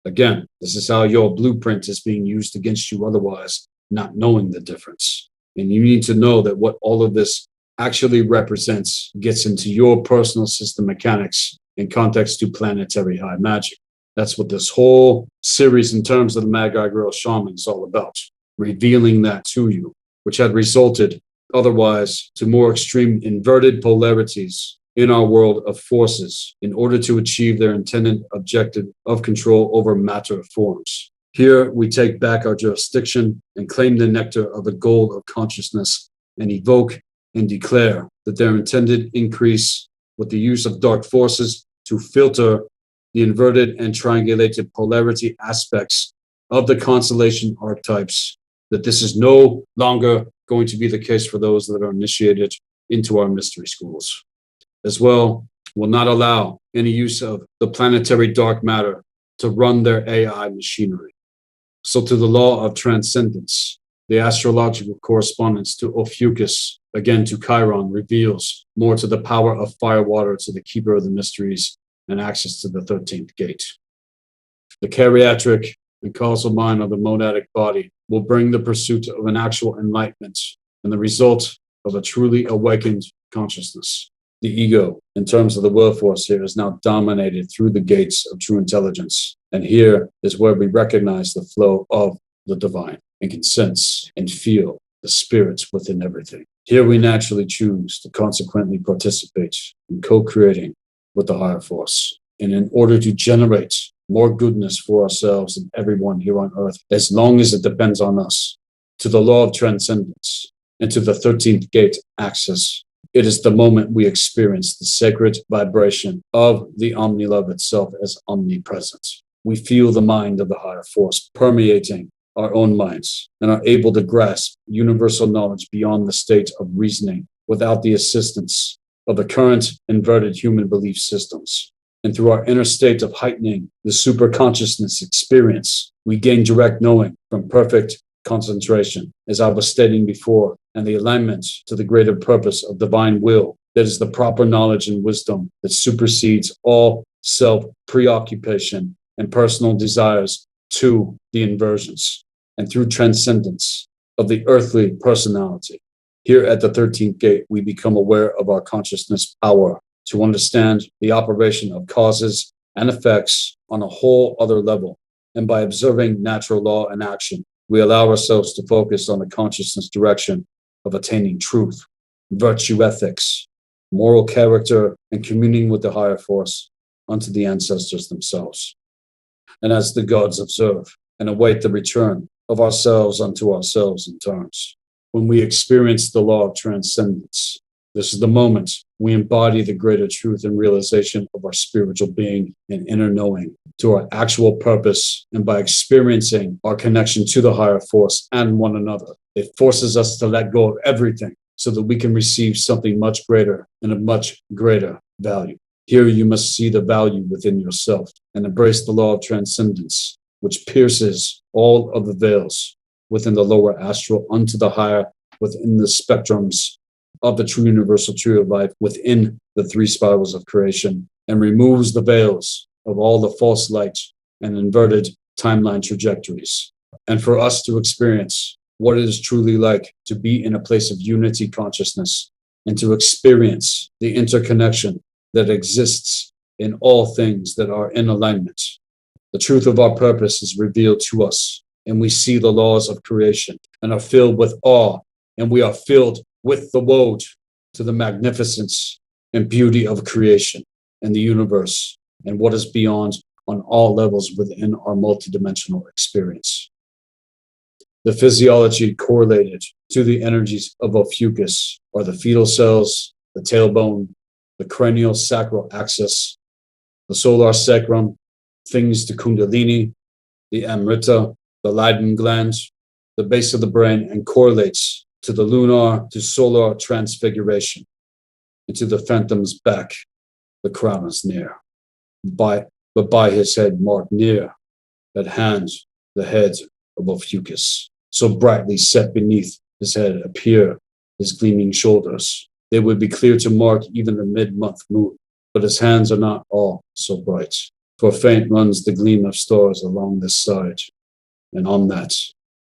Again, this is how your blueprint is being used against you otherwise, not knowing the difference. And you need to know that what all of this actually represents gets into your personal system mechanics in context to planetary high magic. That's what this whole series in terms of the Magi, Grail, Shaman is all about, revealing that to you, which had resulted otherwise to more extreme inverted polarities in our world of forces in order to achieve their intended objective of control over matter forms. Here we take back our jurisdiction and claim the nectar of the gold of consciousness and evoke and declare that their intended increase with the use of dark forces to filter the inverted and triangulated polarity aspects of the constellation archetypes, that this is no longer going to be the case for those that are initiated into our mystery schools. As well, will not allow any use of the planetary dark matter to run their AI machinery. So to the law of transcendence, the astrological correspondence to Ophiuchus, again to Chiron, reveals more to the power of fire water to the keeper of the mysteries and access to the 13th gate. The chariatric and causal mind of the monadic body will bring the pursuit of an actual enlightenment and the result of a truly awakened consciousness. The ego, in terms of the will force here, is now dominated through the gates of true intelligence. And here is where we recognize the flow of the divine and can sense and feel the spirits within everything. Here we naturally choose to consequently participate in co-creating with the higher force. And in order to generate more goodness for ourselves and everyone here on earth, as long as it depends on us, to the law of transcendence and to the 13th gate access It is the moment we experience the sacred vibration of the omni-love itself as omnipresent. We feel the mind of the higher force permeating our own minds and are able to grasp universal knowledge beyond the state of reasoning without the assistance of the current inverted human belief systems. And through our inner state of heightening the superconsciousness experience, we gain direct knowing from perfect concentration, as I was stating before, and the alignment to the greater purpose of divine will. That is the proper knowledge and wisdom that supersedes all self-preoccupation and personal desires to the inversions, and through transcendence of the earthly personality. Here at the 13th gate, we become aware of our consciousness power to understand the operation of causes and effects on a whole other level. And by observing natural law and action, we allow ourselves to focus on the consciousness direction of attaining truth, virtue ethics, moral character, and communing with the higher force unto the ancestors themselves. And as the gods observe and await the return of ourselves unto ourselves in turns, when we experience the law of transcendence, this is the moment we embody the greater truth and realization of our spiritual being and inner knowing to our actual purpose. And by experiencing our connection to the higher force and one another, it forces us to let go of everything so that we can receive something much greater and of much greater value. Here you must see the value within yourself and embrace the law of transcendence, which pierces all of the veils within the lower astral unto the higher within the spectrums of the true universal tree of life within the three spirals of creation, and removes the veils of all the false light and inverted timeline trajectories. And for us to experience what it is truly like to be in a place of unity consciousness and to experience the interconnection that exists in all things that are in alignment. The truth of our purpose is revealed to us, and we see the laws of creation and are filled with awe, and we are filled with the woe to the magnificence and beauty of creation and the universe and what is beyond on all levels within our multidimensional experience. The physiology correlated to the energies of Ophiuchus are the fetal cells, the tailbone, the cranial sacral axis, the solar sacrum, things to Kundalini, the Amrita, the Leiden gland, the base of the brain, and correlates to the lunar to solar transfiguration, and to the phantom's back, the crown is near. But by his head marked near, at hand, the head of Ophiuchus, so brightly set beneath his head appear his gleaming shoulders. They would be clear to mark even the mid-month moon, but his hands are not all so bright, for faint runs the gleam of stars along this side, and on that,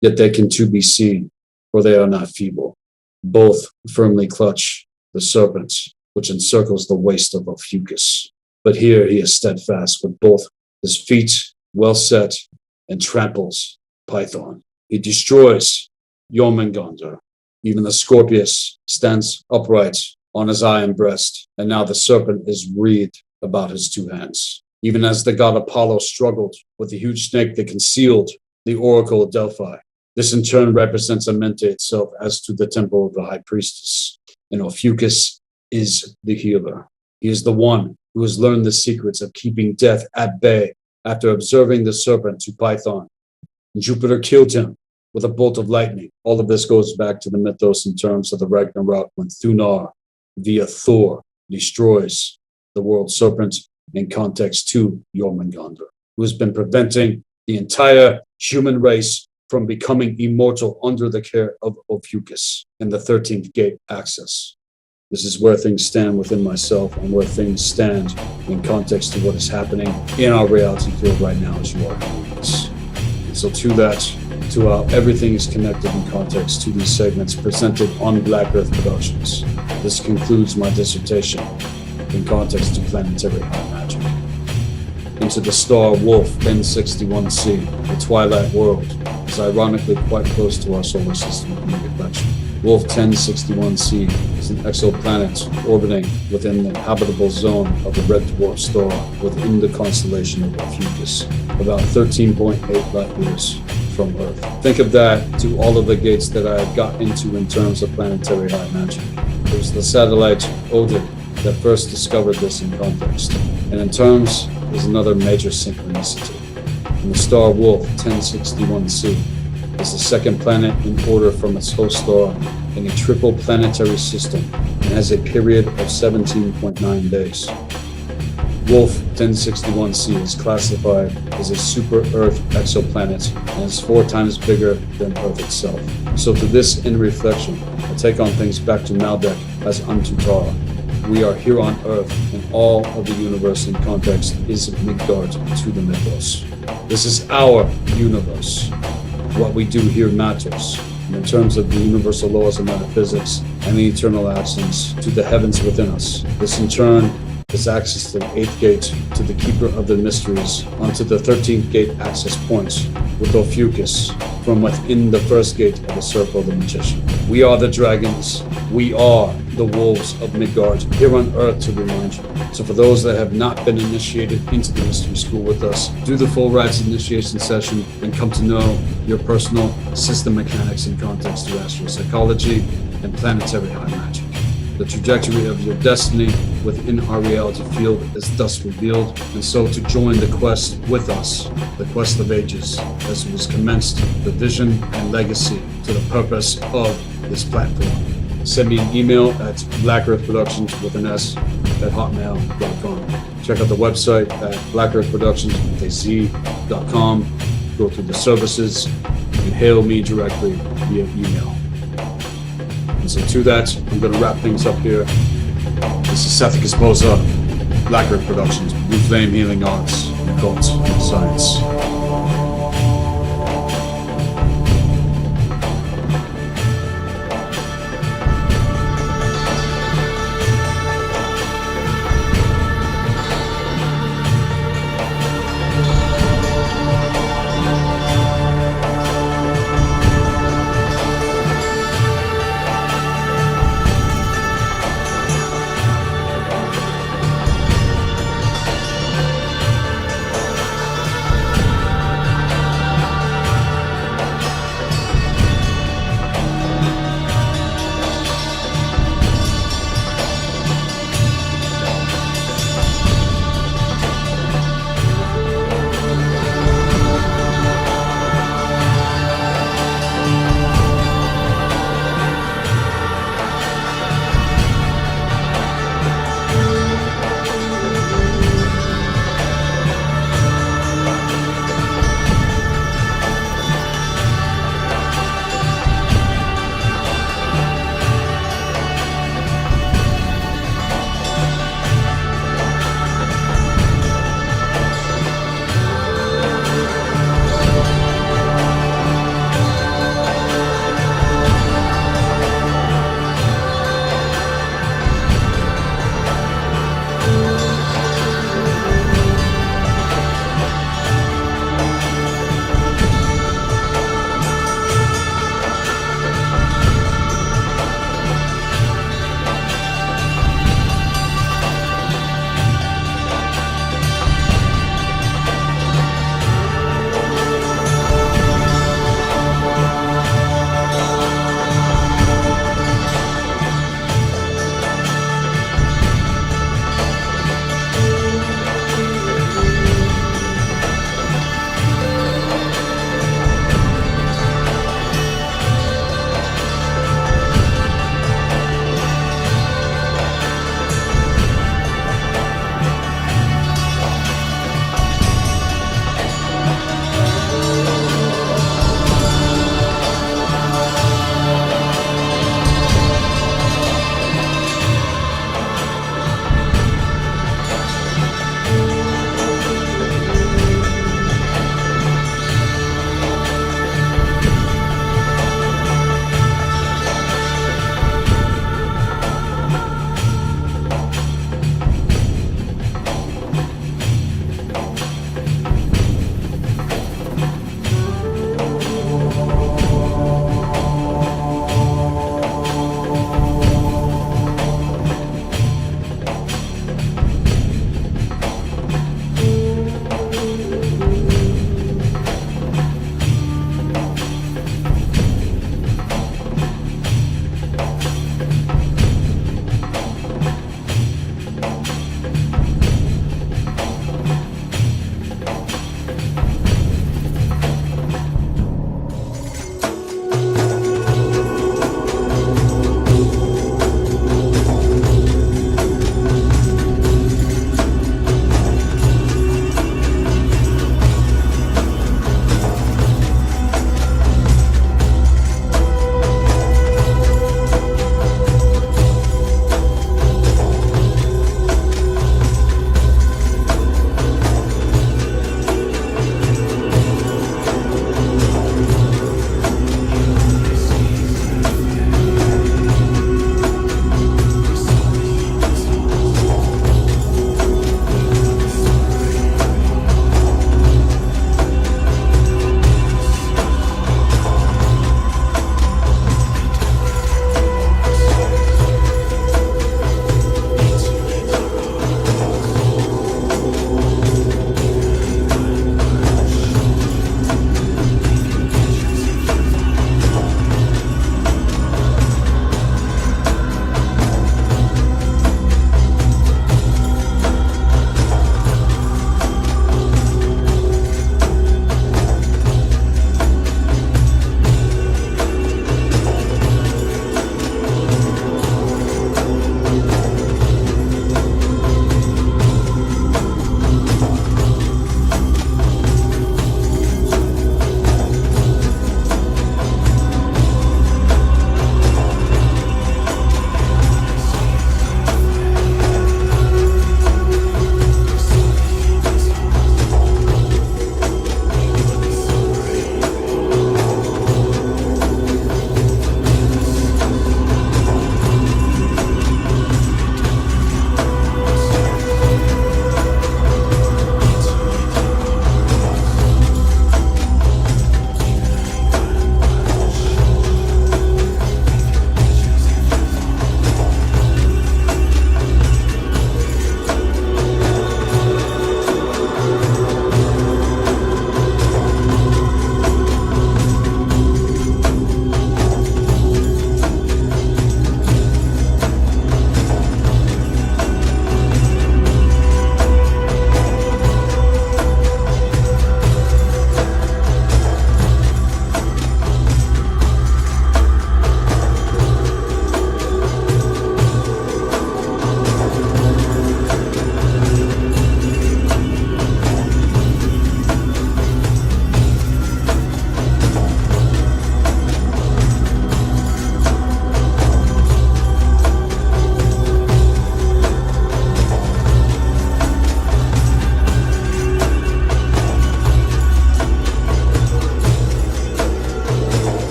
yet they can too be seen, for they are not feeble. Both firmly clutch the serpent, which encircles the waist of Ophiuchus. But here he is steadfast with both his feet well set and tramples Python. He destroys Jormungandr. Even the Scorpius stands upright on his eye and breast, and now the serpent is wreathed about his two hands. Even as the god Apollo struggled with the huge snake that concealed the oracle of Delphi. This in turn represents Amente itself as to the temple of the high priestess. And Ophiuchus is the healer. He is the one who has learned the secrets of keeping death at bay after observing the serpent to Python. And Jupiter killed him with a bolt of lightning. All of this goes back to the mythos in terms of the Ragnarok when Thunar, via Thor, destroys the world serpent in context to Jormungandr, who has been preventing the entire human race from becoming immortal under the care of Ophiuchus and the 13th gate access. This is where things stand within myself and where things stand in context to what is happening in our reality field right now as you are doing this. And so to that, to how everything is connected in context to these segments presented on Black Earth Productions, this concludes my dissertation in context to Planetary High Magic. Into the star Wolf 1061c, the Twilight World, is ironically quite close to our solar system in reflection. Wolf 1061c is an exoplanet orbiting within the habitable zone of the red dwarf star within the constellation of Ophiuchus, about 13.8 light years from Earth. Think of that to all of the gates that I have got into in terms of planetary high magic. It was the satellite Odin that first discovered this in context. And in terms, is another major synchronicity. And the star Wolf 1061c is the second planet in order from its host star in a triple planetary system and has a period of 17.9 days. Wolf 1061c is classified as a super-Earth exoplanet and is 4 times bigger than Earth itself. So to this in reflection, I take on things back to Magick as unto Tara. We are here on Earth, and all of the universe in context is Midgard to the mythos. This is our universe. What we do here matters. And in terms of the universal laws of metaphysics and the eternal actions to the heavens within us, this in turn is access to the 8th gate, to the keeper of the mysteries, onto the 13th gate access points, with Ophiuchus from within the first gate of the circle of the magician. We are the dragons. We are the wolves of Midgard, here on Earth to remind you. So for those that have not been initiated into the mystery school with us, do the full rites initiation session and come to know your personal system mechanics and context through astropsychology and planetary high magic. The trajectory of your destiny within our reality field is thus revealed, and so to join the quest with us, the quest of ages, as it was commenced, the vision and legacy to the purpose of this platform. Send me an email at blackearthproductions with an S at hotmail.com. Check out the website at blackearthproductions.com. Go through the services and hail me directly via email. And so to that, I'm going to wrap things up here. This is Seth Esposa, Black Earth Productions, Blue Flame Healing Arts, and Occult Science.